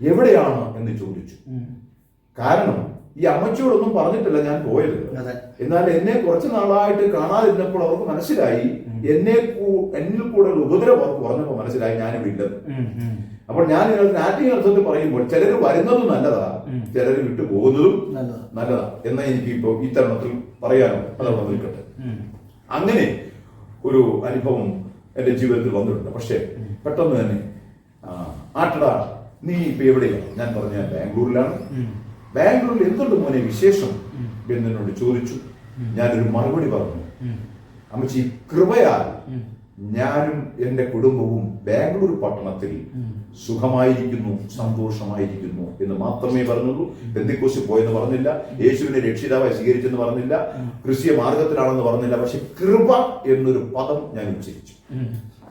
Speaker 2: എവിടെയാണ് എന്ന് ചോദിച്ചു. കാരണം ഈ അമ്മച്ചിയോടൊന്നും പറഞ്ഞിട്ടില്ല ഞാൻ പോയത്. എന്നാൽ എന്നെ കുറച്ച് നാളായിട്ട് കാണാതിരുന്നപ്പോൾ അവർക്ക് മനസ്സിലായി, എന്നിൽ കൂടെ ഉപദ്രവം അവർക്ക് പറഞ്ഞപ്പോൾ മനസ്സിലായി ഞാനിവിടെ ഇല്ലെന്ന്. അപ്പോൾ ഞാൻ നാട്ടിക അർത്ഥത്തിൽ പറയുമ്പോൾ ചിലർ വരുന്നതും നല്ലതാ, ചിലർ വിട്ടു പോകുന്നതും നല്ലതാ എന്ന് എനിക്ക് ഇപ്പൊ ഈ തരുണത്തിൽ പറയാനോ അതവിടെ നിൽക്കട്ടെ. അങ്ങനെ ഒരു അനുഭവം എന്റെ ജീവിതത്തിൽ വന്നിട്ടുണ്ട്. പക്ഷെ പെട്ടെന്ന് തന്നെ ആട്ടടാ നീ ഇപ്പൊ എവിടെയാണ്? ഞാൻ പറഞ്ഞ ബാംഗ്ലൂരിലാണ്. ബാംഗ്ലൂരിൽ എന്തുണ്ട് മോനെ വിശേഷം എന്നോട് ചോദിച്ചു. ഞാനൊരു മറുപടി പറഞ്ഞു, അമ്മച്ചി കൃപയാൽ ഞാനും എന്റെ കുടുംബവും ബാംഗ്ലൂർ പട്ടണത്തിൽ സുഖമായിരിക്കുന്നു, സന്തോഷമായിരിക്കുന്നു എന്ന് മാത്രമേ പറഞ്ഞുള്ളൂ. പെന്തക്കോസ്തിൽ പോയെന്ന് പറഞ്ഞില്ല, യേശുവിനെ രക്ഷിതാവായി സ്വീകരിച്ചെന്ന് പറഞ്ഞില്ല, ക്രിസ്തീയ മാർഗത്തിലാണെന്ന് പറഞ്ഞില്ല. പക്ഷെ കൃപ എന്നൊരു പദം ഞാൻ ഉച്ചരിച്ചു.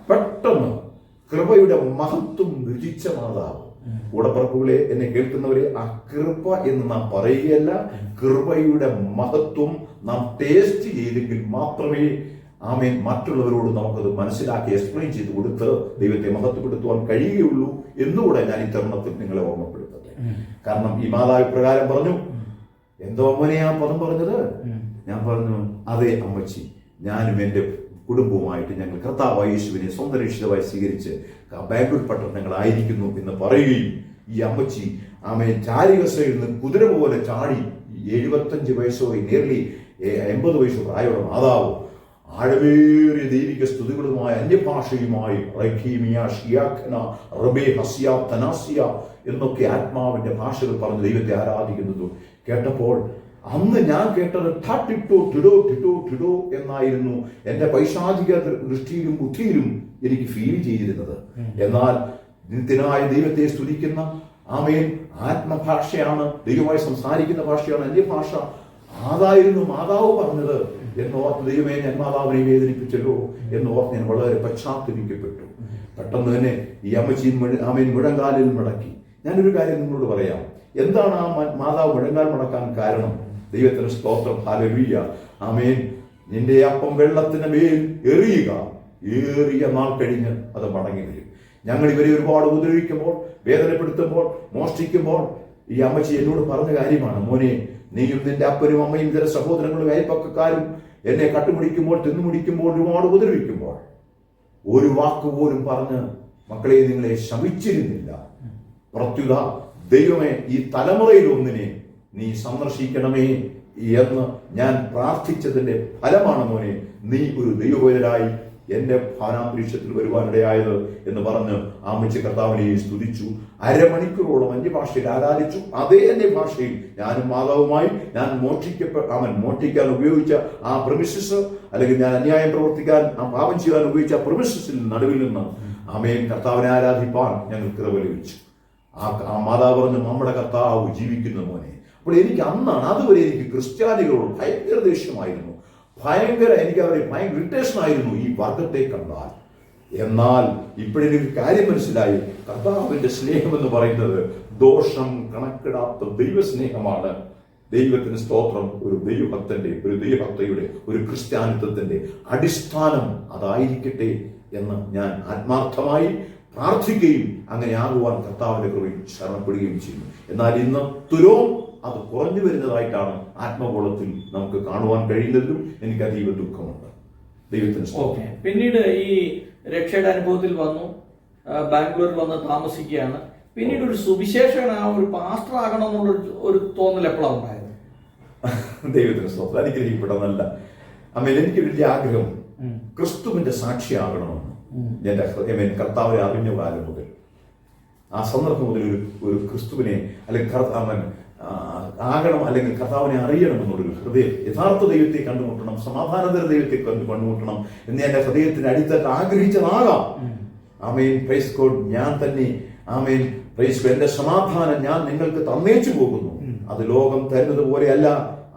Speaker 2: പെട്ടെന്ന് കൃപയുടെ മഹത്വം രുചിച്ച മാതാവ്. കൂടപ്പറപ്പുകളെ, എന്നെ കേൾക്കുന്നവരെ, ആ കൃപ എന്ന് നാം പറയുകയല്ല, കൃപയുടെ മഹത്വം നാം ടേസ്റ്റ് ചെയ്തെങ്കിൽ മാത്രമേ മറ്റുള്ളവരോട് നമുക്കത് മനസ്സിലാക്കി എക്സ്പ്ലെയിൻ ചെയ്ത് കൊടുത്ത് ദൈവത്തെ മഹത്വപ്പെടുത്തുവാൻ കഴിയുകയുള്ളൂ എന്നുകൂടെ ഞാൻ ഈ തരുണത്തിൽ നിങ്ങളെ ഓർമ്മപ്പെടുത്തട്ടെ. കാരണം ഈ മാതാവ് പ്രകാരം പറഞ്ഞു, എന്തോ അമ്മനെ ആ പദം പറഞ്ഞത്? ഞാൻ പറഞ്ഞു, അതേ അമ്മച്ചി, ഞാനും എൻ്റെ കുടുംബവുമായിട്ട് ഞങ്ങൾ കർത്താവായ യേശുവിനെ സ്വന്തം രക്ഷിതാവായി സ്വീകരിച്ച് ബാംഗ്ലൂർ പട്ടണങ്ങളായിരിക്കുന്നു എന്ന് പറയുകയും ഈ അമ്മച്ചി ചാരികസയിൽ നിന്ന് കുതിര പോലെ ചാടി 75 വയസ്സോടെ നേർലി 80 വയസ്സ് പ്രായമുള്ള മാതാവ് ആഴമേറിയ ദൈവിക സ്തുതികളുമായ അന്യഭാഷയുമായി എന്നൊക്കെ ആത്മാവിന്റെ ഭാഷകൾ പറഞ്ഞ് ദൈവത്തെ ആരാധിക്കുന്നതും കേട്ടപ്പോൾ അന്ന് ഞാൻ കേട്ടത് ടിട്ടോ ടിഡോ ടിഡോ ടിഡോ എന്നായിരുന്നു എൻ്റെ പൈശാചിക ദൃഷ്ടിയിലും ബുദ്ധിയിലും എനിക്ക് ഫീൽ ചെയ്തിരുന്നത്. എന്നാൽ നിത്യനായ ദൈവത്തെ സ്തുതിക്കുന്ന ആമേൻ ആത്മഭാഷയാണ്, ദൈവമായി സംസാരിക്കുന്ന ഭാഷയാണ് അന്യഭാഷ. അതായിരുന്നു മാതാവ് പറഞ്ഞത് എന്നോർത്ത് ദൈവമേ ഞാൻ മാതാവിനെ വേദനിപ്പിച്ചല്ലോ എന്നോർത്ത് ഞാൻ വളരെ പശ്ചാത്തപിക്കപ്പെട്ടു. പെട്ടെന്ന് തന്നെ ഈ അമ്മച്ചി ആമേൻ മുഴങ്കാലിൽ മടക്കി. ഞാനൊരു കാര്യം നിങ്ങളോട് പറയാം. എന്താണ് ആ മാതാവ് മുഴങ്കാൽ മടക്കാൻ കാരണം? ദൈവത്തിന് സ്തോത്രം, ഹല്ലേലൂയ. ആമേൻ. നിന്റെ അപ്പം വെള്ളത്തിന് മേൽ എറിയുക, ഏറിയ നാൾ കഴിഞ്ഞ് അത് മടങ്ങി വരും. ഞങ്ങൾ ഇവരെ ഒരുപാട് ഉപദ്രവിക്കുമ്പോൾ, വേദനപ്പെടുത്തുമ്പോൾ, മോഷ്ടിക്കുമ്പോൾ ഈ അമ്മച്ചി എന്നോട് പറഞ്ഞ കാര്യമാണ്, മോനെ നീയും നിന്റെ അപ്പനും അമ്മയും ചില സഹോദരങ്ങളും അയൽപ്പക്കക്കാരും എന്നെ കട്ടുമുടിക്കുമ്പോൾ, തിന്നുമുടിക്കുമ്പോൾ, ഒരുപാട് ഉപദ്രവിക്കുമ്പോൾ ഒരു വാക്കുപോലും പറഞ്ഞ് മക്കളെ നിങ്ങളെ ശമിച്ചിരുന്നില്ല. പ്രത്യുത ദൈവമേ ഈ തലമുറയിൽ ഒന്നിനെ നീ സന്ദർശിക്കണമേ എന്ന് ഞാൻ പ്രാർത്ഥിച്ചതിന്റെ ഫലമാണ് മോനെ നീ ഒരു ദൈവവേദനായി എന്റെ ഭാനാന്തരീക്ഷത്തിൽ വരുവാനിടയായത് എന്ന് പറഞ്ഞ് ആമച്ച് കർത്താവിനെ സ്തുതിച്ചു. അരമണിക്കൂറോളം അന്യഭാഷയിൽ ആരാധിച്ചു. അതേ അന്യഭാഷയിൽ ഞാനും മാതാവുമായി ഞാൻ മോഷ്ടിക്കാൻ ഉപയോഗിച്ച ആ പ്രമിസസ്, അല്ലെങ്കിൽ ഞാൻ അന്യായം പ്രവർത്തിക്കാൻ, ആ പാപം ചെയ്യാൻ ഉപയോഗിച്ച പ്രമിസസിൽ നടുവിൽ നിന്ന് ആമേൻ കർത്താവിനെ ആരാധിപ്പാൻ ഞങ്ങൾ കൃപ ലഭിച്ചു. ആ മാതാവ് പറഞ്ഞു, നമ്മുടെ കർത്താവ് ജീവിക്കുന്ന മോനെ. അപ്പോൾ എനിക്ക് അന്നാണ്, അതുവരെ എനിക്ക് ക്രിസ്ത്യാനികളോട് ഭയങ്കര ദേഷ്യമായിരുന്നു, എനിക്ക് അവരെ ഭയങ്കര ഇറിറ്റേഷൻ ആയിരുന്നു ഈ വർഗത്തെ കണ്ടാൽ. എന്നാൽ ഇപ്പോഴെനിക്ക് കാര്യം മനസ്സിലായി, കർത്താവിന്റെ സ്നേഹം എന്ന് പറയുന്നത് ദോഷം കണക്കിടാത്ത ദൈവസ്നേഹമാണ്. ദൈവത്തിന് സ്തോത്രം. ഒരു ദൈവഭക്തന്റെ, ഒരു ദൈവഭക്തയുടെ, ഒരു ക്രിസ്ത്യാനിത്വത്തിന്റെ അടിസ്ഥാനം അതായിരിക്കട്ടെ എന്ന് ഞാൻ ആത്മാർത്ഥമായി പ്രാർത്ഥിക്കുകയും അങ്ങനെ ആകുവാൻ കർത്താവിന്റെ കൃപയിൽ ശരണപ്പെടുകയും ചെയ്യുന്നു. എന്നാൽ ഇന്ന് തുലോം അത് കുറഞ്ഞു വരുന്നതായിട്ടാണ് ആത്മഗോളത്തിൽ നമുക്ക് കാണുവാൻ കഴിയുന്നതിലും എനിക്ക് അതീവ ദുഃഖമുണ്ട്. ദൈവത്തിന്
Speaker 1: പിന്നീട് ഈ രക്ഷയുടെ അനുഭവത്തിൽ വന്നു, ബാംഗ്ലൂരിൽ വന്ന് താമസിക്കുകയാണ്. പിന്നീട് ഒരു സുവിശേഷകൻ, ഒരു പാസ്റ്റർ ആകണമെന്നുള്ള ഒരു തോന്നൽ എപ്പോഴാണ് ഉണ്ടായത്?
Speaker 2: ദൈവത്തിന് സ്തോത്രം. അനുഗ്രഹിക്കപ്പെടുന്നല്ല അമ്മയിൽ എനിക്ക് വലിയ ആഗ്രഹം ക്രിസ്തുവിന്റെ സാക്ഷിയാകണമെന്ന്. എന്റെ കർത്താവിനെ അറിഞ്ഞ കാലം മുതൽ, ആ സന്ദർഭം മുതൽ ഒരു ക്രിസ്തുവിനെ അല്ലെങ്കിൽ ആകണം, അല്ലെങ്കിൽ കർത്താവിനെ അറിയണം എന്നുള്ളൊരു ഹൃദയം, യഥാർത്ഥ ദൈവത്തെ കണ്ടുമുട്ടണം, സമാധാനതര ദൈവത്തെ കണ്ടുമുട്ടണം എന്ന് എന്റെ ഹൃദയത്തിന്റെ അടിത്തട്ട് ആഗ്രഹിച്ചതാകാം. ആമേൻ, പ്രൈസ് ഗോഡ്. ഞാൻ തന്നെ ആമേൻ, പ്രൈസ് ഗോഡ്. എന്റെ സമാധാനം ഞാൻ നിങ്ങൾക്ക് തന്നേച്ചു പോകുന്നു. അത് ലോകം തരുന്നത് പോലെയല്ല,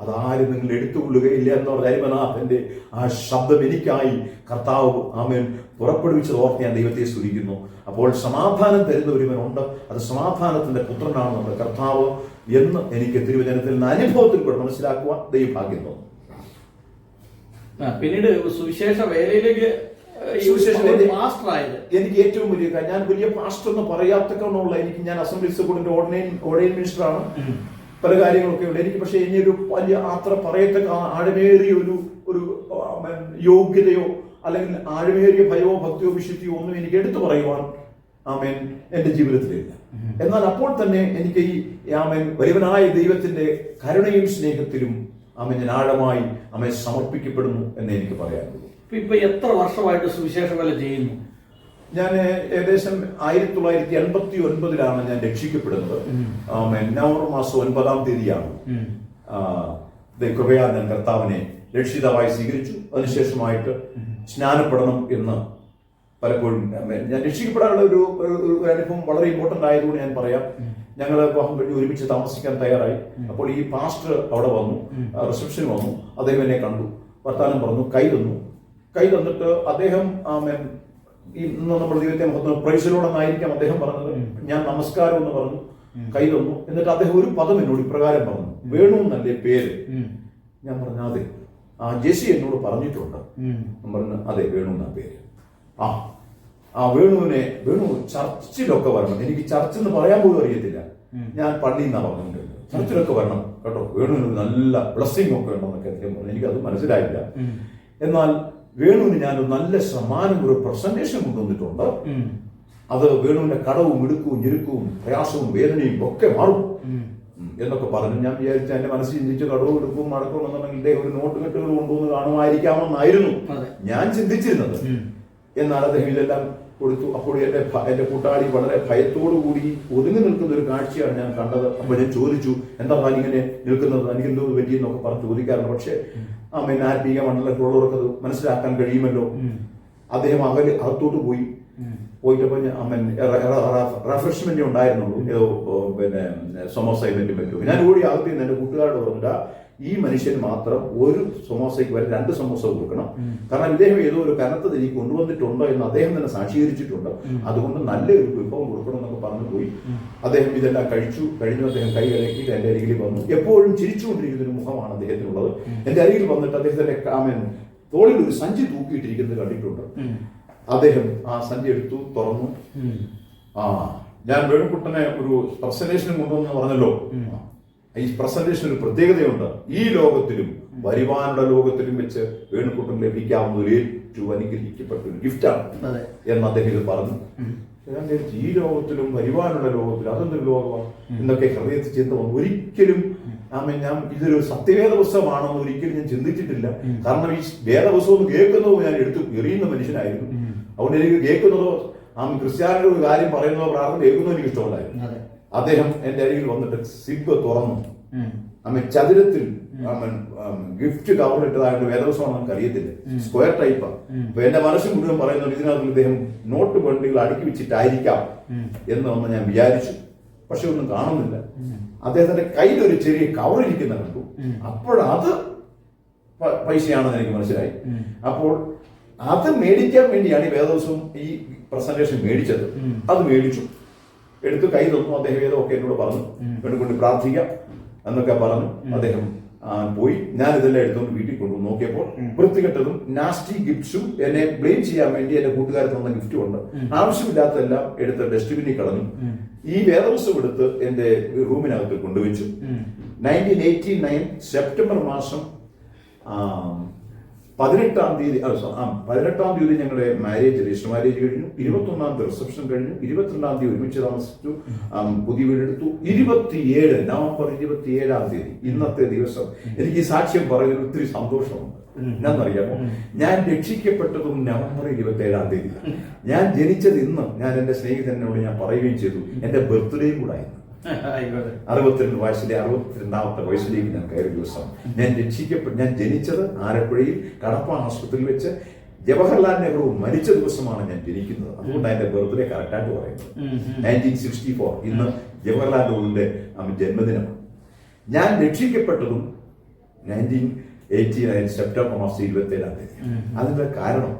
Speaker 2: അതാരും നിങ്ങൾ എടുത്തുകൊള്ളുകയില്ല എന്നുള്ള അരിമനാഥന്റെ ആ ശബ്ദം എനിക്കായി കർത്താവ് ആമേൻ പുറപ്പെടുവിച്ചത് ഓർത്ത് ഞാൻ ദൈവത്തെ സ്തുതിക്കുന്നു. അപ്പോൾ സമാധാനം തരുന്ന ഒരുവനുണ്ട്, അത് സമാധാനത്തിന്റെ പുത്രനാണ് നമ്മുടെ കർത്താവ് എന്ന് എനിക്ക് തിരുവചനത്തിൽ നിന്ന് അനുഭവത്തിൽ കൂടെ മനസ്സിലാക്കുവാൻ ദൈവഭാഗ്യം തോന്നുന്നു.
Speaker 1: പിന്നീട് സുവിശേഷ വേലയിലേക്ക്
Speaker 2: എനിക്ക് ഏറ്റവും വലിയ കാര്യം, ഞാൻ വലിയ പാസ്റ്റർ എന്ന് പറയാത്തക്കവണ്ണമുള്ള ഞാൻ അസംബ്ലീസ് ബോർഡിന്റെ ഓർഡിനേറ്റ് മിനിസ്റ്ററാണ്. പല കാര്യങ്ങളൊക്കെ ഉണ്ട് എനിക്ക്. പക്ഷെ ഇനി ഒരു വലിയ അത്ര പറയത്തക്ക ആഴമേറിയ ഒരു യോഗ്യതയോ അല്ലെങ്കിൽ ആഴമേറിയ ഭയമോ ഭക്തിയോ വിശുദ്ധിയോ ഒന്നും എനിക്ക് എടുത്തു പറയുവാൻ ആമേൻ എന്റെ ജീവിതത്തിലില്ല. എന്നാൽ അപ്പോൾ തന്നെ എനിക്ക് ഈ ആമേൻ വലിയവനായ ദൈവത്തിന്റെ കരുണയും സ്നേഹത്തിലും ആമേൻ ഞാൻ ആഴമായി ആമേൻ സമർപ്പിക്കപ്പെടുന്നു എന്ന് എനിക്ക് പറയാനുള്ളൂ.
Speaker 1: ഇപ്പൊ എത്ര വർഷമായിട്ട് സുവിശേഷ വേല ചെയ്യുന്നു?
Speaker 2: ഞാൻ ഏകദേശം 1989 ഞാൻ രക്ഷിക്കപ്പെടുന്നത്. നവംബർ മാസം 9-ാം തീയതിയാണ് കൃപയാൽ ഞാൻ കർത്താവിനെ രക്ഷിതാവായി സ്വീകരിച്ചു. അതിനുശേഷമായിട്ട് സ്നാനപ്പെടണം എന്ന് പലപ്പോഴും ഞാൻ രക്ഷിക്കപ്പെടാനുള്ള ഒരു അനുഭവം വളരെ ഇമ്പോർട്ടന്റ് ആയതുകൊണ്ട് ഞാൻ പറയാം. ഞങ്ങൾ വിവാഹം കഴിഞ്ഞ് ഒരുമിച്ച് താമസിക്കാൻ തയ്യാറായി. അപ്പോൾ ഈ പാസ്റ്റർ അവിടെ വന്നു, റിസപ്ഷൻ വന്നു. അദ്ദേഹം എന്നെ കണ്ടു, വർത്താനം പറഞ്ഞു, കൈ തന്നിട്ട് അദ്ദേഹം ഇന്ന് നമ്മുടെ ദൈവത്തെ പ്രൈസിലോടെന്നായിരിക്കാം അദ്ദേഹം പറഞ്ഞത്. ഞാൻ നമസ്കാരം എന്ന് പറഞ്ഞു, കൈ തന്നു. എന്നിട്ട് അദ്ദേഹം ഒരു പദം എന്നോട് ഇപ്രകാരം പറഞ്ഞു, വേണു എന്നല്ലേ പേര്? ഞാൻ പറഞ്ഞു അതെ. ജെസി എന്നോട് പറഞ്ഞിട്ടുണ്ട്. പറഞ്ഞു അതെ, വേണു എന്നാ പേര്. വേണു ചർച്ചിലൊക്കെ വരണം. എനിക്ക് ചർച്ച് എന്ന് പറയാൻ പോലും അറിയത്തില്ല. ഞാൻ പള്ളിയിൽ നിന്നാ പറഞ്ഞിട്ടുണ്ട്, ചർച്ചിലൊക്കെ വരണം കേട്ടോ, വേണുവിന് നല്ല ബ്ലെസ്സിങ് ഒക്കെ ഉണ്ടെന്നൊക്കെ അദ്ദേഹം പറഞ്ഞു. എനിക്കത് മനസ്സിലായില്ല. എന്നാൽ വേണുവിന് ഞാനൊരു നല്ല സമ്മാനം, ഒരു പ്രസന്റേഷൻ കൊണ്ടുവന്നിട്ടുണ്ട്. അത് വേണുവിന്റെ കടവും ഇടുക്കവും ഞെരുക്കവും പ്രയാസവും വേദനയും ഒക്കെ മാറും. എന്നൊക്കെ പറഞ്ഞു. ഞാൻ വിചാരിച്ചു, എന്റെ മനസ്സിൽ ചിന്തിച്ചു കടവും എടുക്കും മടക്കും എന്നുണ്ടെങ്കിൽ ഒരു നോട്ട് കെട്ടുകൾ കൊണ്ടുവന്ന് കാണുമായിരിക്കാമെന്നായിരുന്നു ഞാൻ ചിന്തിച്ചിരുന്നത്. എന്നാൽ അദ്ദേഹം ഇതെല്ലാം കൊടുത്തു. അപ്പോൾ എന്റെ കൂട്ടാളി വളരെ ഭയത്തോടു കൂടി ഒതുങ്ങി നിൽക്കുന്ന ഒരു കാഴ്ചയാണ് ഞാൻ കണ്ടത്. അപ്പൊ ഞാൻ ചോദിച്ചു, എന്താ ഇങ്ങനെ നിൽക്കുന്നത്, എനിക്കെന്തോ പറ്റിയെന്നൊക്കെ പറഞ്ഞ് ചോദിക്കാറുണ്ട്. പക്ഷേ ആത്മീയ മണ്ഡലത്തിലുള്ളവർക്ക് അത് മനസ്സിലാക്കാൻ കഴിയുമല്ലോ. അദ്ദേഹം അകത്തോട്ട് പോയിട്ടപ്പോ റിഫ്രഷ്മെന്റ് ഉണ്ടായിരുന്നുള്ളൂ, ഏതോ പിന്നെ സമോസ ഇവന്റും പറ്റും. ഞാൻ ഓടി അകത്ത് നിന്ന് എന്റെ കൂട്ടുകാരോട് പറഞ്ഞിട്ട്, ഈ മനുഷ്യൻ മാത്രം ഒരു സമോസയ്ക്ക് വരെ 2 സമോസ കൊടുക്കണം. കാരണം ഇദ്ദേഹം ഏതോ ഒരു കനത്തത് എനിക്ക് കൊണ്ടുവന്നിട്ടുണ്ടോ എന്ന് അദ്ദേഹം തന്നെ സാക്ഷീകരിച്ചിട്ടുണ്ട്. അതുകൊണ്ട് നല്ലൊരു വിഭവം കൊടുക്കണം എന്നൊക്കെ പറഞ്ഞു പോയി. അദ്ദേഹം ഇതെല്ലാം കഴിഞ്ഞു അദ്ദേഹം കൈ ഇളക്കിയിട്ട് എന്റെ അരികിൽ വന്നു. എപ്പോഴും ചിരിച്ചുകൊണ്ടിരിക്കുന്ന ഒരു മുഖമാണ് അദ്ദേഹത്തിനുള്ളത്. എന്റെ അരികിൽ വന്നിട്ട് അദ്ദേഹത്തിന്റെ തോളിൽ ഒരു സഞ്ചി തൂക്കിയിട്ടിരിക്കുന്നത് കണ്ടിട്ടുണ്ട്. അദ്ദേഹം ആ സഞ്ചി എടുത്തു, തുറന്നു. ഞാൻ വേണുക്കുട്ടനെ ഒരു പ്രസന്റേഷൻ കൊണ്ടുവന്ന് പറഞ്ഞല്ലോ. ഈ പ്രസന്റേഷൻ ഒരു പ്രത്യേകതയുണ്ട്. ഈ ലോകത്തിലും വരുവാനുള്ള ലോകത്തിലും വെച്ച് വേണുക്കുട്ടൻ ലഭിക്കാവുന്ന ഒരു ഏറ്റവും അനുഗ്രഹിക്കപ്പെട്ട ഒരു ഗിഫ്റ്റാണ് എന്ന് അദ്ദേഹം ഇത് പറഞ്ഞു. ഈ ലോകത്തിലും വരുവാനുള്ള ലോകത്തിലും അതെന്തൊരു ലോകമാണ് എന്നൊക്കെ ഹൃദയത്തിൽ ചിന്ത വന്നു. ഒരിക്കലും ഞാൻ ഇതൊരു സത്യവേദ പുസ്തകമാണെന്ന് ഒരിക്കലും ഞാൻ ചിന്തിച്ചിട്ടില്ല. കാരണം ഈ വേദപുസ്തകം കേൾക്കുന്നതോ ഞാൻ എടുത്ത് എറിയുന്ന മനുഷ്യനായിരുന്നു. അതുകൊണ്ട് എനിക്ക് കേൾക്കുന്നതോ ക്രിസ്ത്യാനിയുടെ ഒരു കാര്യം പറയുന്നതോ പ്രാർത്ഥന കേൾക്കുന്നതോ എനിക്ക് ഇഷ്ടമല്ലായിരുന്നു. അദ്ദേഹം എന്റെ അരികിൽ വന്നിട്ട് സിബ് തുറന്നു. ചതുരത്തിൽ ഗിഫ്റ്റ് കവറിട്ടതായിട്ട് വേദപുസ്തകം നമുക്ക് അറിയത്തില്ല, സ്ക്വയർ ടൈപ്പാണ്. അപ്പൊ എന്റെ മനസ്സ് മുഴുവൻ പറയുന്നത് ഇതിനകത്ത് ഇദ്ദേഹം നോട്ട് ബണ്ടികൾ അടുക്കി വെച്ചിട്ടായിരിക്കാം എന്ന് ഞാൻ വിചാരിച്ചു. പക്ഷെ ഒന്നും കാണുന്നില്ല. അദ്ദേഹത്തിന്റെ കയ്യിൽ ഒരു ചെറിയ കവർ ഇരിക്കുന്ന കണ്ടു. അപ്പോഴത് പൈസയാണെന്ന് എനിക്ക് മനസ്സിലായി. അപ്പോൾ അത് മേടിക്കാൻ വേണ്ടിയാണ് ഈ വേദപുസ്തകം ഈ പ്രസന്റേഷൻ മേടിച്ചത്. അത് മേടിച്ചു, എടുത്ത് കൈ തന്നു. അദ്ദേഹം ഏതോ ഒക്കെ എന്നോട് പറഞ്ഞു, വേണ്ടിക്കൊണ്ട് പ്രാർത്ഥിക്കാം എന്നൊക്കെ പറഞ്ഞു. അദ്ദേഹം പോയി. ഞാൻ ഇതെല്ലാം എടുത്തുകൊണ്ട് വീട്ടിൽ കൊണ്ടുപോയി നോക്കിയപ്പോൾ വൃത്തികെട്ടതും നാസ്റ്റി ഗിഫ്റ്റ്സും എന്നെ ബ്ലെയിം ചെയ്യാൻ വേണ്ടി എന്റെ കൂട്ടുകാർ തന്ന ഗിഫ്റ്റും ഉണ്ട്. ആവശ്യമില്ലാത്തതെല്ലാം എടുത്ത് ഡസ്റ്റ്ബിനിൽ കളഞ്ഞു. ഈ വേദപുസ്തകം എടുത്ത് എന്റെ റൂമിനകത്ത് കൊണ്ടുവച്ചു. 1989 സെപ്റ്റംബർ മാസം 18-ാം തീയതി ഞങ്ങളുടെ രജിസ്റ്റർ മാരേജ് കഴിഞ്ഞു. 21-ാം തീയതി റിസപ്ഷൻ കഴിഞ്ഞു. 22-ാം തീയതി ഒരുമിച്ച് താമസിച്ചു, പുതിയ വീടെടുത്തു. നവംബർ 27-ാം തീയതി ഇന്നത്തെ ദിവസം എനിക്ക് ഈ സാക്ഷ്യം പറയുന്നതിൽ ഒത്തിരി സന്തോഷമുണ്ട്. എന്നാന്നറിയാമോ, ഞാൻ രക്ഷിക്കപ്പെട്ടതും നവംബർ 27-ാം തീയതി. ഞാൻ ജനിച്ചത് ഇന്ന്. ഞാൻ എന്റെ സ്നേഹിതനോട് ഞാൻ പറയുകയും ചെയ്തു, എന്റെ ബർത്ത്ഡേയും കൂടെ ആയിരുന്നു. 62 വയസ്സിലെ 62ാമത്തെ വയസ്സിലേക്ക് ഞാൻ കയറിയ ദിവസം ഞാൻ ജനിച്ചത് ആലപ്പുഴയിൽ കടപ്പ ആശുപത്രിയിൽ വെച്ച് ജവഹർലാൽ നെഹ്റു മരിച്ച ദിവസമാണ് ഞാൻ ജനിക്കുന്നത്. അതുകൊണ്ടാണ് എന്റെ ബർത്ത്ഡേ കറക്റ്റായിട്ട് പറയുന്നത്. 1964 ഇന്ന് ജവഹർലാൽ നെഹ്റുവിന്റെ ജന്മദിനമാണ്. ഞാൻ രക്ഷിക്കപ്പെട്ടതും 1989 സെപ്റ്റംബർ മാസം 27-ാം തീയതി. അതിന്റെ കാരണം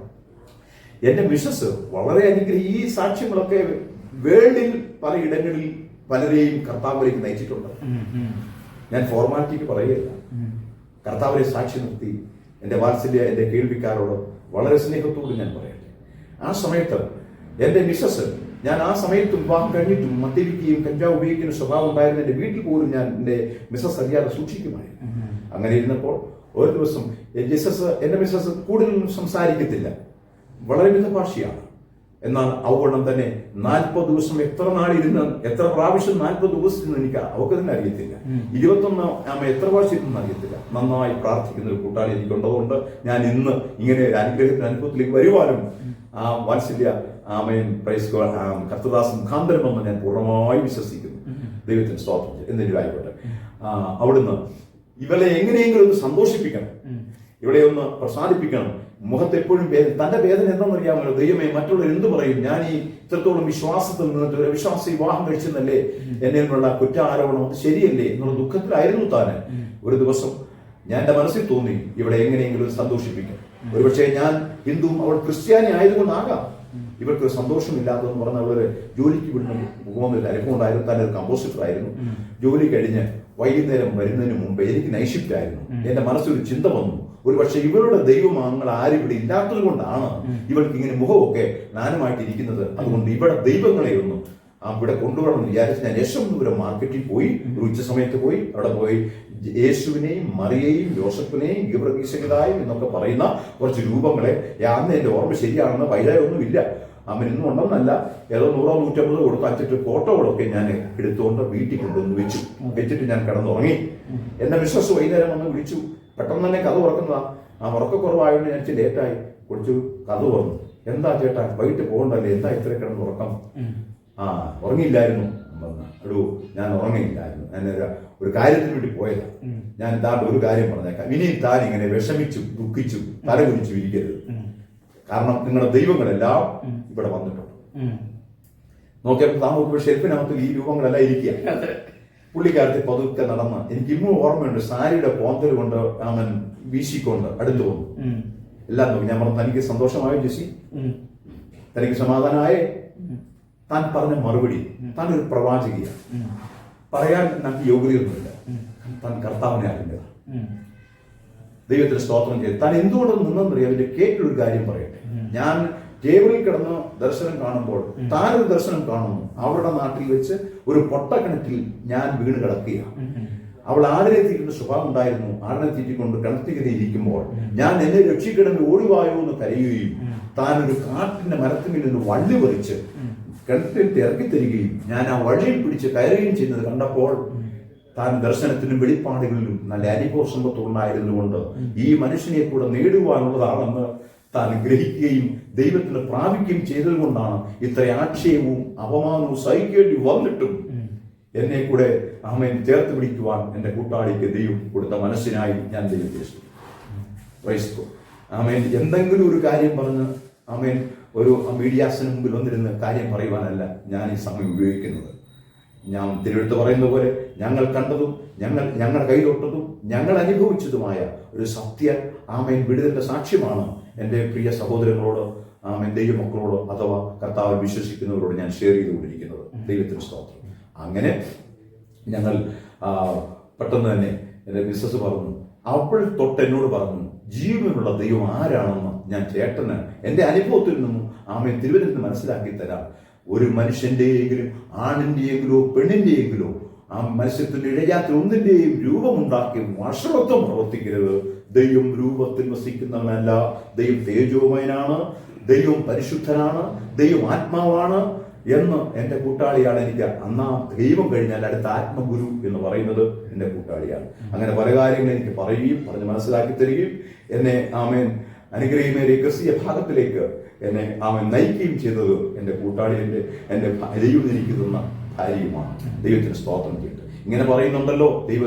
Speaker 2: എന്റെ മിസ്സസ് വളരെ ഈ സാക്ഷ്യങ്ങളൊക്കെ വേൾഡിൽ പലയിടങ്ങളിൽ പലരെയും കർത്താവിലേക്ക് നയിച്ചിട്ടുണ്ട്. ഞാൻ ഫോർമാലിറ്റിക്ക് പറയുകയില്ല. കർത്താവിനെ സാക്ഷി നിർത്തി എന്റെ വാത്സല്യ എന്റെ കേൾവിക്കാരോട് വളരെ സ്നേഹത്തോട് ഞാൻ പറയട്ടെ. ആ സമയത്ത് എന്റെ മിസ്സസ്, ഞാൻ ആ സമയത്ത് വിവാഹം കഴിഞ്ഞിട്ടും മദ്യപിക്കുകയും കഞ്ചാവ് ഉപയോഗിക്കുന്ന സ്വഭാവം ഉണ്ടായിരുന്ന എന്റെ വീട്ടിൽ പോലും ഞാൻ എന്റെ മിസ്സസ് അറിയാതെ സൂക്ഷിക്കുമായിരുന്നു. അങ്ങനെ ഇരുന്നപ്പോൾ ഒരു ദിവസം എന്റെ മിസ്സസ് കൂടുതലും സംസാരിക്കത്തില്ല, വളരെ മിതഭാഷിയാണ്. എന്നാൽ ഔവണ്ണം തന്നെ 40 ദിവസം എത്ര നാളിരുന്ന് എത്ര പ്രാവശ്യം 40 ദിവസം എനിക്ക് അവർക്ക് തന്നെ അറിയത്തില്ല. 21 എത്ര പ്രാവശ്യം ഇരുന്ന് അറിയത്തില്ല. നന്നായി പ്രാർത്ഥിക്കുന്ന ഒരു കൂട്ടാളി എനിക്കുണ്ടതുകൊണ്ട് ഞാൻ ഇന്ന് ഇങ്ങനെ അനുഗ്രഹത്തിന്റെ അനുഭവത്തിലേക്ക് വരുവാനും ആ വാത്സല്യ കർത്തദാസ് മുഖാന്തരം എന്ന് ഞാൻ പൂർണ്ണമായി വിശ്വസിക്കുന്നു. ദൈവത്തിന് സ്തോത്രം എന്തെങ്കിലും ആയിക്കോട്ടെ. അവിടുന്ന് ഇവളെ എങ്ങനെയെങ്കിലും ഒന്ന് സന്തോഷിപ്പിക്കണം, ഇവിടെ ഒന്ന് പ്രസാദിപ്പിക്കണം. മുഖത്തെപ്പോഴും തന്റെ വേദന എന്താണെന്നറിയാമല്ലോ. ദൈവമേ, മറ്റുള്ളവർ എന്ത് പറയും, ഞാൻ ഈ ഇത്രത്തോളം വിശ്വാസത്തിൽ നിന്നിട്ട് ഒരു വിശ്വാസി വിവാഹം കഴിച്ചെന്നല്ലേ, എന്നിലുള്ള കുറ്റാരോപണം അത് ശരിയല്ലേ എന്നുള്ള ദുഃഖത്തിലായിരുന്നു താന്. ഒരു ദിവസം ഞാൻ എന്റെ മനസ്സിൽ തോന്നി, ഇവിടെ എങ്ങനെയെങ്കിലും സന്തോഷിപ്പിക്കാം. ഒരുപക്ഷെ ഞാൻ ഹിന്ദുവും അവൾ ക്രിസ്ത്യാനി ആയതുകൊണ്ടാകാം ഇവർക്കൊരു സന്തോഷമില്ലാത്തതെന്ന് പറഞ്ഞ അവര് ജോലിക്ക് വിടുന്ന പോകുന്നൊരു അനുഭവം ഉണ്ടായിരുന്നു. തന്നെ ഒരു കമ്പോസിറ്റർ ആയിരുന്നു. ജോലി കഴിഞ്ഞ് വൈകുന്നേരം വരുന്നതിന് മുമ്പ് എനിക്ക് നൈറ്റ് ഷിഫ്റ്റ് ആയിരുന്നു. എന്റെ മനസ്സിലൊരു ചിന്ത വന്നു, ഒരുപക്ഷെ ഇവരുടെ ദൈവമാങ്ങൾ ആരും ഇവിടെ ഇല്ലാത്തത് കൊണ്ടാണ് ഇവൾക്ക് ഇങ്ങനെ മുഖമൊക്കെ നാനുമായിട്ടിരിക്കുന്നത്. അതുകൊണ്ട് ഇവിടെ ദൈവങ്ങളെ ഒന്നും ഇവിടെ കൊണ്ടുവരണം വിചാരിച്ച് ഞാൻ യശോദൂരം മാർക്കറ്റിൽ പോയി. ഒരു ഉച്ച സമയത്ത് പോയി. അവിടെ പോയി യേശുവിനെയും മറിയയും യോസഫിനെയും ഗിബ്രഗീസഹിതായും എന്നൊക്കെ പറയുന്ന കുറച്ച് രൂപങ്ങളെ, അന്ന് എന്റെ ഓർമ്മ ശരിയാണെന്ന് വൈരായൊന്നും ഇല്ല, അവൻ ഇന്നും ഉണ്ടെന്നല്ല, ഏതോ 100-150 കൊടുത്ത് അച്ചിട്ട് ഫോട്ടോകളൊക്കെ ഞാൻ എടുത്തുകൊണ്ട് വീട്ടിൽ കൊണ്ടുവന്ന് വെച്ചിട്ട് ഞാൻ കിടന്നുറങ്ങി. എന്നെ മിസ്സസ് വൈകുന്നേരം വന്ന് വിളിച്ചു. പെട്ടെന്ന് തന്നെ കഥ തുറക്കുന്നതാ. ആ ഉറക്കക്കുറവായതുകൊണ്ട് ഞാൻ ഇച്ചിരി ലേറ്റായി. കുറച്ച് കഥ തുറന്നു. എന്താ ചേട്ടാ വൈകിട്ട് പോകണ്ടല്ലേ, എന്താ ഇത്ര കിടന്ന് ഉറക്കം? ഉറങ്ങിയില്ലായിരുന്നു. എടൂ, ഞാൻ ഉറങ്ങിയില്ലായിരുന്നു, ഞാൻ ഒരു കാര്യത്തിന് വേണ്ടി പോയതാ. ഞാൻ താണ്ട് ഒരു കാര്യം പറഞ്ഞേക്കാം, ഇനി താൻ ഇങ്ങനെ വിഷമിച്ചു ദുഃഖിച്ചു തല കുടിച്ചു ഇരിക്കരുത്. കാരണം നിങ്ങളുടെ ദൈവങ്ങളെല്ലാം ഇവിടെ വന്നിട്ടുണ്ട്. നോക്കിയപ്പോൾ താൻ നോക്കുമ്പോൾ ഷെൽഫിനകത്ത് ഈ രൂപങ്ങളെല്ലാം ഇരിക്കുക. പുള്ളിക്കാരത്തെ പതുക്കെ നടന്ന്, എനിക്ക് ഇന്നും ഓർമ്മയുണ്ട്, സാരിയുടെ പോന്തൽ കൊണ്ട് അവൻ വീശിക്കൊണ്ട് അടുത്തു വന്നു. എല്ലാം നോക്കി. ഞാൻ പറഞ്ഞു, തനിക്ക് സന്തോഷമായോ ജെസ്സി? തനിക്ക് സമാധാനമായേ? താൻ പറഞ്ഞ മറുപടി, താൻ ഒരു പ്രവാചകിയാണ്, പറയാൻ നമുക്ക് യോഗ്യതയൊന്നുമില്ല, താൻ കർത്താവിനെ അറിഞ്ഞത്. ദൈവത്തിന് സ്തോത്രം ചെയ്ത് താൻ എന്തുകൊണ്ട് നിന്നെന്നറിയാം. അതിന്റെ കേട്ടൊരു കാര്യം പറയട്ടെ. ഞാൻ ടേബിളിൽ കിടന്ന് ദർശനം കാണുമ്പോൾ താനൊരു ദർശനം കാണുന്നു. അവരുടെ നാട്ടിൽ വെച്ച് ഒരു പൊട്ടക്കിണറ്റിൽ ഞാൻ വീണ് കിടക്കുകയാണ്. അവൾ ആടിനെ തീറ്റുന്ന സ്വഭാവം ഉണ്ടായിരുന്നു. ആടിനെ തീറ്റിക്കൊണ്ട് കിണറ്റിങ്ങനെ ഇരിക്കുമ്പോൾ ഞാൻ എന്നെ രക്ഷിക്കണമെന്ന് ഓടിവായോ എന്ന് കരയുകയും താൻ ഒരു കാട്ടിന്റെ മരത്തിൽ നിന്ന് വള്ളി പറിച്ച് കിണറ്റിൽ ഇറക്കി തരികയും ഞാൻ ആ വള്ളിയിൽ പിടിച്ച് കയറുകയും ചെയ്യുന്നത് കണ്ടപ്പോൾ താൻ ദർശനത്തിനും വെളിപ്പാടുകളിലും നല്ല അനുഭവ സമ്പത്തുണ്ടായിരുന്നുകൊണ്ട് ഈ മനുഷ്യനെ കൂടെ നേടുവാനുള്ളതാണെന്ന് താൻ ഗ്രഹിക്കുകയും ദൈവത്തിന് പ്രാപിക്കുകയും ചെയ്തതുകൊണ്ടാണ് ഇത്ര ആക്ഷേപവും അപമാനവും സഹിക്കേണ്ടി വന്നിട്ടും എന്നെ കൂടെ ആമേൻ ചേർത്ത് പിടിക്കുവാൻ എൻ്റെ കൂട്ടാളിക്ക് ദൈവം കൊടുത്ത മനസ്സിനായി ഞാൻ ദൈവത്തെ സ്തുതിക്കുന്നു. ആമേൻ. എന്തെങ്കിലും ഒരു കാര്യം പറഞ്ഞ് ആമേൻ ഒരു മീഡിയാസിന് മുമ്പിൽ വന്നിരുന്ന് കാര്യം പറയുവാനല്ല ഞാൻ ഈ സമയം ഉപയോഗിക്കുന്നത്. ഞാൻ തിരുവെടുത്ത് പറയുന്ന പോലെ ഞങ്ങൾ കണ്ടതും ഞങ്ങളുടെ കൈതൊട്ടതും ഞങ്ങൾ അനുഭവിച്ചതുമായ ഒരു സത്യ ആമേൻ വിടുതലിന്റെ സാക്ഷ്യമാണ് എൻ്റെ പ്രിയ സഹോദരങ്ങളോട് ആമേൻ ദൈവമക്കളോട് അഥവാ കർത്താവിൽ വിശ്വസിക്കുന്നവരോട് ഞാൻ ഷെയർ ചെയ്തുകൊണ്ടിരിക്കുന്നത്. ദൈവത്തിന് സ്തോത്രം. അങ്ങനെ ഞങ്ങൾ പെട്ടെന്ന് തന്നെ എൻ്റെ മിസ്സസ് പറഞ്ഞു, അവൾ തൊട്ട് എന്നോട് പറഞ്ഞു, ജീവനുള്ള ദൈവം ആരാണെന്ന് ഞാൻ ചേട്ടന് എൻ്റെ അനുഭവത്തിൽ നിന്നും ആമേൻ തിരുവനന്തപുരത്ത് മനസ്സിലാക്കി തരാം. ഒരു മനുഷ്യന്റെയെങ്കിലും ആണിന്റെയെങ്കിലോ പെണ്ണിന്റെയെങ്കിലോ ആ മനുഷ്യത്തിന്റെ ഇഴയാത്തിൽ ഒന്നിന്റെയും രൂപമുണ്ടാക്കി വഷളത്വം പ്രവർത്തിക്കരുത്. ദൈവം രൂപത്തിൽ വസിക്കുന്നവനല്ല. ദൈവം തേജോമയനാണ്, ദൈവം പരിശുദ്ധനാണ്, ദൈവം ആത്മാവാണ് എന്ന് എൻ്റെ കൂട്ടാളിയാണ്. എനിക്ക് അന്നാ ദൈവം കഴിഞ്ഞാൽ അടുത്ത ആത്മഗുരു എന്ന് പറയുന്നത് എൻ്റെ കൂട്ടാളിയാണ്. അങ്ങനെ പല കാര്യങ്ങളും എനിക്ക് പറയുകയും പറഞ്ഞ് മനസ്സിലാക്കി തരികയും എന്നെ ആമേൻ അനുഗ്രഹീമേരെ ക്രിസ്തീയ ഭാഗത്തിലേക്ക് എന്നെ ആമേൻ നയിക്കുകയും ചെയ്തത് എൻ്റെ കൂട്ടാളി എൻ്റെ ദൈവം എനിക്ക് തന്ന ഭാര്യയുമാണ്. ദൈവത്തിന് സ്തോത്രം ചെയ്തിട്ട് ഇങ്ങനെ പറയുന്നുണ്ടല്ലോ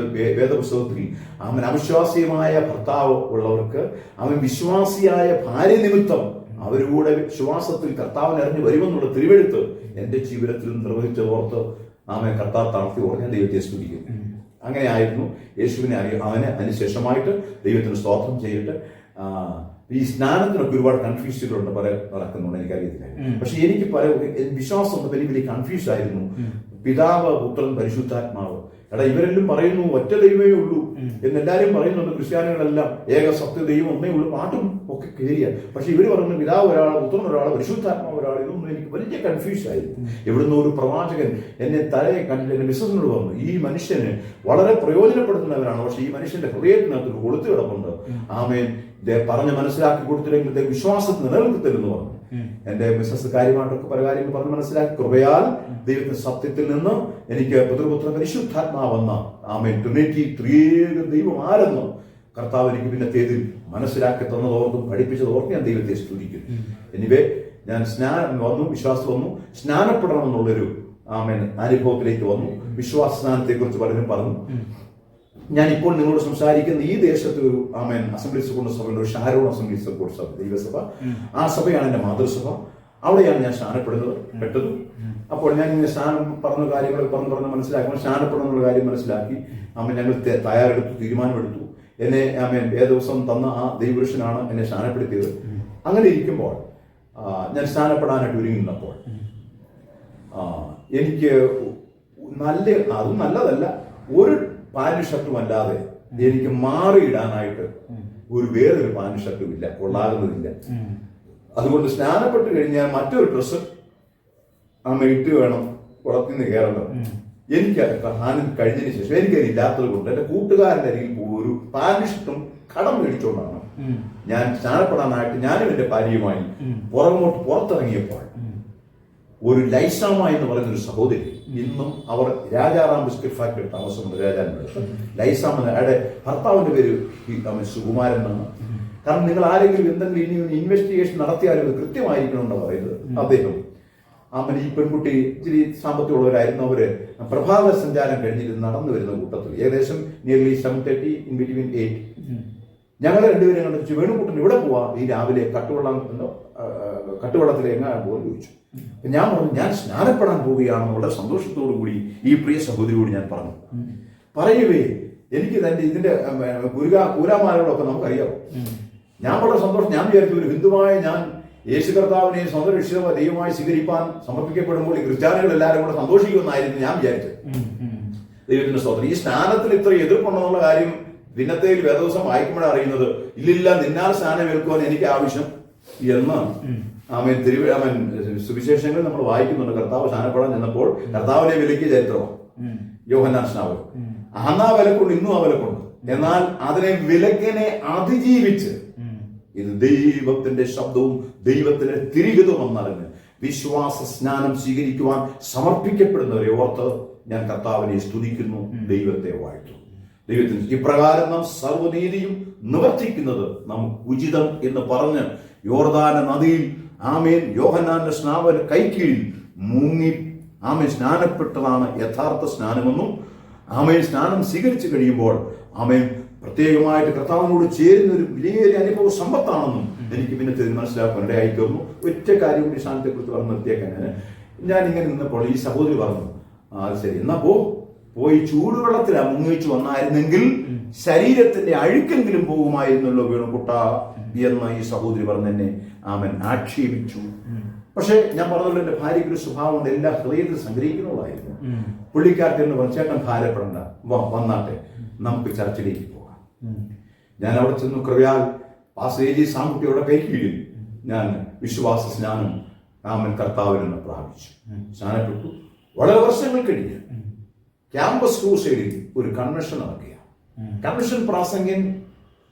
Speaker 2: വേദപുസ്തകത്തിൽ, അവൻ അവിശ്വാസിയമായ ഭർത്താവ് ഉള്ളവർക്ക് അവൻ വിശ്വാസിയായ ഭാര്യ നിമിത്തം അവരുടെ വിശ്വാസത്തിൽ കർത്താവിനെ അറിഞ്ഞു വരുമെന്നുള്ള തിരുവെഴുത്ത് എൻ്റെ ജീവിതത്തിൽ നിർവഹിച്ചതോർത്ത് ആമേ കർത്താവ് താഴ്ത്തി ഓർക്കാൻ ദൈവത്തെ സ്തുതിക്കുന്നു. അങ്ങനെ ആയിരുന്നു യേശുവിനെ അവന് അതിനുശേഷമായിട്ട് ദൈവത്തിന് സ്തോത്രം ചെയ്തിട്ട് ഈ സ്നാനത്തിനൊക്കെ ഒരുപാട് കൺഫ്യൂഷനുകളുണ്ട്, പല നടക്കുന്നുണ്ട്, എനിക്കറിയത്തില്ല. പക്ഷെ എനിക്ക് പല വിശ്വാസം വലിയ കൺഫ്യൂസ് ആയിരുന്നു. പിതാവ്, പുത്രൻ, പരിശുദ്ധാത്മാവ്. എടാ, ഇവരെല്ലാം പറയുന്നു ഒറ്റ ദൈവമേ ഉള്ളൂ എന്നെല്ലാരും പറയുന്നുണ്ട്. ക്രിസ്ത്യാനികളെല്ലാം ഏക സത്യ ദൈവം ഒന്നേ ഉള്ളൂ, പാട്ടും ഒക്കെ കയറിയ. പക്ഷെ ഇവർ പറഞ്ഞു പിതാവ് ഒരാൾ, പുത്രൻ ഒരാൾ, പരിശുദ്ധാത്മാവ് ഒരാൾ. ഇതൊന്നും എനിക്ക് വലിയ കൺഫ്യൂസ് ആയിരുന്നു. ഇവിടുന്ന് ഒരു പ്രവാചകൻ എന്നെ തലയെ കണ്ടിട്ട് എന്റെ മിസ്സസിനോട് പറഞ്ഞു, ഈ മനുഷ്യന് വളരെ പ്രയോജനപ്പെടുത്തുന്നവരാണ്, പക്ഷെ ഈ മനുഷ്യന്റെ ഹൃദയത്തിനകത്ത് ഒരു കൊളുത്ത് കിടപ്പുണ്ട്. ആമേൻ പറഞ്ഞ് മനസ്സിലാക്കി കൊടുത്തില്ലെങ്കിൽ വിശ്വാസത്തിൽ നിലനിർത്തരുതെന്ന് പറഞ്ഞു. എന്റെ മിസ്സസ് കാര്യമായിട്ടൊക്കെ പല കാര്യങ്ങൾ പറഞ്ഞ് മനസ്സിലാക്കി കൃപയാൽ ദൈവത്തിന്റെ സത്യത്തിൽ നിന്ന് എനിക്ക് പുത്രപുത്ര പരിശുദ്ധാത്മാവെന്ന ആമേൻ ട്രിനിറ്റി ത്രിയേക ദൈവം ആരെന്ന് കർത്താവ് എനിക്ക് പിന്നത്തേതിൽ മനസ്സിലാക്കി തന്നതോർത്തും പഠിപ്പിച്ചതോർത്ത് ഞാൻ ദൈവത്തെ സ്തുതിക്കുന്നു. എനിവേ ഞാൻ സ്നാനം വന്നു, വിശ്വാസം വന്നു, സ്നാനപ്പെടണമെന്നുള്ളൊരു ആമേൻ അനുഭവത്തിലേക്ക് വന്നു. വിശ്വാസ സ്നാനത്തെ കുറിച്ച് പലരും പറഞ്ഞു. ഞാനിപ്പോൾ നിങ്ങളോട് സംസാരിക്കുന്ന ഈ ദേശത്ത് ഒരു ആമേൻ അസംബ്ലീസ് ഓഫ് ഗോഡ് സഭയുടെ ഒരു ഷാരോൺ അസംബ്ലീസ് ഓഫ് ഗോഡ് സഭ, ദൈവസഭ. ആ സഭയാണ് എൻ്റെ മാതൃസഭ. അവിടെയാണ് ഞാൻ പെട്ടതും. അപ്പോൾ ഞാൻ ഇങ്ങനെ സ്നാനം പറഞ്ഞ കാര്യങ്ങൾ പറഞ്ഞ് മനസ്സിലാക്കുമ്പോൾ സ്നാനപ്പെടണമെന്നുള്ള കാര്യം മനസ്സിലാക്കി ആമേൻ ഞങ്ങൾ തയ്യാറെടുത്തു, തീരുമാനമെടുത്തു. എന്നെ ആമേൻ ദിവസം തന്ന ആ ദൈവപുരുഷനാണ് എന്നെ സ്നാനപ്പെടുത്തിയത്. അങ്ങനെ ഇരിക്കുമ്പോൾ ഞാൻ സ്നാനപ്പെടാനായിട്ട് ഒരുങ്ങി നിന്നപ്പോൾ എനിക്ക് അതും നല്ലതല്ല, ഒരു പാന്റ് ഷർട്ടും അല്ലാതെ എനിക്ക് മാറിയിടാനായിട്ട് വേറൊരു പാന്റ് ഷർട്ടും ഇല്ല, കൊള്ളാകുന്നതില്ല. അതുകൊണ്ട് സ്നാനപ്പെട്ട് കഴിഞ്ഞാൽ മറ്റൊരു ഡ്രസ്സ് ഇട്ട് വേണം കുളത്തിന്ന് കയറണം. എനിക്ക് സ്നാനം കഴിഞ്ഞതിന് ശേഷം എനിക്കത് ഇല്ലാത്തത് കൊണ്ട് എന്റെ കൂട്ടുകാരന്റെ അരികിൽ ഒരു പാന്റ് ഷർട്ടും കടം മേടിച്ചുകൊണ്ടാണ് ഞാൻ സ്നാനപ്പെടാനായിട്ട് ഞാനും എന്റെ ഭാര്യയുമായി പുറത്തിറങ്ങിയപ്പോൾ ഒരു ലൈസാമ എന്ന് പറയുന്ന ഒരു സഹോദരി ഇന്നും അവർ രാജാറാം ബിസ്ക്കറ്റ് ഫാക്ടറി താമസമുണ്ട്. രാജാവിൻ്റെ ലൈസാമ, അയാളുടെ ഭർത്താവിന്റെ പേര് സുകുമാരൻ എന്നാണ്. കാരണം നിങ്ങൾ ആരെങ്കിലും എന്തെങ്കിലും ഇനി ഇൻവെസ്റ്റിഗേഷൻ നടത്തിയാലും അത് കൃത്യമായിരിക്കണമെന്ന് പറയുന്നത് അദ്ദേഹം. ഈ പെൺകുട്ടി ഇച്ചിരി സാമ്പത്തികമുള്ളവരായിരുന്നു. അവര് പ്രഭാത സഞ്ചാരം കഴിഞ്ഞിട്ട് നടന്നു വരുന്ന കൂട്ടത്തിൽ ഏകദേശം നിയർലി 7:30 in between 8. ഞങ്ങൾ രണ്ടുപേരും കണ്ടു, വേണുകുട്ടൻ ഇവിടെ പോവാ ഈ രാവിലെ കട്ടുവെള്ളത്തിൽ എങ്ങാൻ പോകാൻ ചോദിച്ചു. ഞാൻ പറഞ്ഞു, ഞാൻ സ്നാനപ്പെടാൻ പോവുകയാണെന്നുള്ള സന്തോഷത്തോടു കൂടി ഈ പ്രിയ സഹോദരിയോട് ഞാൻ പറഞ്ഞു. പറയുവേ എനിക്ക് ഇതിന്റെ കൂരാമാരോടൊക്കെ നമുക്കറിയാം. ഞാൻ വളരെ സന്തോഷം. ഞാൻ വിചാരിച്ചു ഒരു ഹിന്ദുവായ ഞാൻ യേശു കർത്താവിനെ സ്വന്തം രക്ഷിതാവായ ദൈവമായി സ്വീകരിപ്പാൻ സമർപ്പിക്കപ്പെടുമ്പോൾ ക്രിസ്ത്യാനികൾ എല്ലാവരും കൂടെ സന്തോഷിക്കുമെന്നായിരുന്നു ഞാൻ വിചാരിച്ചത്. ദൈവത്തിന്റെ സ്തോത്രം. ഈ സ്നാനത്തിൽ ഇത്ര എതിർപ്പുണ്ടെന്നുള്ള കാര്യം ദിനത്തേൽ വേദവസം വായിക്കുമ്പോഴാണ് അറിയുന്നത്. ഇല്ലില്ല, നിന്നാൽ സ്നാനം ഏൽക്കുവാൻ എനിക്ക് ആവശ്യം എന്ന് അവൻ സുവിശേഷങ്ങൾ നമ്മൾ വായിക്കുന്നുണ്ട്. കർത്താവ് സ്നാനപ്പെടാൻ ചെന്നപ്പോൾ കർത്താവിനെ വിലക്കിയ ചരിത്രമാണ് യോഹന്നാൻ സ്നാപകൻ. അന്ന് ആ വിലക്കുണ്ട്, ഇന്നും ആ വിലക്കുണ്ട്. എന്നാൽ അതിനെ വിലക്കിനെ അതിജീവിച്ച് ഇത് ദൈവത്തിന്റെ ശബ്ദവും ദൈവത്തിന്റെ തിരികതും എന്നറിഞ്ഞ് വിശ്വാസ സ്നാനം സ്വീകരിക്കുവാൻ സമർപ്പിക്കപ്പെടുന്നവരെ ഓർത്ത് ഞാൻ കർത്താവിനെ സ്തുതിക്കുന്നു, ദൈവത്തെ വാഴ്ത്തുന്നു. ദൈവത്തിന് ഇപ്രകാരം നാം സർവ്വനീതിയും നിവർത്തിക്കുന്നത് നമുക്ക് ഉചിതം എന്ന് പറഞ്ഞ് യോർദാന നദിയിൽ യോഹന്നാന്റെ സ്നാപന കൈക്കീഴിൽ മുങ്ങി സ്നാനപ്പെട്ടതാണ് യഥാർത്ഥ സ്നാനമെന്നും സ്നാനം സ്വീകരിച്ചു കഴിയുമ്പോൾ പ്രത്യേകമായിട്ട് കർത്താവിനോട് ചേരുന്ന ഒരു വലിയൊരു അനുഭവ സമ്പത്താണെന്നും എനിക്ക് പിന്നെ മനസ്സിലാക്കാൻ ഇടയായി തീർന്നു. ഒറ്റ കാര്യം കൂടി സ്ഥാനത്തെ കുറിച്ച് പറഞ്ഞ് നിർത്തിയേക്കാൻ ഞാൻ ഇങ്ങനെ നിന്നപ്പോൾ ഈ സഹോദരി പറഞ്ഞു, അത് ശരി, എന്നാ പോയി ചൂടുവെള്ളത്തിലാ മുങ്ങിച്ചു വന്നായിരുന്നെങ്കിൽ ശരീരത്തിന്റെ അഴുക്കെങ്കിലും പോകുമായിരുന്നല്ലോ വേണുകുട്ട എന്ന് ഈ സഹോദരി പറഞ്ഞെന്നെ ആക്ഷേപിച്ചു. പക്ഷെ ഞാൻ പറഞ്ഞല്ലോ, എന്റെ ഭാര്യയ്ക്ക് ഒരു സ്വഭാവം കൊണ്ട് എല്ലാ ഹൃദയത്തിൽ സംഗ്രഹിക്കുന്നതായിരുന്നു. പുള്ളിക്കാർക്ക് എന്ന് പറഞ്ഞു, ചേട്ടൻ ഭാരപ്പെടണ്ട, വന്നാട്ടെ, നമുക്ക് ചർച്ചിലേക്ക് പോകാം. ഞാൻ അവിടെ ചെന്നു. കൃപയാൽ പാസേജി സാമ്പത്തികയുടെ കൈക്കീഴിൽ ഞാൻ വിശ്വാസ സ്നാനം കർത്താവിൽ നിന്ന് പ്രാപിച്ചു, സ്നാനപ്പെട്ടു. വളരെ വർഷങ്ങൾ കഴിഞ്ഞ് ക്യാമ്പസ് ക്രൂസൈഡിൽ ഒരു കൺവെൻഷൻ നടക്കുക. കൺവെൻഷൻ പ്രാസംഗ്യൻ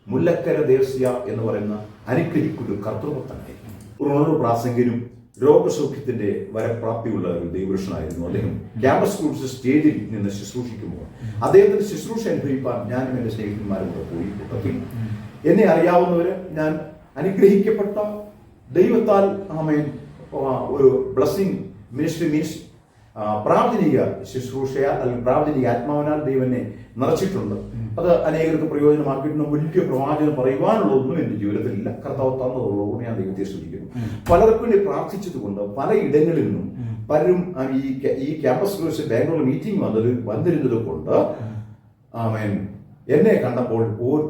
Speaker 2: മുല്ലക്കര ദേവസ്യ എന്ന് പറയുന്ന അനുഗ്രഹിക്കൊരു കർത്തൃഭക്തനായിരുന്നു. ഒരു പ്രാസംഗ്യനും രോഗസൗഖ്യത്തിന്റെ വരപ്രാപ്തിയുള്ള ഒരു ദൈവപുരുഷനായിരുന്നു അദ്ദേഹം. ക്യാമ്പസ് ക്രൂസ് സ്റ്റേജിൽ നിന്ന് ശുശ്രൂഷിക്കുമ്പോൾ അദ്ദേഹത്തിന്റെ ശുശ്രൂഷ അനുഭവിക്കാൻ ഞാനും എന്റെ സ്നേഹിതന്മാരും കൂടെ പോയി. എന്നെ അറിയാവുന്നവര്, ഞാൻ അനുഗ്രഹിക്കപ്പെട്ട ദൈവത്താൽ ഒരു ബ്ലസ്സിംഗ് മിനിസ്ട്രി മീൻസ് പ്രാർത്ഥനിക ശുശ്രൂഷയാൽ അല്ലെങ്കിൽ പ്രാർത്ഥനിക ആത്മാവിനാൽ ദൈവനെ നിറച്ചിട്ടുണ്ട്. അത് അനേകർക്ക് പ്രയോജനമാക്കിയിട്ടുള്ള വലിയ പ്രവാചകം പറയുവാനുള്ളതൊന്നും എന്റെ ജീവിതത്തിൽ ഇല്ല. കർത്താവ് തന്നതോടുകൂടി ഞാൻ ദൈവത്തെ സ്തുതിക്കുന്നു. പലർക്കും വേണ്ടി പ്രാർത്ഥിച്ചതുകൊണ്ട് പല ഇടങ്ങളിൽ നിന്നും പലരും ഈ ക്യാമ്പസ് ക്രൂസ് ബാംഗ്ലൂർ മീറ്റിംഗ് വന്നിരുന്നത് കൊണ്ട് എന്നെ കണ്ടപ്പോൾ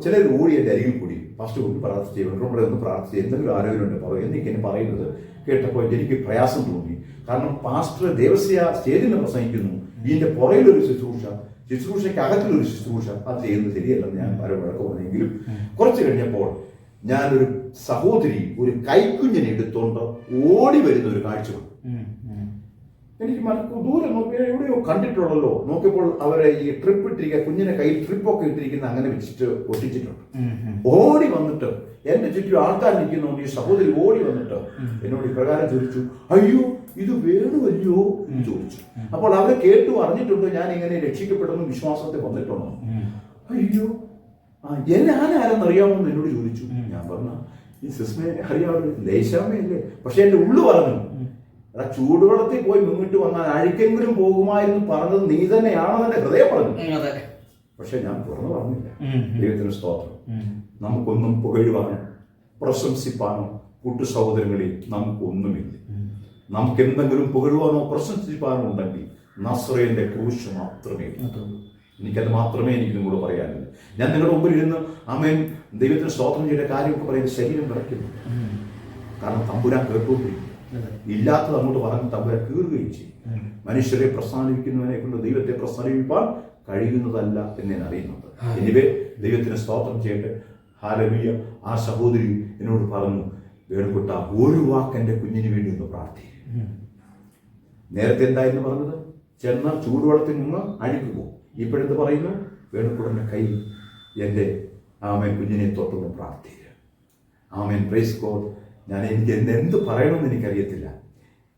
Speaker 2: ചിലർ ഓടി എന്റെ അരികിൽ കൂടി ഫസ്റ്റ് കൊണ്ട് പ്രാർത്ഥിച്ച് ഇവിടെ ഒന്ന് പ്രാർത്ഥിച്ച് എന്തെങ്കിലും ആരോഗ്യമുണ്ട് പറയും എന്നൊക്കെ എന്നെ പറയുന്നത് കേട്ടപ്പോൾ എനിക്ക് പ്രയാസം തോന്നി. കാരണം പാസ്റ്റർ ദേവസ്യ സ്റ്റേജിൽ പ്രസംഗിക്കുന്നു, ഇതിന്റെ പുറയിലൊരു ശുശ്രൂഷയ്ക്ക് അകത്തിലൊരു ശുശ്രൂഷ, അത് ചെയ്യുന്നത് ശരിയല്ലെന്ന് ഞാൻ പല വഴക്കം പറഞ്ഞെങ്കിലും കുറച്ച് കഴിഞ്ഞപ്പോൾ ഞാനൊരു സഹോദരി ഒരു കൈക്കുഞ്ഞിനെ എടുത്തോണ്ട് ഓടി വരുന്ന ഒരു കാഴ്ച കണ്ടു. എനിക്ക് ദൂരെ നോക്കി എവിടെയോ കണ്ടിട്ടുള്ളല്ലോ. നോക്കിയപ്പോൾ അവരെ ഈ ട്രിപ്പ് ഇട്ടിരിക്കുക, കുഞ്ഞിനെ കയ്യിൽ ട്രിപ്പൊക്കെ ഇട്ടിരിക്കുന്ന അങ്ങനെ വെച്ചിട്ട് ഒട്ടിച്ചിട്ടുണ്ട്. ഓടി വന്നിട്ട് എന്റെ ചുറ്റും ആൾക്കാർ നിൽക്കുന്നു. ഈ സഹോദരി ഓടി വന്നിട്ട് എന്നോട് ഇപ്രകാരം ചോദിച്ചു, അയ്യോ ഇത് വേണുവല്ലോ എന്ന് ചോദിച്ചു. അപ്പോൾ അവരെ കേട്ടു അറിഞ്ഞിട്ടുണ്ട് ഞാൻ ഇങ്ങനെ രക്ഷിക്കപ്പെടുന്ന വിശ്വാസത്തെ വന്നിട്ടുണ്ടോ. അയ്യോ ഞാനാരെന്ന് അറിയാമോന്ന് എന്നോട് ചോദിച്ചു. ഞാൻ പറഞ്ഞു, ഈ സിസ്മയെ അറിയാമല്ലോ, ലേശാമയല്ലേ. പക്ഷെ എന്റെ ഉള്ളു പറഞ്ഞു, ചൂടുവെള്ളത്തിൽ പോയി മുങ്ങിട്ട് വന്നാൽ അഴുക്കെങ്കിലും പോകുമായിരുന്നു പറഞ്ഞത് നീ തന്നെയാണെന്ന് എന്റെ ഹൃദയം പറഞ്ഞു. പക്ഷെ ഞാൻ തുറന്നു പറഞ്ഞില്ല. ദൈവത്തിന് സ്തോത്രം. നമുക്കൊന്നും പുകഴുവാനോ പ്രശംസിപ്പാനോ കൂട്ടു സഹോദരങ്ങളിൽ നമുക്കൊന്നുമില്ല. നമുക്ക് എന്തെങ്കിലും പുകഴുവാനോ പ്രശംസിപ്പാനോ ഉണ്ടെങ്കിൽ നസ്രയന്റെ ക്രൂശ് മാത്രമേ ഉള്ളൂ. എനിക്കത് മാത്രമേ എനിക്ക് നിങ്ങളോട് പറയാനുള്ളൂ. ഞാൻ നിങ്ങളുടെ മുമ്പിൽ ഇരുന്ന് ആമേൻ ദൈവത്തിന് സ്തോത്രം ചെയ്ത കാര്യമൊക്കെ പറയുന്ന ശരീരം വിറയ്ക്കുന്നു. കാരണം തമ്പുരാൻ കേട്ടുകൊണ്ടിരിക്കും. ഇല്ലാത്തത് അങ്ങോട്ട് പറഞ്ഞ് തമ്പുരാൻ കീറുകയും ചെയ്യും. മനുഷ്യരെ പ്രസ്ഥാനിപ്പിക്കുന്നവനെ കൊണ്ട് ദൈവത്തെ പ്രസ്ഥാനിപ്പിക്കാൻ കഴിയുന്നതല്ല എന്ന് ഞാൻ അറിയുന്നുണ്ട്. എനിവേ ദൈവത്തിന് സ്തോത്രം ചെയ്യട്ടെ. ഹല്ലേലൂയ. ആ സഹോദരി എന്നോട് പറഞ്ഞു, വേണുകുട്ട ഒരു വാക്കെന്റെ കുഞ്ഞിന് വേണ്ടി ഒന്ന് പ്രാർത്ഥിക്കും. നേരത്തെ എന്തായിരുന്നു പറഞ്ഞത്? ചെന്ന ചൂടുവെള്ളത്തിൽ നിന്ന് അഴുക്ക് പോകും. ഇപ്പോഴെന്ത് പറയുന്നു? വേണുകുട്ടന്റെ കൈ എൻ്റെ കുഞ്ഞിനെ തൊട്ടൊന്ന് പ്രാർത്ഥിക്കുക. Praise God. എനിക്ക് എന്ത് പറയണമെന്ന് എനിക്കറിയത്തില്ല.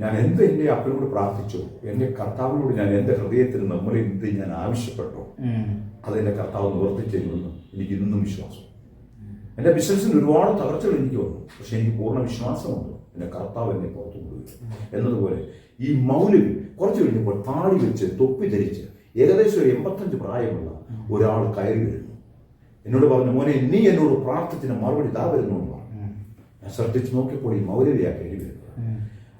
Speaker 2: ഞാൻ എൻ്റെ അപ്പനോട് പ്രാർത്ഥിച്ചോ, എൻ്റെ കർത്താവിനോട് ഞാൻ എൻ്റെ ഹൃദയത്തിൽ നമ്മളെ എന്ത് ഞാൻ ആവശ്യപ്പെട്ടോ അതെൻ്റെ കർത്താവ് നിവർത്തിച്ചു തരുമെന്ന് എനിക്ക് ഇന്നും വിശ്വാസം. എൻ്റെ ബിസിനസ്സിന് ഒരുപാട് തകർച്ചകൾ എനിക്ക് വന്നു, പക്ഷെ എനിക്ക് പൂർണ്ണ വിശ്വാസമുണ്ട് എൻ്റെ കർത്താവ് എന്നെ പുറത്തു കൊണ്ടുവരും എന്നതുപോലെ ഈ മൗലവി കുറച്ച് കഴിഞ്ഞപ്പോൾ താടി വെച്ച് തൊപ്പി ധരിച്ച് ഏകദേശം 85 പ്രായമുള്ള ഒരാൾ കയറി വരുന്നു. എന്നോട് പറഞ്ഞു, മോനെ നീ എന്നോട് പ്രാർത്ഥിച്ചിന് മറുപടി ഇതാ വരുന്നു എന്ന് പറഞ്ഞു. ഞാൻ ശ്രദ്ധിച്ച് നോക്കിയപ്പോൾ ഈ മൗലവിയാ കയറി വരുന്നത്.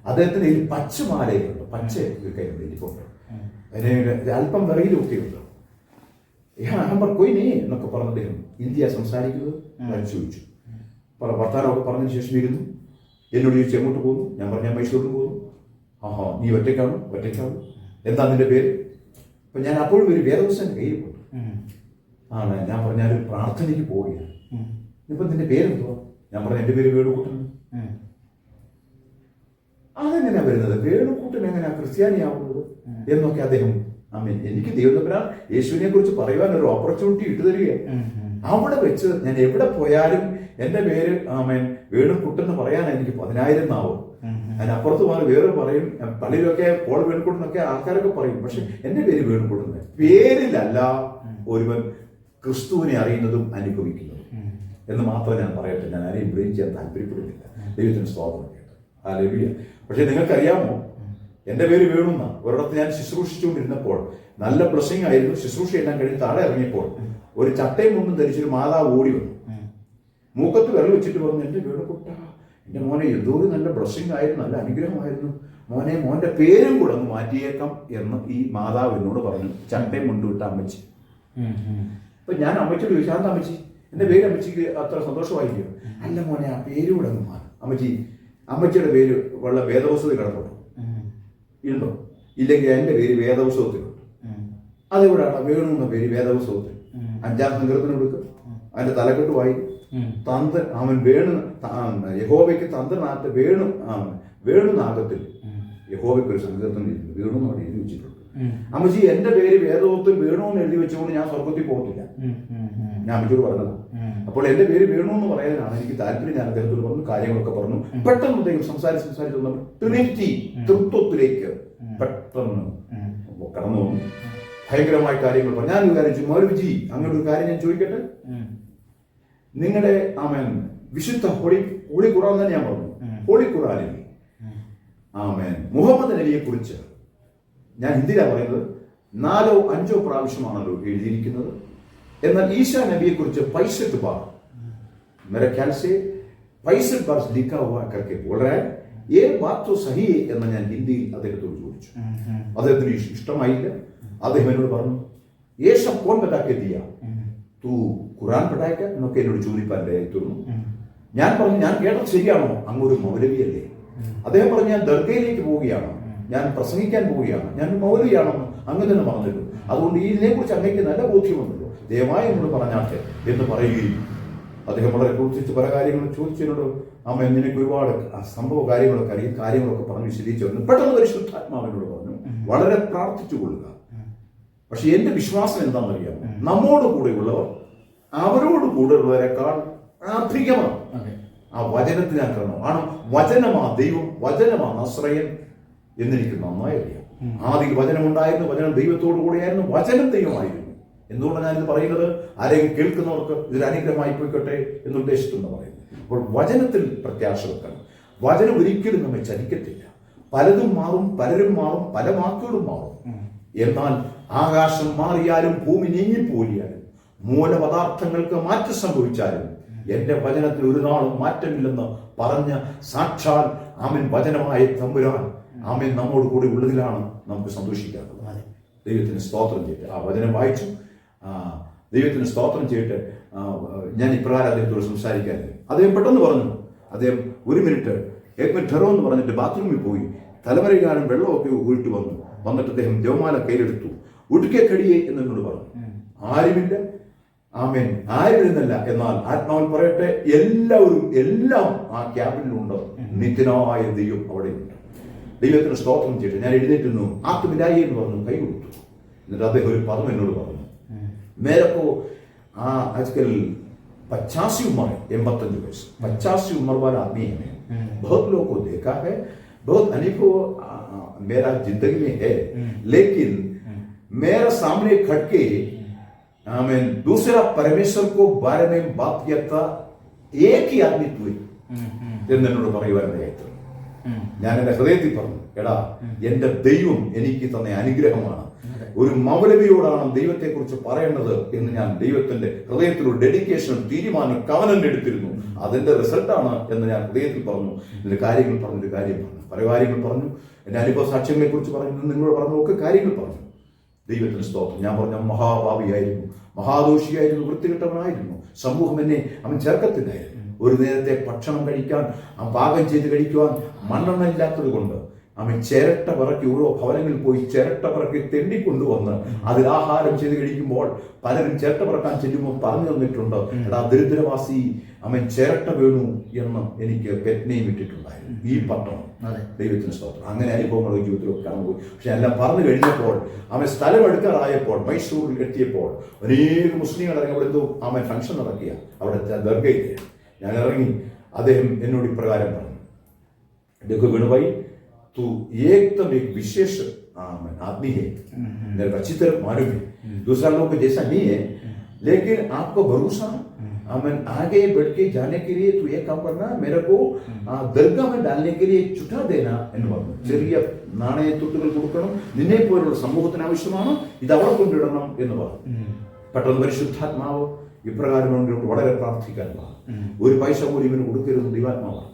Speaker 2: അദ്ദേഹത്തിന് ഈ പച്ചമാലയുണ്ട്, പച്ച കയ്യിലുണ്ട്, എനിക്കുണ്ട്. അതിന് അല്പം വിറകിലൊക്കെയുണ്ട്. കൊയ് നീ എന്നൊക്കെ പറഞ്ഞ അദ്ദേഹം ഇന്ത്യ സംസാരിക്കുന്നത് ഞാൻ ചോദിച്ചു. വർത്താനമൊക്കെ പറഞ്ഞതിന് ശേഷം ഇരുന്നു. എന്നോട് ചോദിച്ചു എങ്ങോട്ട് പോകുന്നു. ഞാൻ പറഞ്ഞു ഞാൻ മൈസൂരിൽ പോകുന്നു. ആഹാ, നീ ഒറ്റയ്ക്കാണോ? ഒറ്റയ്ക്കാണോ. എന്താ നിന്റെ പേര്? അപ്പൊ ഞാൻ അപ്പോഴും ഒരു വേദപുസ്തകം കയ്യിൽ പോയി. ആണ്. ഞാൻ പറഞ്ഞ ഞാനൊരു പ്രാർത്ഥനയ്ക്ക് പോവുകയാണ്. ഇപ്പൊ നിന്റെ പേരെന്തുവാ? ഞാൻ പറഞ്ഞു എന്റെ പേര് വേണുകൂട്ടൻ. അതെങ്ങനെയാ വരുന്നത്? വേണുകൂട്ടൻ എങ്ങനെയാ ക്രിസ്ത്യാനിയാവുന്നത് എന്നൊക്കെ അദ്ദേഹം എനിക്ക് ദൈവത്തിനാൽ യേശുവിനെ കുറിച്ച് പറയുവാൻ ഒരു ഓപ്പർച്യൂണിറ്റി ഇട്ടു തരികയാണ്. അവിടെ വെച്ച് ഞാൻ എവിടെ പോയാലും എന്റെ പേര് വേണുക്കുട്ടൻ എന്ന് പറയാൻ എനിക്ക് 10,000 നാവും. അതിനപ്പുറത്ത് മാറി വേറെ പറയും. പള്ളിയിലൊക്കെ പോൾ വേണുക്കുട്ടൻ എന്നൊക്കെ ആൾക്കാരൊക്കെ പറയും. പക്ഷെ എന്റെ പേര് വേണുക്കുട്ടൻ. പേരിലല്ല ഒരുവൻ ക്രിസ്തുവിനെ അറിയുന്നതും അനുഭവിക്കുന്നതും എന്ന് മാത്രമേ ഞാൻ പറയട്ടെ. ഞാൻ ആരെയും ബ്ലെയിം ചെയ്യാൻ താല്പര്യപ്പെടുന്നില്ല. ദൈവത്തിന് സ്തോത്രം കേട്ടോ. ഹല്ലേലൂയ. പക്ഷെ നിങ്ങൾക്കറിയാമോ, എന്റെ പേര് വേണുന്ന ഒരിടത്ത് ഞാൻ ശുശ്രൂഷിച്ചുകൊണ്ടിരുന്നപ്പോൾ നല്ല ബ്ലെസ്സിംഗ് ആയിരുന്നു. ശുശ്രൂഷ എല്ലാം കഴിഞ്ഞ് താഴെ ഇറങ്ങിയപ്പോൾ ഒരു ചട്ടയും മുണ്ടും ധരിച്ചൊരു മാതാവ് ഓടി വന്നു. മൂക്കത്ത് വിരൽ വെച്ചിട്ട് പറഞ്ഞു, എന്റെ വേണുകുട്ട, എന്റെ മോനെ എന്തോ ഒരു നല്ല ബ്ലെസ്സിംഗ് ആയിരുന്നു, നല്ല അനുഗ്രഹമായിരുന്നു മോനെ, മോന്റെ പേരും കൂടെ ഒന്ന് മാറ്റിയേക്കാം എന്ന് ഈ മാതാവ് എന്നോട് പറഞ്ഞു. ചട്ടയും മുണ്ടും ഇട്ട അമ്മച്ചി. അപ്പൊ ഞാൻ അമ്മച്ചിയോട് ചോദിച്ചു, എന്താ അമ്മച്ചി എന്റെ പേര് അമ്മച്ചിക്ക് അത്ര സന്തോഷമായിരിക്കും? അല്ല മോനെ, ആ പേര് കൂടെ ഒന്ന് മാറും. അമ്മച്ചിയുടെ പേര് ഉള്ള വേദപുസ്തകത്തിൽ കിടപ്പുണ്ടോ? ഉണ്ടോ? ഇല്ലെങ്കിൽ എന്റെ പേര് വേദപുസ്തകത്തിലുണ്ട്. അതെവിടെയാണ്? വേണു എന്ന പേര് വേദപുസ്തകത്തിൽ 5-ാം സങ്കീർത്തനം എടുക്കും. അതിന്റെ തലക്കെട്ട് വായിക്കും. അവൻ യഹോവയ്ക്ക് തന്ത്രനാഥ വേണുനാഗത്തിൽ യഹോവയ്ക്ക് ഒരു സങ്കീർത്തനം ഇരിക്കുന്നു. വേണു എന്ന് അവിടെ എഴുതി വെച്ചിട്ടുണ്ട്. അമ്മച്ചി എന്റെ പേര് വേദപുസ്തകത്തിൽ വേണു എന്ന് എഴുതി വെച്ചുകൊണ്ട് ഞാൻ സ്വർഗത്തിൽ പോകത്തില്ല. ഞാൻ അമ്മച്ചോട് പറഞ്ഞതാണ്. അപ്പോൾ എന്റെ പേര് വേണു എന്ന് പറയാനാണ് എനിക്ക് താല്പര്യം. ഞാൻ അദ്ദേഹത്തോട് പറഞ്ഞു, കാര്യങ്ങളൊക്കെ പറഞ്ഞു. പെട്ടെന്ന് അദ്ദേഹം സംസാരിച്ച് ട്രിനിറ്റി തൃത്വത്തിലേക്ക് പെട്ടെന്ന് കടന്നു വന്നു. ഭയങ്കരമായ കാര്യങ്ങൾ പറഞ്ഞു. ഞാനൊരു കാര്യം ചോദിച്ചു, മൗലവിജി അങ്ങനെ ഒരു കാര്യം ഞാൻ ചോദിക്കട്ടെ. നിങ്ങളുടെ വിശുദ്ധ ഹോളി ഖുറാൻ തന്നെ ഞാൻ പറഞ്ഞു. ഹോളി ഖുറാനിൽ മുഹമ്മദ് നബിയെ കുറിച്ച് ഞാൻ ഹിന്ദിയിലാണ് പറയുന്നത് 4 or 5 പ്രാവശ്യമാണല്ലോ എഴുതിയിരിക്കുന്നത്. എന്നാൽ ഈശാ നബിയെ കുറിച്ച് 65 बार मेरे ख्याल से 65 बार लिखा हुआ करके बोल रहा है. ये बात तो सही है എന്ന് ഞാൻ ഹിന്ദിയിൽ അദ്ദേഹത്തോട് ചോദിച്ചു. അദ്ദേഹത്തിന് ഇഷ്ടമായില്ല. അദ്ദേഹം എന്നോട് പറഞ്ഞു, ये सब कौन बता के दिया? तू ഖുറാൻ പഠിക്കുക എന്നൊക്കെ എന്നോട് ചോദിപ്പാൻ്റെ തീർന്നു. ഞാൻ പറഞ്ഞു, ഞാൻ കേട്ടത് ശരിയാണോ? അങ്ങൊരു മൗലവിയല്ലേ? അദ്ദേഹം പറഞ്ഞു, ഞാൻ ദർഗയിലേക്ക് പോവുകയാണ്, ഞാൻ പ്രസംഗിക്കാൻ പോവുകയാണ്, ഞാൻ മൗലവിയാണെന്ന് അങ്ങ് തന്നെ പറഞ്ഞിട്ടു. അതുകൊണ്ട് ഇതിനെക്കുറിച്ച് അങ്ങേക്ക് നല്ല ബോധ്യമുണ്ടല്ലോ, ദയവായി എന്നോട് പറഞ്ഞാട്ടെ എന്ന് പറയുകയും അദ്ദേഹം വളരെ പ്രവർത്തിച്ച് പല കാര്യങ്ങളും ചോദിച്ചതിനോട് നിനക്ക് ഒരുപാട് സംഭവ കാര്യങ്ങളൊക്കെ അറിയും, കാര്യങ്ങളൊക്കെ പറഞ്ഞ് വിശദീകരിച്ചു വന്നു. പെട്ടെന്ന് പരിശുദ്ധാത്മാവിനോട് പറഞ്ഞു, വളരെ പ്രാർത്ഥിച്ചു കൊള്ളുക. പക്ഷെ എന്റെ വിശ്വാസം എന്താണെന്നറിയാം, നമ്മോട് കൂടെയുള്ളവർ അവരോട് കൂടെയുള്ളവരെക്കാൾ അധികമാണ് ആ വചനത്തിനാക്കണം. ആണ് വചനമാ ദൈവം, വചനമാ ആശ്രയം എന്നെനിക്ക് നന്നായി അറിയാം. ആദ്യം വചനമുണ്ടായിരുന്നു, വചനം ദൈവത്തോടു കൂടെയായിരുന്നു, വചനം ദൈവമായിരുന്നു. എന്തുകൊണ്ടാണ് ഞാനിത് പറയുന്നത്? ആരെങ്കിലും കേൾക്കുന്നവർക്ക് ഇതൊരു അനുഗ്രഹമായി പോയിക്കോട്ടെ എന്ന ഉദ്ദേശിച്ചെന്ന് പറയുന്നത്. അപ്പോൾ വചനത്തിൽ പ്രത്യാശ വെക്കണം. വചനം ഒരിക്കലും നമ്മെ ചലിക്കത്തില്ല. പലതും മാറും, പലരും മാറും, പല വാക്കുകളും മാറും. എന്നാൽ ആകാശം മാറിയാലും ഭൂമി നീങ്ങിപ്പോയാലും മൂലപദാർത്ഥങ്ങൾക്ക് മാറ്റം സംഭവിച്ചാലും എന്റെ വചനത്തിൽ ഒരു നാളും മാറ്റമില്ലെന്ന് പറഞ്ഞ സാക്ഷാൽ വചനമായ തമ്പുരാൻ നമ്മോട് കൂടി ഉള്ളതിലാണ് നമുക്ക് സന്തോഷിക്കാറുള്ളത്. ദൈവത്തിന് സ്തോത്രം ചെയ്യട്ടെ. ആ വചനം വായിച്ചു. ദൈവത്തിന് സ്തോത്രം ചെയ്യട്ടെ. ഞാൻ ഇപ്രകാരം അദ്ദേഹത്തോട് സംസാരിക്കാൻ അദ്ദേഹം പെട്ടെന്ന് പറഞ്ഞു. അദ്ദേഹം 1 മിനിറ്റ് ഠെറോ എന്ന് പറഞ്ഞിട്ട് ബാത്റൂമിൽ പോയി തലവരയ്ക്കാനും വെള്ളമൊക്കെ ഊരിട്ട് വന്നിട്ട് അദ്ദേഹം ജവമാല കയ്യിലെടുത്തു. ഉടുക്കെ കടിയേ എന്നോട് പറഞ്ഞു. ആരുമില്ല, ആരുമില്ലെന്നല്ല, എന്നാൽ ആത്മാവിൽ പറയട്ടെ, എല്ലാം ആ ക്യാബിനിലുണ്ട്. നിത്യനായ ദൈവം അവിടെയുണ്ട്. ദൈവത്തിന് സ്തോത്രം ചെയ്തിട്ട് ഞാൻ എഴുന്നേറ്റുന്നു. ആത്മിലായി എന്ന് പറഞ്ഞു, കൈ കൊടുത്തു. എന്നിട്ട് അദ്ദേഹം ഒരു പദം എന്നോട് പറഞ്ഞു. മേരക്കോ आजकल 85 उम्र है, 85 वयस्स, 85 उम्र वाला आदमी है। बहुत लोगों को देखा है, बहुत अनुभव मेरा जिंदगी में है, लेकिन मेरा सामने खड़के आमीन दूसरा परमेश्वर को बारे में बात किया था एक ही आदमी तू എന്നോട് പറയുവാനിടയായിട്ട് ഞാൻ എന്റെ ഹൃദയത്തിൽ പറഞ്ഞു, എടാ എന്റെ ദൈവം എനിക്ക് തന്ന അനുഗ്രഹമാണ്, ഒരു മൗലവിയോടാണ് ദൈവത്തെക്കുറിച്ച് പറയേണ്ടത് എന്ന് ഞാൻ ദൈവത്തിന്റെ ഹൃദയത്തിൽ ഒരു ഡെഡിക്കേഷൻ തീരുമാനം കവനന്റ് എടുത്തിരുന്നു. അതിന്റെ റിസൾട്ടാണ് എന്ന് ഞാൻ ഹൃദയത്തിൽ പറഞ്ഞു. ഇതിന്റെ കാര്യങ്ങൾ പറഞ്ഞു, ഒരു കാര്യം പറഞ്ഞു, പല കാര്യങ്ങൾ പറഞ്ഞു, എന്റെ അനുഭവ സാക്ഷ്യങ്ങളെ കുറിച്ച് പറഞ്ഞു, നിങ്ങളോട് പറഞ്ഞു, ഒക്കെ കാര്യങ്ങൾ പറഞ്ഞു. ദൈവത്തിന് സ്തോത്രം. ഞാൻ പറഞ്ഞ മഹാഭാവിയായിരുന്നു, മഹാദോഷിയായിരുന്നു, വൃത്തികെട്ടവനായിരുന്നു. സമൂഹം എന്നെ അവൻ ചേർക്കത്തില്ലായിരുന്നു. ഒരു നേരത്തെ ഭക്ഷണം കഴിക്കാൻ പാകം ചെയ്ത് കഴിക്കുവാൻ മണ്ണെണ്ണ ഇല്ലാത്തത് കൊണ്ട് അവൻ ചിരട്ട പിറക്കി ഓരോ ഭവനങ്ങളിൽ പോയി ചിരട്ട പിറക്കി തെണ്ടിക്കൊണ്ടുവന്ന് അതിൽ ആഹാരം ചെയ്ത് കഴിക്കുമ്പോൾ പലരും ചിരട്ട പിറക്കാൻ ചെല്ലുമ്പോൾ പറഞ്ഞു തന്നിട്ടുണ്ട്, എടാ ദരിദ്രവാസി അവൻ ചിരട്ട വീണു എന്ന് എനിക്ക് പെറ്റ്നെയും ഇട്ടിട്ടുണ്ടായിരുന്നു ഈ പട്ടണം. ദൈവത്തിന് സ്തോത്രം. അങ്ങനെ അനുഭവങ്ങൾ ജീവിതത്തിലൊക്കെ കടന്നുപോയി. പക്ഷെ എല്ലാം പറഞ്ഞു കഴിഞ്ഞപ്പോൾ അവൻ സ്ഥലം എടുക്കാറായപ്പോൾ മൈസൂരിൽ എത്തിയപ്പോൾ അനേക മുസ്ലിങ്ങൾ ഇറങ്ങി അവിടെ എന്തോ അവൻ ഫംഗ്ഷൻ നടക്കുക അവിടെ ദർഗയില്. ഞാൻ ഇറങ്ങി, അദ്ദേഹം എന്നോട് ഇപ്രകാരം പറഞ്ഞു, देखो विनोद भाई तू एकदम एक विशेष आदमी है, मेरे को अच्छी तरह मालूम है, दूसरा लोग को जैसा नहीं है, लेकिन आपको भरोसा आगे बढ़ के जाने के लिए तू एक काम करना, मेरे को दरगाह में डालने के लिए ചുട്ടാ देना എന്ന് പറഞ്ഞു. ചെറിയ നാണയത്തുട്ടുകൾ കൊടുക്കണം, നിന്നെ പോലുള്ള സമൂഹത്തിന് ആവശ്യമാണ്, ഇത് അവിടെ കൊണ്ടിടണം എന്ന് പറഞ്ഞു. പെട്ടെന്ന് പരിശുദ്ധാത്മാവ് ഇപ്രകാരം വളരെ പ്രാർത്ഥിക്കാൻ പറഞ്ഞു, ഒരു പൈസ പോലും ഇവന് കൊടുക്കരുത് ദൈവാത്മാവാണ്.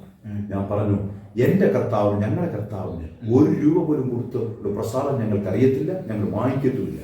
Speaker 2: ഞാൻ പറഞ്ഞു, എന്റെ കർത്താവ് ഞങ്ങളുടെ കർത്താവിന് ഒരു രൂപ പോലും കൊടുത്ത് ഒരു പ്രസാദം ഞങ്ങൾക്ക് അറിയത്തില്ല, ഞങ്ങൾ വാങ്ങിക്കത്തുമില്ല.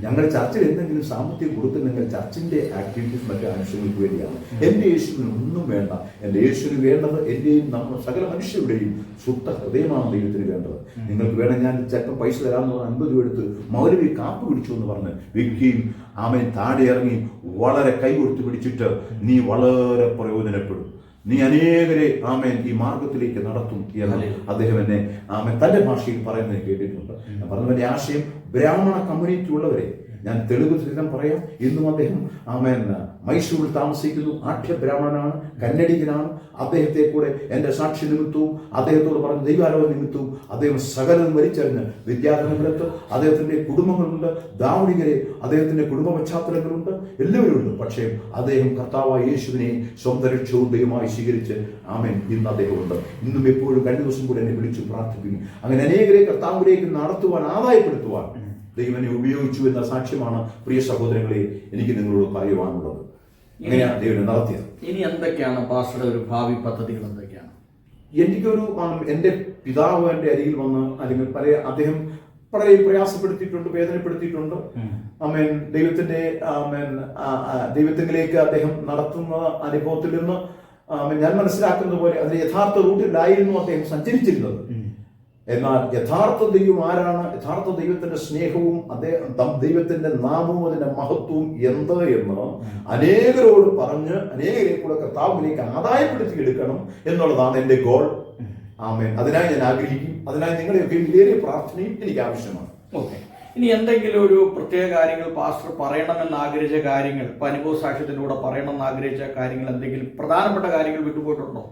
Speaker 2: ഞങ്ങളുടെ ചർച്ചയിൽ എന്തെങ്കിലും സാമ്പത്തികം കൊടുക്കുന്നെങ്കിൽ ചർച്ചിന്റെ ആക്ടിവിറ്റീസ് മറ്റു ആവശ്യങ്ങൾക്ക് വേണ്ടിയാണ്. എന്റെ യേശുവിന് ഒന്നും വേണ്ട. എന്റെ യേശുവിന് വേണ്ടത് എന്റെയും നമ്മൾ സകല മനുഷ്യരുടെയും ശുദ്ധ ഹൃദയമാണ് ദൈവത്തിന് വേണ്ടത്. നിങ്ങൾക്ക് വേണം ഞാൻ ചിലപ്പോൾ പൈസ തരാമെന്ന് പറഞ്ഞ് 50 രൂപ എടുത്ത് മൗലവി കാപ്പ് പിടിച്ചു എന്ന് പറഞ്ഞ് വിൽക്കുകയും ആമേൻ താഴെ ഇറങ്ങി വളരെ കൈ കൊടുത്ത് പിടിച്ചിട്ട് നീ വളരെ പ്രയോജനപ്പെടും, നീ അനേകരെ ആമേൻ ഈ മാർഗത്തിലേക്ക് നടത്തും എന്ന് അദ്ദേഹം എന്നെ ആമേൻ തന്റെ ഭാഷയിൽ പറയുന്നത് കേട്ടിട്ടുണ്ട്. ഞാൻ പറഞ്ഞതിന്റെ ആശയം ബ്രാഹ്മണ കമ്മ്യൂണിറ്റി ഉള്ളവരെ ഞാൻ തെളിവ് സഹിതം പറയാം. ഇന്നും അദ്ദേഹം ആമേൻ മൈസൂരിൽ താമസിക്കുന്നു, ആഠ്യ ബ്രാഹ്മണനാണ്, കന്നഡികനാണ്. അദ്ദേഹത്തെ കൂടെ എൻ്റെ സാക്ഷി നിമിത്തവും അദ്ദേഹത്തോട് പറഞ്ഞ ദൈവാലോചന നിമിത്തവും അദ്ദേഹം സകലം വലിച്ചറിഞ്ഞ് വിദ്യാർത്ഥികളെടുത്ത് അദ്ദേഹത്തിന്റെ കുടുംബങ്ങളുണ്ട്, ദാവണികരെ അദ്ദേഹത്തിന്റെ കുടുംബ പശ്ചാത്തലങ്ങളുണ്ട്, എല്ലാവരും ഉണ്ട്. പക്ഷേ അദ്ദേഹം കർത്താവായ യേശുവിനെ സ്വന്തം രക്ഷവും ദൈവമായി സ്വീകരിച്ച് ആമേൻ ഇന്ന് അദ്ദേഹം ഉണ്ട്. ഇന്നും എപ്പോഴും കഴിഞ്ഞ ദിവസം കൂടെ എന്നെ വിളിച്ചു പ്രാർത്ഥിക്കുന്നു. അങ്ങനെ അനേകരെ കർത്താവിലേക്ക് നടത്തുവാൻ, ആദായപ്പെടുത്തുവാൻ ദൈവനെ ഉപയോഗിച്ചു എന്ന സാക്ഷ്യമാണ് പ്രിയ സഹോദരങ്ങളെ എനിക്ക് നിങ്ങളോട് പറയുവാനുള്ളത്. എങ്ങനെയാണ് ദൈവനെ നടത്തിയത്?
Speaker 1: ഇനി എന്തൊക്കെയാണ് പാസ്റ്ററുടെ ഒരു ഭാവി പദ്ധതികൾ എന്തൊക്കെയാണ്?
Speaker 2: എനിക്കൊരു എൻ്റെ പിതാവ് എൻ്റെ അരികിൽ വന്ന് അല്ലെങ്കിൽ അദ്ദേഹം വളരെ പ്രയാസപ്പെടുത്തിയിട്ടുണ്ട്, വേദനപ്പെടുത്തിയിട്ടുണ്ട്. ആമേൻ ദൈവത്തിന്റെ ദൈവത്തിലേക്ക് അദ്ദേഹം നടത്തുന്ന അനുഭവത്തിൽ നിന്ന് ഞാൻ മനസ്സിലാക്കുന്ന പോലെ അതിന് യഥാർത്ഥ റൂട്ടിലായിരുന്നു അദ്ദേഹം സഞ്ചരിച്ചിരുന്നത്. എന്നാൽ യഥാർത്ഥ ദൈവം ആരാണ്, യഥാർത്ഥ ദൈവത്തിന്റെ സ്നേഹവും ദൈവത്തിന്റെ നാമവും അതിന്റെ മഹത്വവും എന്ത് എന്ന് അനേകരോട് പറഞ്ഞ് അനേകരെ കൂടെ കർത്താവിലേക്ക് ആദായപ്പെടുത്തി എടുക്കണം എന്നുള്ളതാണ് എന്റെ ഗോൾ. ആമേൻ. അതിനായി ഞാൻ ആഗ്രഹിക്കും. അതിനായി നിങ്ങളുടെയൊക്കെ വലിയ പ്രാർത്ഥനയും എനിക്ക് ആവശ്യമാണ്.
Speaker 1: ഓക്കെ. ഇനി എന്തെങ്കിലും ഒരു പ്രത്യേക കാര്യങ്ങൾ പാസ്റ്റർ പറയണമെന്ന് ആഗ്രഹിച്ച കാര്യങ്ങൾ, ഇപ്പൊ അനുഭവ സാക്ഷ്യത്തിലൂടെ പറയണമെന്ന് ആഗ്രഹിച്ച കാര്യങ്ങൾ, എന്തെങ്കിലും പ്രധാനപ്പെട്ട കാര്യങ്ങൾ വിട്ടുപോയിട്ടുണ്ടോ?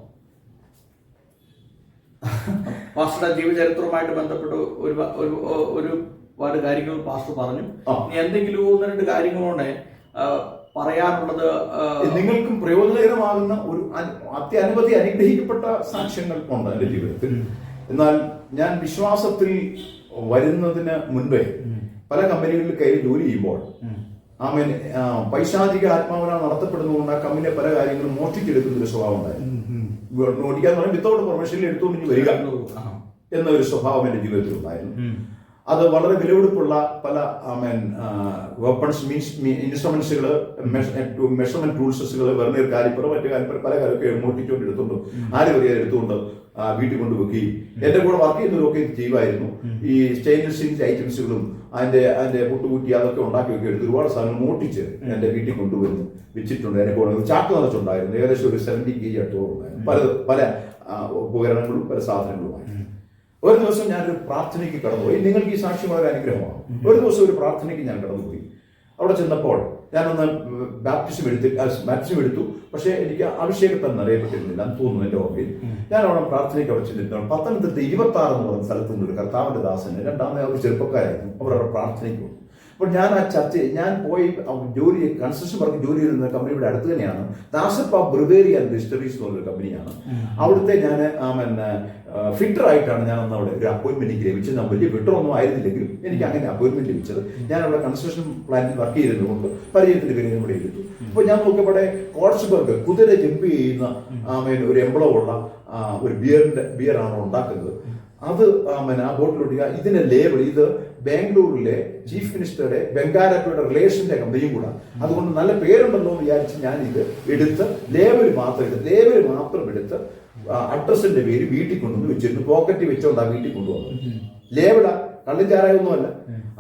Speaker 1: പാസ്റ്ററുടെ ജീവചരിത്രവുമായിട്ട് ബന്ധപ്പെട്ട് ഒരുപാട് കാര്യങ്ങൾ പാസ്റ്റർ പറഞ്ഞു. ഇനി എന്തെങ്കിലും 1-2 കാര്യങ്ങളോടെ പറയാനുള്ളത്?
Speaker 2: നിങ്ങൾക്കും പ്രയോജനകരമാകുന്ന ഒരു അനവധി അനുഗ്രഹിക്കപ്പെട്ട സാക്ഷ്യങ്ങൾ ഉണ്ട് എന്റെ ജീവിതത്തിൽ. എന്നാൽ ഞാൻ വിശ്വാസത്തിൽ വരുന്നതിന് മുൻപേ പല കമ്പനികളിൽ കയറി ജോലി ചെയ്യുമ്പോൾ ആമേൻ പൈശാചിക ആത്മാവിനാൽ നടത്തപ്പെടുന്നതുകൊണ്ട് ആ കമ്പനിയിലെ പല കാര്യങ്ങളും മോഷ്ടിച്ചെടുക്കുന്ന ഒരു സ്വഭാവം ഉണ്ടായിരുന്നു. ഓടിക്കാന്ന് പറഞ്ഞാൽ വിത്തൗട്ട് പെർമിഷനിൽ എടുത്തുകൊണ്ട് വരിക എന്നൊരു സ്വഭാവം എന്റെ ജീവിതത്തിൽ ഉണ്ടായിരുന്നു. അത് വളരെ വിലപിടിപ്പുള്ള പല വെപ്പൺസ് ഇൻസ്ട്രുമെന്റ്സുകൾ, മെഷർമെന്റ് ടൂൾസുകൾ, വെർണിയർ കാലിപ്പർ, മറ്റു കാലിപ്പർ പല കാര്യമൊക്കെ മോഷ്ടിച്ചുകൊണ്ട് എടുത്തുകൊണ്ട് ആരും അറിയാതെ എടുത്തുകൊണ്ട് വീട്ടിൽ കൊണ്ടുവെക്കുകയും എന്റെ കൂടെ വർക്ക് ചെയ്യുന്നവരൊക്കെ ചെയ്യുമായിരുന്നു. ഈ സ്റ്റെയിൻലെസ് സ്റ്റീൽ ഐറ്റംസുകളും അതിന്റെ പുട്ടുകുറ്റി അതൊക്കെ ഉണ്ടാക്കി വെക്കി എടുത്ത് ഒരുപാട് സാധനങ്ങൾ മോട്ടിച്ച് എന്റെ വീട്ടിൽ കൊണ്ടുവന്ന് വെച്ചിട്ടുണ്ട്. എന്നെ കൂടെ ചാക്ക് നിറച്ചുണ്ടായിരുന്നു. ഏകദേശം ഒരു 70 kg അടുത്തോളം ഉണ്ടായിരുന്നു. പല ഉപകരണങ്ങളും പല സാധനങ്ങളുമായി. ഒരു ദിവസം ഞാനൊരു പ്രാർത്ഥനയ്ക്ക് കടന്നുപോയി. നിങ്ങൾക്ക് ഈ സാക്ഷ്യം വളരെ അനുഗ്രഹമാണ്. ഒരു ദിവസം ഒരു പ്രാർത്ഥനയ്ക്ക് ഞാൻ കടന്നുപോയി. അവിടെ ചെന്നപ്പോൾ ഞാനൊന്ന് ബാപ്റ്റിസം എടുത്തു. പക്ഷേ എനിക്ക് അഭിഷേകത്തെ അറിയപ്പെട്ടിരുന്നില്ല എന്ന് തോന്നുന്നു എൻ്റെ ഓർമ്മയിൽ. ഞാൻ അവിടെ പ്രാർത്ഥനയ്ക്ക് അവിടെ ചെന്നിട്ടാണ്. പത്തനംതിട്ട 26 എന്ന് പറഞ്ഞ സ്ഥലത്ത് നിന്ന് ഒരു കർത്താവിന്റെ ദാസന്, രണ്ടാമത് അവർ ചെറുപ്പക്കാരായിരുന്നു, അവർ അവിടെ പ്രാർത്ഥനയ്ക്ക് വന്നു. അപ്പോൾ ഞാൻ ആ ഞാൻ പോയി കൺസ്ട്രക്ഷൻ വർക്ക് ജോലി ചെയ്യുന്ന കമ്പനിയുടെ അടുത്ത് തന്നെയാണ്. ദാസപ്പ ബ്രിവേരി ആൻഡ് ഡിസ്റ്ററീസ് എന്ന് പറഞ്ഞൊരു കമ്പനിയാണ്. അവിടുത്തെ ഞാൻ ഫിറ്റർ ആയിട്ടാണ് ഞാൻ അന്ന് അവിടെ ഒരു അപ്പോയിന്റ്മെന്റ് എനിക്ക് ലഭിച്ചത്. ഞാൻ വലിയ ഫിറ്റർ ഒന്നും ആയിരുന്നില്ലെങ്കിലും എനിക്ക് അങ്ങനെ അപ്പോയിന്റ്മെന്റ് ലഭിച്ചത്. ഞാൻ അവിടെ കൺസ്ട്രക്ഷൻ പ്ലാന്റിൽ വർക്ക് ചെയ്തിരുന്നുകൊണ്ട് പരിചയത്തിന്റെ പേര് കൂടെ എടുത്തു. അപ്പോൾ ഞാൻ നോക്കിയപ്പോഴേ കോട്സ്ബർഗ് കുതിര ജമ്പ് ചെയ്യുന്ന ഒരു എംബ്ലമുള്ള ഒരു ബിയറാണ് ഉണ്ടാക്കുന്നത്. അത് ആ ബോട്ടിലൊട്ടിക്കുക. ഇതിന്റെ ലേബിൾ, ഇത് ബാംഗ്ലൂരിലെ ചീഫ് മിനിസ്റ്ററുടെ ബംഗാരപ്പയുടെ റിലേഷന്റെ കമ്പനിയും കൂടെ. അതുകൊണ്ട് നല്ല പേരുണ്ടല്ലോ എന്ന് വിചാരിച്ച് ഞാൻ ഇത് എടുത്ത് ലേബിൾ മാത്രം എടുത്ത് അഡ്രസ്സിന്റെ പേര് വീട്ടിൽ കൊണ്ടുവന്ന് വെച്ചിരുന്നു. പോക്കറ്റിൽ വെച്ചോണ്ടാ വീട്ടിൽ കൊണ്ടുവന്നു. ലേബിളാ, കള്ളും ചാരായൊന്നുമല്ല.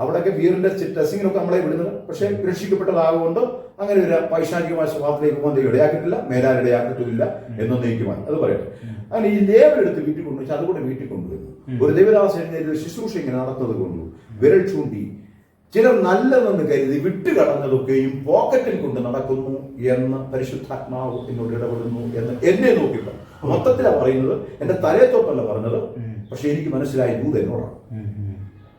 Speaker 2: അവിടെയൊക്കെ ബിയറിന്റെ ടെസ്റ്റിങ്ങിനൊക്കെ നമ്മളെ വിടുന്നത്. പക്ഷെ രക്ഷിക്കപ്പെട്ടതാകൊണ്ട് അങ്ങനെ ഒരു പൈശാചികമായ സ്വഭാവത്തിലേക്ക് പോകാൻ ഇടയാക്കിയിട്ടില്ല, മേലാരിടയാക്കിയിട്ടില്ല എന്നൊന്നേക്കുമായി അത് പറയട്ടെ. അങ്ങനെ ഈ ലേബൽ എടുത്ത് വീട്ടിൽ കൊണ്ടുവച്ചാൽ അതുകൂടെ വീട്ടിൽ കൊണ്ടുവരുന്നു. ഒരു ദേവദാസന്റെ ശുശ്രൂഷ ഇങ്ങനെ നടന്നത് കൊണ്ടു വിരൽ ചൂണ്ടി ചിലർ നല്ലതെന്ന് കരുതി വിട്ടുകടന്നതൊക്കെയും പോക്കറ്റിൽ കൊണ്ട് നടക്കുന്നു എന്ന് പരിശുദ്ധാത്മാവ് എന്നോട് ഇടപെടുന്നു എന്ന് എന്നെ നോക്കിയപ്പോൾ മൊത്തത്തിലാണ് പറയുന്നത്. എന്റെ തലയത്തോട്ടല്ല പറഞ്ഞത്. പക്ഷെ എനിക്ക് മനസ്സിലായി ദൂത് എന്നോടാണ്.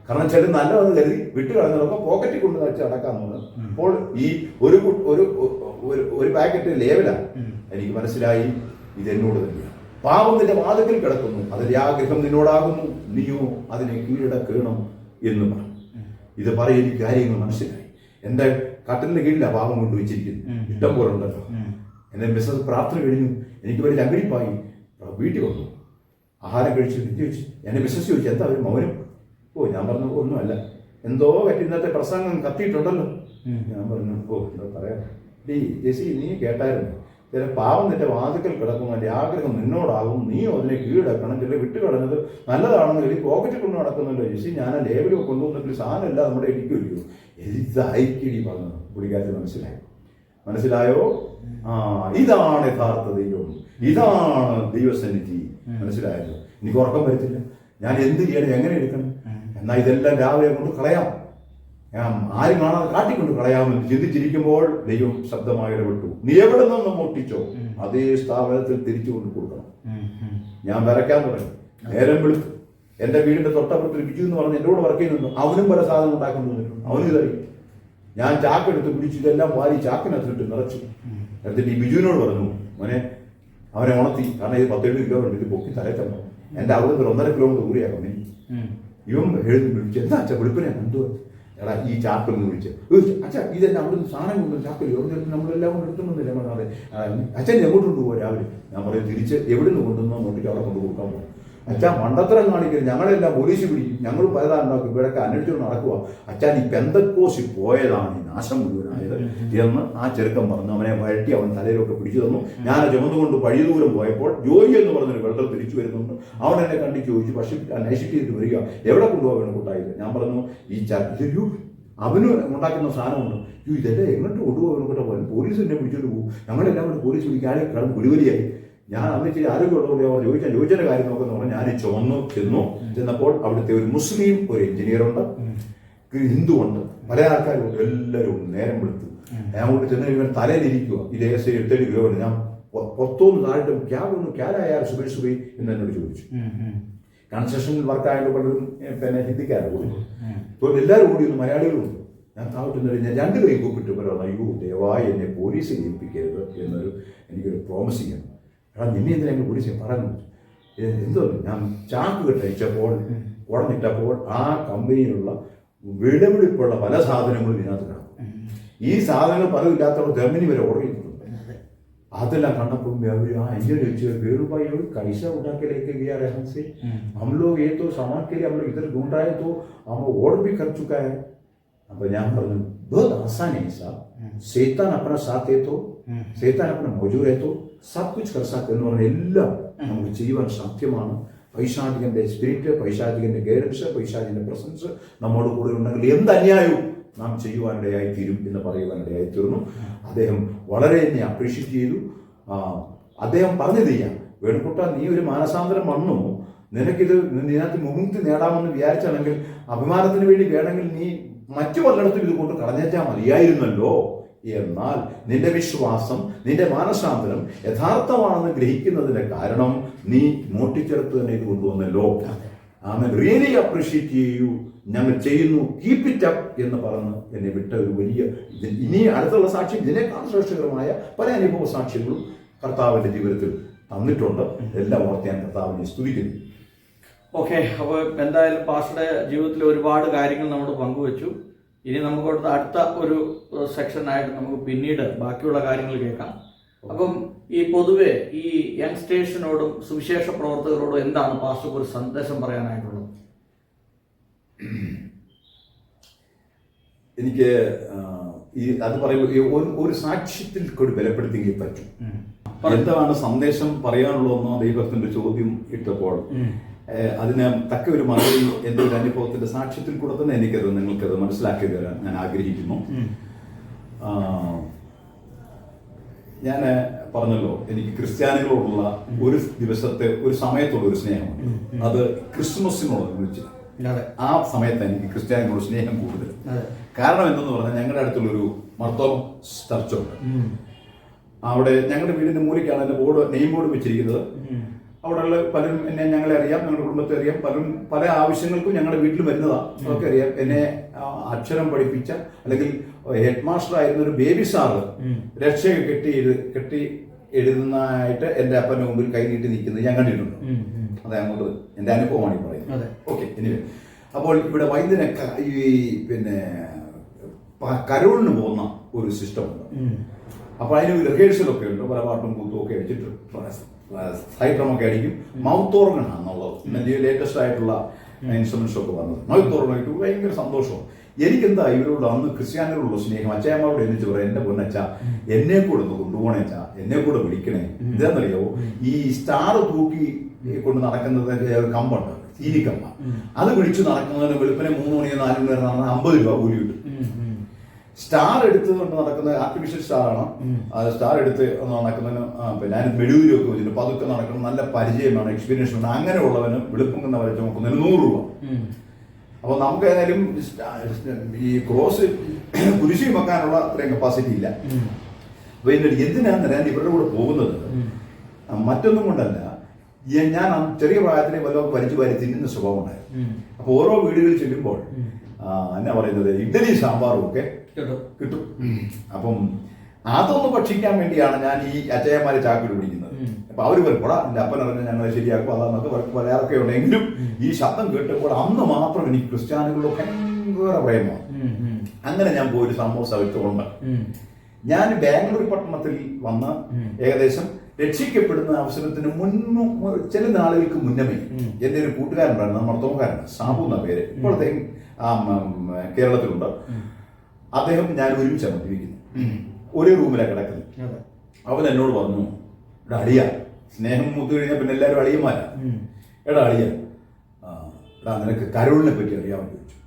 Speaker 2: കാരണം ചില നല്ലതെന്ന് കരുതി വിട്ടുകളഞ്ഞതൊക്കെ പോക്കറ്റിൽ കൊണ്ട് വെച്ച് അടക്കാൻ പോകുന്നത്. അപ്പോൾ ഈ ഒരു പാക്കറ്റ് ലേവലാണ്. എനിക്ക് മനസ്സിലായി ഇതെന്നോട് തന്നെയാണ്. പാപം നിന്റെ വാതിക്കൽ കിടക്കുന്നു, അതിന്റെ ആഗ്രഹം നിന്നോടാകുന്നു, നീയോ അതിനെ കീഴടക്കണം എന്ന് പറഞ്ഞു. ഇത് പറയും എനിക്ക് കാര്യങ്ങൾ മനസ്സിലായി. എന്റെ കട്ടിലിന്റെ കീഴിലാണ് പാപം കൊണ്ട് വെച്ചിരിക്കുന്നു. ഇഷ്ടം പോലെ ഉണ്ടല്ലോ. എന്റെ മിസ്സസ് പ്രാർത്ഥന കഴിഞ്ഞു. എനിക്ക് വലിയ ചങ്കരിപ്പായി. വീട്ടിൽ വന്നു, ആഹാരം കഴിച്ചു. എന്നെ മിസ്സസ് ചോദിച്ചു എന്താ ഒരു മൗനം? ഞാൻ പറഞ്ഞു ഒന്നുമല്ല, എന്തോ പറ്റി ഇന്നത്തെ പ്രസംഗം കത്തിയിട്ടുണ്ടല്ലോ. ഞാൻ പറഞ്ഞു എന്താ പറയാ ജെസി, നീ കേട്ടായിരുന്നു, ചില പാവം നിന്റെ വാതിക്കൽ കിടക്കും, അതിന്റെ ആഗ്രഹം നിന്നോടാകും, നീയോ അതിനെ കീഴടക്കണം. ചില വിട്ടുകളഞ്ഞത് നല്ലതാണെന്ന് കരുതി പോക്കറ്റിൽ കൊണ്ട് നടക്കുന്നുണ്ടോ ജെസി? ഞാൻ ആ ലേബലോ കൊണ്ടുവന്നിട്ട് സാധനം എല്ലാം നമ്മുടെ ഇരിക്കുമല്ലോ. ഇതായിക്കടി പറഞ്ഞത് പുള്ളിക്കാരത്തിൽ മനസ്സിലായോ? ഇതാണ് യഥാർത്ഥ ദൈവം, ഇതാണ് ദൈവസന്നിധി. മനസ്സിലായല്ലോ? എനിക്ക് ഉറക്കം വരത്തില്ല. ഞാൻ എന്ത് ചെയ്യണം, എങ്ങനെ എടുക്കണം? എന്നാൽ ഇതെല്ലാം രാവിലെ കൊണ്ട് കളയാം, ആരും കാണാതെ കാട്ടിക്കൊണ്ട് കളയാമെന്ന് ചിന്തിച്ചിരിക്കുമ്പോൾ ദൈവം ശബ്ദമായി ഇടപെട്ടു. നീ എവിടെ നിന്നും മോഷ്ടിച്ചോ അതേ സ്ഥാപനത്തിൽ തിരിച്ചു കൊണ്ട് കൊടുക്കണം. ഞാൻ വരയ്ക്കാൻ തുടങ്ങി. നേരം വെളുത്തു. എന്റെ വീടിന്റെ തൊട്ടപ്പുറത്ത് ബിജു എന്ന് പറഞ്ഞ് എന്നോട് വർക്ക് ചെയ്യുന്നു. അവനും പല സാധനം ഉണ്ടാക്കാൻ തോന്നിയിട്ടുണ്ട്. അവനും ഇതറിയും. ഞാൻ ചാക്കെടുത്ത് പിടിച്ച് ഇതെല്ലാം വാരി ചാക്കിനകത്തിട്ട് നിറച്ചു. എന്നിട്ട് ഈ ബിജുവിനോട് പറഞ്ഞു, മോനെ അവനെ ഉണർത്തി. കാരണം ഇത് 17 കിലോ ഉണ്ട്, ഇത് പൊക്കി തലച്ചോ. എന്റെ അവിടെ നിന്ന് 1.5 കിലോമീറ്റർ ദൂരെയാക്കും. ഇവൻ എഴുതി വിളിച്ചു, എന്താ അച്ഛാ വെളുപ്പിനെ എന്തുവാ? എടാ ഈ ചാക്കിൽ നിന്ന് വിളിച്ച് അച്ഛാ ഇതെല്ലാം അവിടെ നിന്ന് സാധനം കൊണ്ടു ചാക്കിൽ നമ്മളെല്ലാം കൊണ്ട് എടുക്കുന്നില്ല. അച്ഛൻ എങ്ങോട്ട് കൊണ്ടുപോകാം രാവിലെ? ഞാൻ പറയും തിരിച്ച് എവിടെ നിന്ന് കൊണ്ടുവന്നോ നോക്കിയിട്ട് അവിടെ കൊണ്ട് കൊടുക്കാൻ പോകും. അച്ഛാ മണ്ടത്തരം കാണിക്കരുത്, ഞങ്ങളെല്ലാം പോലീസ് പിടിക്കും, ഞങ്ങൾ പലതാണ്ടാക്കും, ഇവിടെയൊക്കെ അന്വേഷിച്ചുകൊണ്ട് നടക്കുക. അച്ഛൻ ഈ പെന്തക്കോസിൽ പോയതാണ് ഈ നാശം മുഴുവനായത് എന്ന് ആ ചെറുക്കൻ പറഞ്ഞു. അവനെ വഴറ്റി അവൻ തലയിലൊക്കെ പിടിച്ചു തന്നു. ഞാൻ ചുമന്നുകൊണ്ട് വഴിദൂരം പോയപ്പോൾ ജോയി എന്ന് പറഞ്ഞൊരു വെള്ളം തിരിച്ചു വരുന്നുണ്ട്. അവൻ എന്നെ കണ്ടി ചോദിച്ചു, പക്ഷേ നൈഷിറ്റ് ചെയ്തിട്ട് വരിക, എവിടെ കൊണ്ടുപോകാൻ കൂട്ടായത്? ഞാൻ പറഞ്ഞു ഈ ഇതൊരു അവന് ഉണ്ടാക്കുന്ന സാധനമുണ്ട്. ഇതെല്ലാം എങ്ങോട്ട് കൊണ്ടുപോകാൻ കൂട്ടാ പോലെ പോലീസ് എന്നെ പിടിച്ചോണ്ട് പോകും, ഞങ്ങളെല്ലാം കൂടെ പോലീസ് പിടിക്കാതെ കിടന്ന് കുടിവലിയായി. ഞാൻ അന്ന് ഇച്ചിരി ആരോഗ്യമുള്ളതുകൊണ്ട് അവർ ചോദിച്ചതിന്റെ കാര്യം നോക്കുന്ന പറഞ്ഞാൽ ഞാൻ ചുമന്നു ചെന്നപ്പോൾ അവിടുത്തെ ഒരു മുസ്ലിം ഒരു എഞ്ചിനീയറുണ്ട്, ഹിന്ദു ഉണ്ട്, പല ആൾക്കാരും ഉണ്ട്, എല്ലാവരും ഉണ്ട്. നേരം വിളിച്ചു ഞാൻ കൊണ്ട് ചെന്ന് കഴിയുമ്പോൾ തലയിലിരിക്കുക. ഇത് ഏകദേശം 7 കിലോ ഉണ്ട്. ഞാൻ പുറത്തുനിന്ന് താഴെ ക്യാലായാൽ സുബൈ എന്ന് എന്നോട് ചോദിച്ചു. കൺസ്ട്രക്ഷൻ വർക്കായിട്ട് പലരും പിന്നെ ഹിന്ദിക്കാരും കൂടി, ഇപ്പോൾ എല്ലാവരും കൂടി ഒന്ന് മലയാളികളുണ്ട്. ഞാൻ താഴ്ത്തുന്ന ഞാൻ 2 കൈ കൂപ്പിട്ട് പറയുന്നത്, അയ്യോ ദയവായി എന്നെ പോലീസിൽ ഏൽപ്പിക്കരുത് എന്നൊരു എനിക്കൊരു പ്രോമിസ് ചെയ്യണം. എടാ നിന്നെ എന്തിനാ ഞങ്ങൾ പോലീസിൽ പറഞ്ഞു? എന്തോ ഞാൻ ചാക്ക് കെട്ടയച്ചപ്പോൾ ഉടനിട്ടപ്പോൾ ആ കമ്പനിയിലുള്ള വിടവിടിപ്പുള്ള പല സാധനങ്ങളും ഇതിനകത്ത് കിടക്കും. ഈ സാധനങ്ങൾ പലതില്ലാത്തവർ ജർമ്മനി വരെ ഓർഡർ ചെയ്തിട്ടുണ്ട്. അതെല്ലാം കണ്ടപ്പോൾ അവർ എഞ്ചിൻ ചോദിച്ചു, വേറുഭായി കൈസ उठाके गया रहन से हम लोग ये तो सामान के लिए हम लोग इधर ढूंढ रहे तो हम और भी कर चुका है. അപ്പോൾ ഞാൻ പറഞ്ഞു बहुत आसान है साहब, शैतान अपना साथ है तो शैतान अपना मौजूद है तो सब कुछ कर सकते എന്ന് പറഞ്ഞ എല്ലാം നമുക്ക് ചെയ്യുവാൻ സാധ്യമാണ്. പൈശാചികന്റെ സ്പിരിറ്റ്, പൈശാചികന്റെ ഗൈഡൻസ്, പൈശാചികന്റെ പ്രസൻസ് നമ്മോട് കൂടെ ഉണ്ടെങ്കിൽ എന്ത് അന്യായവും നാം ചെയ്യുവാനിടയായി തീരും എന്ന് പറയുവാനിടയായി തീർന്നു. അദ്ദേഹം വളരെ എന്നെ അപ്രീഷിയേറ്റ് ചെയ്തു. അദ്ദേഹം പറഞ്ഞു ചെയ്യാം, വേണുക്കുട്ട നീ ഒരു മാനസാന്തരം വന്നു, നിനക്കിത് ഇതിനകത്ത് മുമുക്തി നേടാമെന്ന് വിചാരിച്ചാണെങ്കിൽ അഭിമാനത്തിന് വേണ്ടി വേണമെങ്കിൽ നീ മറ്റു പലയിടത്തും ഇത് കൊണ്ട് കളഞ്ഞേച്ചാൽ മതിയായിരുന്നല്ലോ എന്നാൽ നിന്റെ വിശ്വാസം, നിന്റെ മാനസാന്തരം യഥാർത്ഥമാണെന്ന് ഗ്രഹിക്കുന്നതിന്റെ കാരണം നീ മോട്ടിച്ചെടുത്ത് തന്നെ ഇത് കൊണ്ടുവന്നല്ലോ. ആമേൻ. റിയലി അപ്രീഷിയേറ്റ് ചെയ്യൂ, ഞങ്ങൾ ചെയ്യുന്നു, കീപ് ഇറ്റ് അപ്പ് എന്ന് പറഞ്ഞ് എന്നെ വിട്ട ഒരു വലിയ ഇനി അടുത്തുള്ള സാക്ഷ്യം ഇതിനേക്കാൾ ശ്രേഷ്ഠകരമായ പല അനുഭവ സാക്ഷ്യങ്ങളും കർത്താവിന്റെ ജീവിതത്തിൽ തന്നിട്ടുണ്ട്. എല്ലാം ഓർത്ത് ഞാൻ കർത്താവിനെ സ്തുതിക്കുന്നു.
Speaker 1: ഓക്കെ, അപ്പോൾ എന്തായാലും പാസ്റ്ററുടെ ജീവിതത്തിൽ ഒരുപാട് കാര്യങ്ങൾ നമ്മൾ പങ്കുവച്ചു. ഇനി നമുക്ക് അടുത്ത ഒരു സെക്ഷനായിട്ട് നമുക്ക് പിന്നീട് ബാക്കിയുള്ള കാര്യങ്ങൾ കേൾക്കാം. അപ്പം ഈ പൊതുവെ ഈ യങ്സ്റ്റേഴ്സിനോടും സുവിശേഷ പ്രവർത്തകരോടും എന്താണ് പാസ്റ്റർക്ക് ഒരു സന്ദേശം പറയാനായിട്ടുള്ളത്?
Speaker 2: എനിക്ക് അത് പറയുമ്പോൾ ഒരു സാക്ഷ്യത്തിൽ കൂടി ബലപ്പെടുത്തിയേ പറ്റും. എന്താണ് സന്ദേശം പറയാനുള്ളതെന്നോ ദൈവത്തിന്റെ ചോദ്യം ഇട്ടപ്പോൾ അതിന് തക്ക ഒരു മറുപടി എൻ്റെ ഒരു അനുഭവത്തിന്റെ സാക്ഷ്യത്തിൽ കൂടെ തന്നെ നിങ്ങൾക്കത് മനസ്സിലാക്കി തരാൻ ഞാൻ ആഗ്രഹിക്കുന്നു. ഞാൻ പറഞ്ഞല്ലോ, എനിക്ക് ക്രിസ്ത്യാനികളോടുള്ള ഒരു ദിവസത്തെ ഒരു സമയത്തുള്ള ഒരു സ്നേഹമുണ്ട്. അത് ക്രിസ്മസിനോട് വിളിച്ച് ആ സമയത്ത് എനിക്ക് ക്രിസ്ത്യാനികളോട് സ്നേഹം കൂടുതൽ. കാരണം എന്തെന്ന് പറഞ്ഞാൽ ഞങ്ങളുടെ അടുത്തുള്ളൊരു മർത്തോമ ചർച്ചുണ്ട്. അവിടെ ഞങ്ങളുടെ വീടിന്റെ മൂലയ്ക്കാണ് എൻ്റെ നെയിം ബോർഡ് വെച്ചിരിക്കുന്നത്. അവിടെയുള്ള പലരും എന്നെ ഞങ്ങളെ അറിയാം, ഞങ്ങളുടെ കുടുംബത്തെ അറിയാം. പലരും പല ആവശ്യങ്ങൾക്കും ഞങ്ങളുടെ വീട്ടിൽ വരുന്നതാണ്, അതൊക്കെ അറിയാം. എന്നെ അക്ഷരം പഠിപ്പിച്ച അല്ലെങ്കിൽ ഹെഡ് മാസ്റ്റർ ആയിരുന്ന ഒരു ബേബി സാറ് രക്ഷയൊക്കെ കെട്ടി എഴുതുന്നതായിട്ട് എൻ്റെ അപ്പൻ്റെ മുമ്പിൽ കൈ നീട്ടി നിൽക്കുന്നത് ഞാൻ കണ്ടിട്ടുണ്ട്. അത് അങ്ങോട്ട് എൻ്റെ അനുഭവമാണ് ഈ പറയുന്നത്. ഓക്കെ, എനിവേ, അപ്പോൾ ഇവിടെ വൈദ്യനെ ഈ പിന്നെ കരോളിന് പോകുന്ന ഒരു സിസ്റ്റം ഉണ്ട്. അപ്പോൾ അതിന് റിഹേഴ്സലൊക്കെ ഉണ്ട്, പല പാട്ടും കൂത്തും ഒക്കെ അടിച്ചിട്ട് സൈഡ്രമൊക്കെ അടിക്കും. മൗത്ത് ഓർഗൺ ആണെന്നുള്ളത് ഇന്ത്യ ലേറ്റസ്റ്റ് ആയിട്ടുള്ള ഇൻസ്ട്രുമെന്റ്സ് ഒക്കെ വന്നത്. മൗത്ത് ഓർഗൺ ആയിട്ട് ഭയങ്കര സന്തോഷവും. എനിക്കെന്താ ഇവരോട് അന്ന് ക്രിസ്ത്യാനികളുള്ള സ്നേഹം. അച്ഛയമ്മയോട് എന്നിച്ച് പറയാം, എൻ്റെ പൊന്നച്ച എന്നെ കൂടെ ഒന്ന് കൊണ്ടുപോകണേച്ചാ, എന്നെ കൂടെ വിളിക്കണേ. എന്താണെന്നറിയാവോ, ഈ സ്റ്റാർ തൂക്കി കൊണ്ട് നടക്കുന്നത് കമ്പുണ്ട്, ചീനിക്കമ്പ. അത് പിടിച്ചു നടക്കുന്നതിന് വെളുപ്പിനെ 3 മണി 4 മണി വരെ നടന്നാൽ 50 രൂപ കൂലി കിട്ടും. സ്റ്റാർ എടുത്തുകൊണ്ട് നടക്കുന്ന ആർട്ടിഫിഷ്യൽ സ്റ്റാറാണ്. സ്റ്റാർ എടുത്ത് നടക്കുന്നതിന് പിന്നെ അതിന് മെഴുകുതിരിയൊക്കെ വെച്ചിട്ട് പതുക്കെ നടക്കണം, നല്ല പരിചയമാണ്, എക്സ്പീരിയൻസ് ഉണ്ട്. അങ്ങനെയുള്ളവന് വെളുപ്പുന്ന വരെ ചുമക്കുന്നതിന് 100 രൂപ. അപ്പോൾ നമുക്ക് ഏതായാലും ഈ ക്രോസ് കുരിശി വെക്കാനുള്ള അത്രയും കപ്പാസിറ്റി ഇല്ല. അപ്പൊ എന്തിനാണ് ഞാൻ ഇവരുടെ കൂടെ പോകുന്നത്? മറ്റൊന്നും കൊണ്ടല്ല, ഞാൻ ചെറിയ പ്രായത്തിലെ വല്ലതും വലിച്ചു വാരി തിന്നുന്ന സ്വഭാവം ഉണ്ടായിരുന്നു. അപ്പൊ ഓരോ വീടുകളിൽ ചെല്ലുമ്പോൾ എന്നാ പറയുന്നത്, ഇഡ്ഡലി സാമ്പാറും ഒക്കെ കിട്ടും. അപ്പം അതൊന്ന് ഭക്ഷിക്കാൻ വേണ്ടിയാണ് ഞാൻ ഈ അച്ഛയന്മാരെ ചാക്കിട്ട് പിടിക്കുന്നത്. അപ്പൊ അവര് പറയപ്പെടാ എന്റെ അപ്പനറിഞ്ഞ ഞങ്ങളെ ശരിയാക്കും അതാന്നൊക്കെ പറയാറൊക്കെ ഉണ്ടെങ്കിലും ഈ ശബ്ദം കേട്ടപ്പോൾ അന്ന് മാത്രം എനിക്ക് ക്രിസ്ത്യാനികളുടെ ഭയങ്കര പ്രേമമാണ്. അങ്ങനെ ഞാൻ പോയൊരു സമൂഹ സ്ഥലത്തുകൊണ്ട് ഞാൻ ബാംഗ്ലൂർ പട്ടണത്തിൽ വന്ന് ഏകദേശം രക്ഷിക്കപ്പെടുന്ന അവസരത്തിന് ചില നാളുകൾക്ക് മുന്നമേ എൻ്റെ ഒരു കൂട്ടുകാരുണ്ടായിരുന്നു, മർത്തോമക്കാരനാണ്, സാബു എന്ന പേര്. ഇപ്പോഴത്തെ കേരളത്തിലുണ്ട്. അദ്ദേഹം ഞാൻ ഒരുമിച്ചാണ് ജീവിക്കുന്നത്, ഒരേ റൂമിലാണ് കിടക്കുന്നത്. അവൻ എന്നോട് പറഞ്ഞു, എടാ അളിയ, സ്നേഹം മൂത്ത് കഴിഞ്ഞാൽ പിന്നെ എല്ലാവരും അളിയന്മാരാ. എടാ അളിയ, എടാ നിനക്ക് കരോളിനെ പറ്റി അറിയാമെന്ന് ചോദിച്ചു.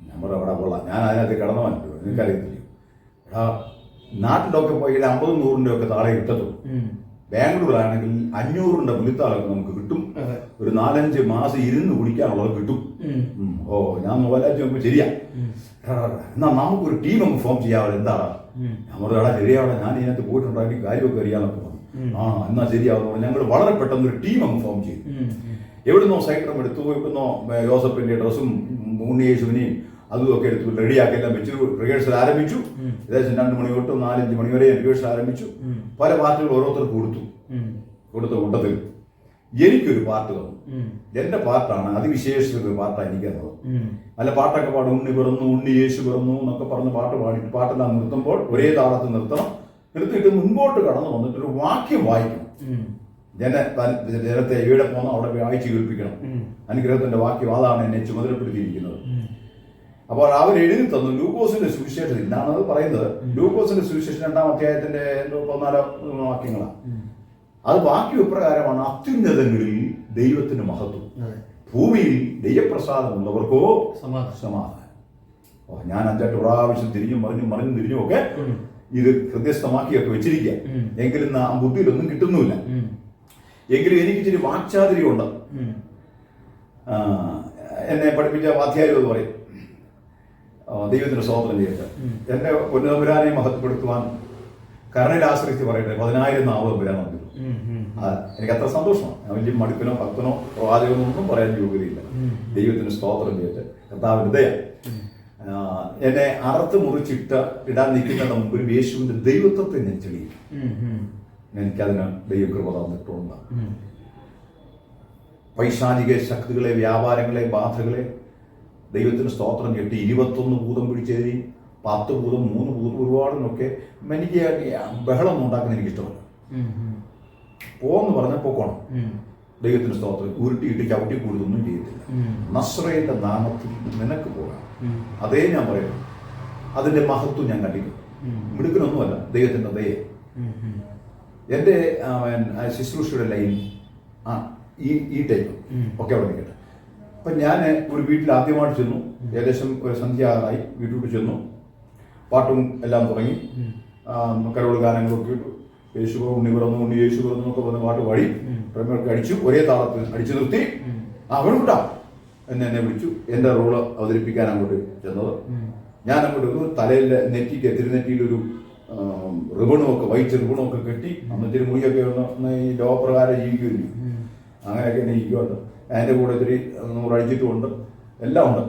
Speaker 2: ഞാൻ പറഞ്ഞു, അവിടെ കൊള്ളാം, ഞാൻ അതിനകത്ത് കിടന്നു പറ്റുമോ, നിനക്കറിയത്തില്ല. എടാ നാട്ടിലൊക്കെ പോയി 50-100 ഒക്കെ താളെ കിട്ടത്തുള്ളൂ. ബാംഗ്ലൂരിലാണെങ്കിൽ 500 പുലിത്താളൊക്കെ നമുക്ക് കിട്ടും. ഒരു 4-5 മാസം ഇരുന്ന് കുടിക്കാനുള്ളത് കിട്ടും. ഓ, ഞാൻ നോലാച്ച് നോക്കുമ്പോൾ ശരിയാ, എന്നാ നമുക്കൊരു ടീം അങ്ങ് ഫോം ചെയ്യാമല്ലോ. എന്താണ് നമ്മുടെ എടാ ശരിയാവണം, ഞാൻ ഇതിനകത്ത് പോയിട്ടുണ്ടെങ്കിൽ കാര്യമൊക്കെ അറിയാമെന്നൊക്കെ പറഞ്ഞു. ആ എന്നാ ശരിയാവുന്നു. ഞങ്ങൾ വളരെ പെട്ടെന്ന് ഒരു ടീം അങ്ങ് ഫോം ചെയ്തു. എവിടുന്നോ സൈക്കിളും എടുത്തു, എവിടുന്നോ ജോസഫിന്റെ ഡ്രസ്സും ഉണ്ണിയേശുവിനെയും അതും ഒക്കെ എടുത്തു റെഡിയാക്കി എല്ലാം വെച്ച് റിഹേഴ്സൽ ആരംഭിച്ചു. ഏകദേശം 2 മണി തൊട്ട് 4-5 മണി വരെ റിഹേഴ്സൽ ആരംഭിച്ചു. പല പാർട്ടികൾ ഓരോരുത്തർക്ക് കൊടുത്ത കൂട്ടത്തിൽ എനിക്കൊരു പാട്ട് തന്നു. എന്റെ പാട്ടാണ്, അതിവിശേഷിച്ചൊരു പാട്ടാണ് എനിക്കത്. നല്ല പാട്ടൊക്കെ പാടും, ഉണ്ണി പിറന്നു, ഉണ്ണി യേശു പിറന്നു എന്നൊക്കെ പറഞ്ഞ് പാട്ട് പാടിയിട്ട് പാട്ടെല്ലാം നിർത്തുമ്പോൾ ഒരേ താളത്തിൽ നിർത്തണം. നിർത്തിയിട്ട് മുൻപോട്ട് കടന്നു വന്നിട്ടൊരു വാക്യം വായിക്കണം. ജനത്തെ എവിടെ പോന്നോ അവിടെ വായിച്ച് കേൾപ്പിക്കണം. അനുഗ്രഹത്തിന്റെ വാക്യം അതാണ് എന്നെ ചുമതലപ്പെടുത്തിയിരിക്കുന്നത്. അപ്പോൾ അവർ എഴുതി തന്നു ലൂക്കോസിന്റെ സുവിശേഷം. ഇന്നാണത് പറയുന്നത്. ലൂക്കോസിന്റെ സുവിശേഷം 2-ാം അധ്യായത്തിന്റെ 14 വാക്യങ്ങളാണ്. അത് വാക്യം ഇപ്രകാരമാണ്: അത്യുന്നതങ്ങളിൽ ദൈവത്തിന് മഹത്വം, ഭൂമിയിൽ ദൈവപ്രസാദമുള്ളവർക്കോ സമാധാനം. ഞാൻ 5-8 പ്രാവശ്യം തിരിഞ്ഞും തിരിഞ്ഞും ഒക്കെ ഇത് ഹൃദയസ്ഥമാക്കിയൊക്കെ വെച്ചിരിക്കുക. എങ്കിലും ആ ബുദ്ധിയിലൊന്നും കിട്ടുന്നുമില്ല. എങ്കിലും എനിക്ക് ഇച്ചിരി വാക്ചാതുര്യമുണ്ട്. എന്നെ പഠിപ്പിച്ച വാദ്യാരും എന്ന് പറയും, ദൈവത്തിന് സ്തോത്രം ചെയ്യട്ടെ. എൻ്റെ പൊന്നുതമ്പുരാനെ മഹത്വപ്പെടുത്തുവാൻ കരുണയിൽ ആശ്രയിച്ച് പറയട്ടെ 10,000 നാവ് തമ്പുരാൻ വന്നു. എനിക്ക് അത്ര സന്തോഷമാണ്. ഞാൻ വലിയ മടുപ്പിനോ ഭക്തനോ പ്രവാചകനോ ഒന്നും പറയാൻ യോഗ്യതയില്ല. ദൈവത്തിന് സ്തോത്രം ചെയ്യട്ടെ. കർത്താവിന്റെ ദയ എന്നെ അറുത്ത് മുറിച്ചിട്ട് ഇടാൻ നിൽക്കുന്ന മുമ്പ് ഒരു യേശുവിന്റെ ദൈവത്വത്തെ ഞാൻ ചെളിയും. എനിക്കതിന് ദൈവകൃപ തന്നിട്ടുണ്ട്. പൈശാചിക ശക്തികളെ, വ്യാപാരങ്ങളെ, ബാധകളെ ദൈവത്തിന് സ്തോത്രം കേട്ട് 21 ഭൂതം പിടിച്ചേരി 10 ഭൂതം 3 ഭൂതം ഒരുപാടിനൊക്കെ എനിക്ക് ബഹളമൊന്നും ഉണ്ടാക്കുന്ന എനിക്കിഷ്ടമല്ല. പോന്ന് പറഞ്ഞാൽ പോക്കോണം. ദൈവത്തിന് സ്തോത്രം. ഉരുട്ടിയിട്ട് ചവിട്ടി കൂടുതലൊന്നും ചെയ്യത്തില്ല. നസ്രയുടെ നാമത്തിൽ നിനക്ക് പോകാം. അതേ ഞാൻ പറയുന്നു. അതിന്റെ മഹത്വം ഞാൻ കണ്ടിരിക്കും. മിടുക്കനൊന്നുമല്ല, ദൈവത്തിന്റെ ദയ. എൻ്റെ ശുശ്രൂഷയുടെ ലൈൻ ഈ ടൈപ്പ് ഒക്കെ അവിടെ നിൽക്കട്ടെ. അപ്പം ഞാൻ ഒരു വീട്ടിൽ ആദ്യമായിട്ട് ചെന്നു. ഏകദേശം ഒരു സന്ധ്യയായി വീട്ടിലോട്ട് ചെന്നു. പാട്ടും എല്ലാം തുടങ്ങി. കരോൾ ഗാനങ്ങളൊക്കെ ഇട്ടു. യേശു ഉണ്ണി പിറന്നു, ഉണ്ണി യേശു പിറന്നു എന്നൊക്കെ പറഞ്ഞ പാട്ട് പാടി പ്രേമർക്ക് അടിച്ചു. ഒരേ താളത്തിൽ അടിച്ചു നിർത്തി. അവനുണ്ടാ എന്നെ വിളിച്ചു. എൻ്റെ റോള് അവതരിപ്പിക്കാൻ അങ്ങോട്ട് ചെന്നത്. ഞാൻ അങ്ങോട്ട് തലയിൽ നെറ്റിക്ക് തിരുനെറ്റിയിലൊരു റിബണുമൊക്കെ വൈറ്റ് റിബണുമൊക്കെ കെട്ടി അന്നത്തിരി മുറിയൊക്കെ ഒന്ന് ഈ ലോകപ്രകാരം ജീവിക്കുമല്ലോ. അങ്ങനെയൊക്കെ എന്നെ ഇരിക്കുന്നുണ്ട്. അതിൻ്റെ കൂടെ ഇത്തിരി 100 അടിച്ചിട്ടുമുണ്ട്. എല്ലാം ഉണ്ട്.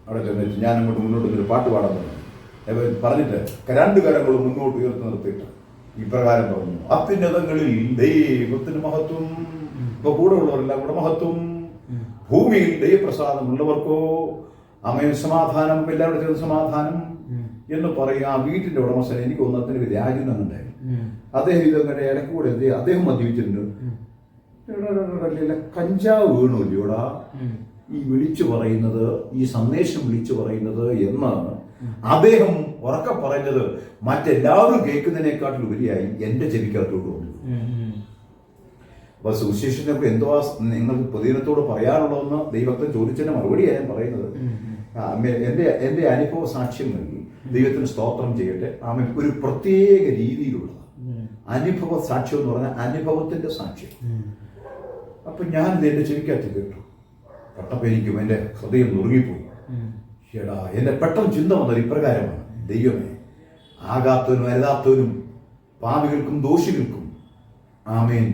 Speaker 2: അവിടെ ചെന്നിട്ട് ഞാൻ അങ്ങോട്ട് മുന്നോട്ട് ഒരു പാട്ട് പാടാൻ തുടങ്ങി. പറഞ്ഞിട്ട് 2 കരങ്ങളും മുന്നോട്ട് ഉയർത്തി നിർത്തിയിട്ട് ഇപ്രകാരം പറഞ്ഞു: അത്യുന്നതങ്ങളിൽ ദൈവത്തിന് മഹത്വം, ഇപ്പൊ കൂടെ ഉള്ളവരെല്ലാം കൂടെ മഹത്വം, ഭൂമിയിൽ ദൈവപ്രസാദം ഉള്ളവർക്കോ അമേൻ സമാധാനം, എല്ലാവരുടെ ചേർന്ന് സമാധാനം എന്ന് പറയും. ആ വീട്ടിന്റെ ഉടമസ്ഥൻ എനിക്ക് ഒന്നത്തിന് രാജ്യം തന്നുണ്ടായിരുന്നു. അദ്ദേഹം ഇതങ്ങനെ ഇടയ്ക്ക് കൂടെ അദ്ദേഹം മദ്യപിച്ചിട്ടുണ്ട്. കഞ്ചാവ് വീണൂല്ലോടാ ഈ വിളിച്ചു പറയുന്നത്, ഈ സന്ദേശം വിളിച്ചു പറയുന്നത് എന്നാണ് അദ്ദേഹം ഉറക്കെ പറഞ്ഞത്. മറ്റെല്ലാവരും കേൾക്കുന്നതിനേക്കാട്ടിൽ ഉപരിയായി എന്റെ ചെവിക്കകത്തോട്ട് വന്നു. അപ്പൊ സുവിശേഷത്തിനൊക്കെ എന്തോ നിങ്ങൾക്ക് പ്രതിദിനത്തോട് പറയാനുള്ളതെന്ന് ദൈവത്തെ ചോദിച്ചതിന്റെ മറുപടിയാണ് ഞാൻ പറയുന്നത്. എന്റെ അനുഭവ സാക്ഷ്യം നൽകി ദൈവത്തിന് സ്തോത്രം ചെയ്യട്ടെ. ആമേൻ. ഒരു പ്രത്യേക രീതിയിലുള്ള അനുഭവ സാക്ഷ്യം എന്ന് പറഞ്ഞാൽ അനുഭവത്തിന്റെ സാക്ഷ്യം. അപ്പൊ ഞാനിത് എന്റെ ചെവിക്കകത്ത് കേട്ടു. പെട്ടപ്പോൾ എനിക്കും എന്റെ ഹൃദയം നുറുങ്ങിപ്പോയി. എടാ, എന്റെ പെട്ടെന്ന് ചിന്ത വന്നത് ഇപ്രകാരമാണ്: ദൈവമേ, ആകാത്തവനും അരുതാത്തവനും പാപികൾക്കും ദോഷികൾക്കും ആമേൻ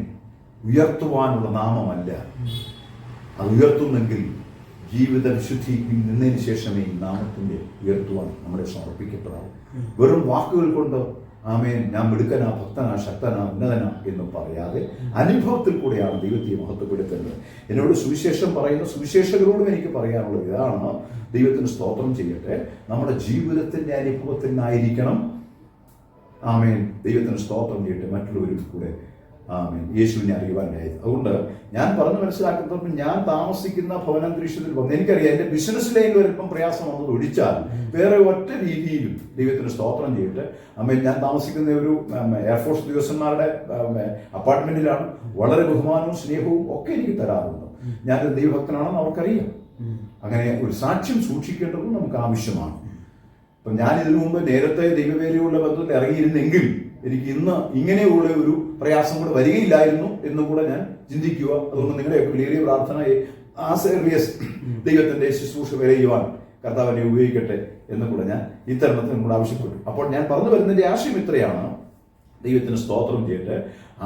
Speaker 2: ഉയർത്തുവാനുള്ള നാമമല്ല. അത് ഉയർത്തുന്നെങ്കിൽ ജീവിത വിശുദ്ധി നിന്നതിന് ശേഷമേ ഈ നാമത്തിന്റെ ഉയർത്തുവാൻ നമ്മളെ സമർപ്പിക്കപ്പെടാം. വെറും വാക്കുകൾ കൊണ്ട് ആമേൻ ഞാൻ മിടുക്കനാ, ഭക്തനാ, ശക്തനാ, ഉന്നതനാ എന്ന് പറയാതെ അനുഭവത്തിൽ കൂടെയാണ് ദൈവത്തെ മഹത്വപ്പെടുത്തുന്നത്. എന്നോട് സുവിശേഷം പറയുന്ന സുവിശേഷകരോടും എനിക്ക് പറയാനുള്ളത് ഇതാണ്: ദൈവത്തിന് സ്തോത്രം ചെയ്യട്ടെ. നമ്മുടെ ജീവിതത്തിന്റെ അനുഭവത്തിൽ നിന്നായിരിക്കണം ആമേൻ ദൈവത്തിന് സ്തോത്രം ചെയ്യട്ടെ മറ്റുള്ളവരും കൂടെ ആമേൻ യേശുവിനെ അറിയുവാനായത്. അതുകൊണ്ട് ഞാൻ പറഞ്ഞു മനസ്സിലാക്കുന്നത്, ഞാൻ താമസിക്കുന്ന ഭവനാന്തരീക്ഷത്തിൽ വന്ന് എനിക്കറിയാം എൻ്റെ ബിസിനസ് ലൈനിൽ വരുമ്പം പ്രയാസം വന്നത് ഒഴിച്ചാൽ വേറെ ഒറ്റ രീതിയിലും ദൈവത്തിന് സ്തോത്രം ചെയ്തിട്ട് ആമേൻ. ഞാൻ താമസിക്കുന്ന ഒരു എയർഫോഴ്സ് ഉദ്യോഗസ്ഥന്മാരുടെ അപ്പാർട്ട്മെന്റിലാണ്. വളരെ ബഹുമാനവും സ്നേഹവും ഒക്കെ എനിക്ക് തരാറുണ്ട്. ഞാനൊരു ദൈവഭക്തനാണെന്ന് അവർക്കറിയാം. അങ്ങനെ ഒരു സാക്ഷ്യം സൂക്ഷിക്കേണ്ടതും നമുക്ക് ആവശ്യമാണ്. അപ്പം ഞാൻ ഇതിനു മുമ്പ് നേരത്തെ ദൈവവേലയുള്ള ബന്ധത്തിൽ ഇറങ്ങിയിരുന്നെങ്കിൽ എനിക്ക് ഇന്ന് ഇങ്ങനെയുള്ള ഒരു പ്രയാസം കൂടെ വരികയില്ലായിരുന്നു എന്നും കൂടെ ഞാൻ ചിന്തിക്കുക. അതുകൊണ്ട് നിങ്ങളുടെയൊക്കെ വലിയ പ്രാർത്ഥന ദൈവത്തിന്റെ ശുശ്രൂഷ വരയുവാൻ കർത്താവിനെ ഉപയോഗിക്കട്ടെ എന്നും കൂടെ ഞാൻ ഇത്തരണത്തിൽ നിങ്ങളോട് ആവശ്യപ്പെട്ടു. അപ്പോൾ ഞാൻ പറഞ്ഞു വരുന്നതിന്റെ ആശയം ഇത്രയാണ്: ദൈവത്തിന് സ്തോത്രം ചെയ്യട്ടെ.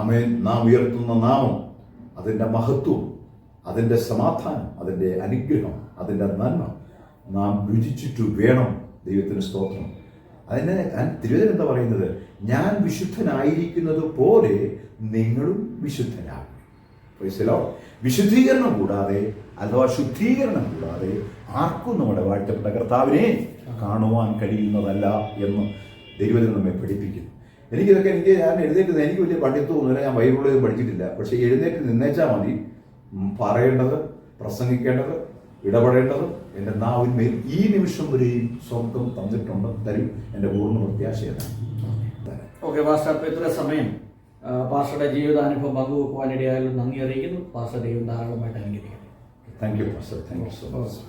Speaker 2: ആമേൻ. നാം ഉയർത്തുന്ന നാമം, അതിന്റെ മഹത്വം, അതിന്റെ സമാധാനം, അതിന്റെ അനുഗ്രഹം, അതിന്റെ നന്മ നാം രുചിച്ചിട്ട് വേണം ദൈവത്തിന് സ്തോത്രം. അതിനെ തിരുവചനം എന്താ പറയുന്നത്? ഞാൻ വിശുദ്ധനായിരിക്കുന്നത് പോലെ നിങ്ങളും വിശുദ്ധനാകും. വിശുദ്ധീകരണം കൂടാതെ അഥവാ ശുദ്ധീകരണം കൂടാതെ ആർക്കും നമ്മുടെ വാഴ്ത്തപ്പെട്ട കർത്താവിനെ കാണുവാൻ കഴിയുന്നതല്ല എന്ന് ദൈവജനം നമ്മെ പഠിപ്പിക്കുന്നു. ഞാൻ എഴുന്നേറ്റ്, എനിക്ക് വലിയ പണ്ഡിത്വമൊന്നുമില്ല, ഞാൻ ബൈബിളിൽ പഠിച്ചിട്ടില്ല. പക്ഷെ എഴുന്നേറ്റ് നിന്നേച്ചാൽ മതി. പറയേണ്ടത്, പ്രസംഗിക്കേണ്ടത്, ഇടപെടേണ്ടത് എൻ്റെ നാവിന്മേൽ ഈ നിമിഷം വരെയും സ്വർഗം തന്നിട്ടുണ്ട്, തരും. എൻ്റെ പൂർണ്ണ പ്രത്യാശയാണ്.
Speaker 1: ഓക്കെ പാസ്റ്റർ, അപ്പോൾ ഇത്ര സമയം പാസ്റ്ററുടെ ജീവിതാനുഭവം പങ്കുവെക്കുവാനിടയായാലും നന്ദി അറിയിക്കുന്നു. പാസ്റ്റർ ദൈവം ധാരാളമായിട്ട് അനുഗ്രഹിക്കുന്നു.
Speaker 2: Thank you pastor. Thank you so much.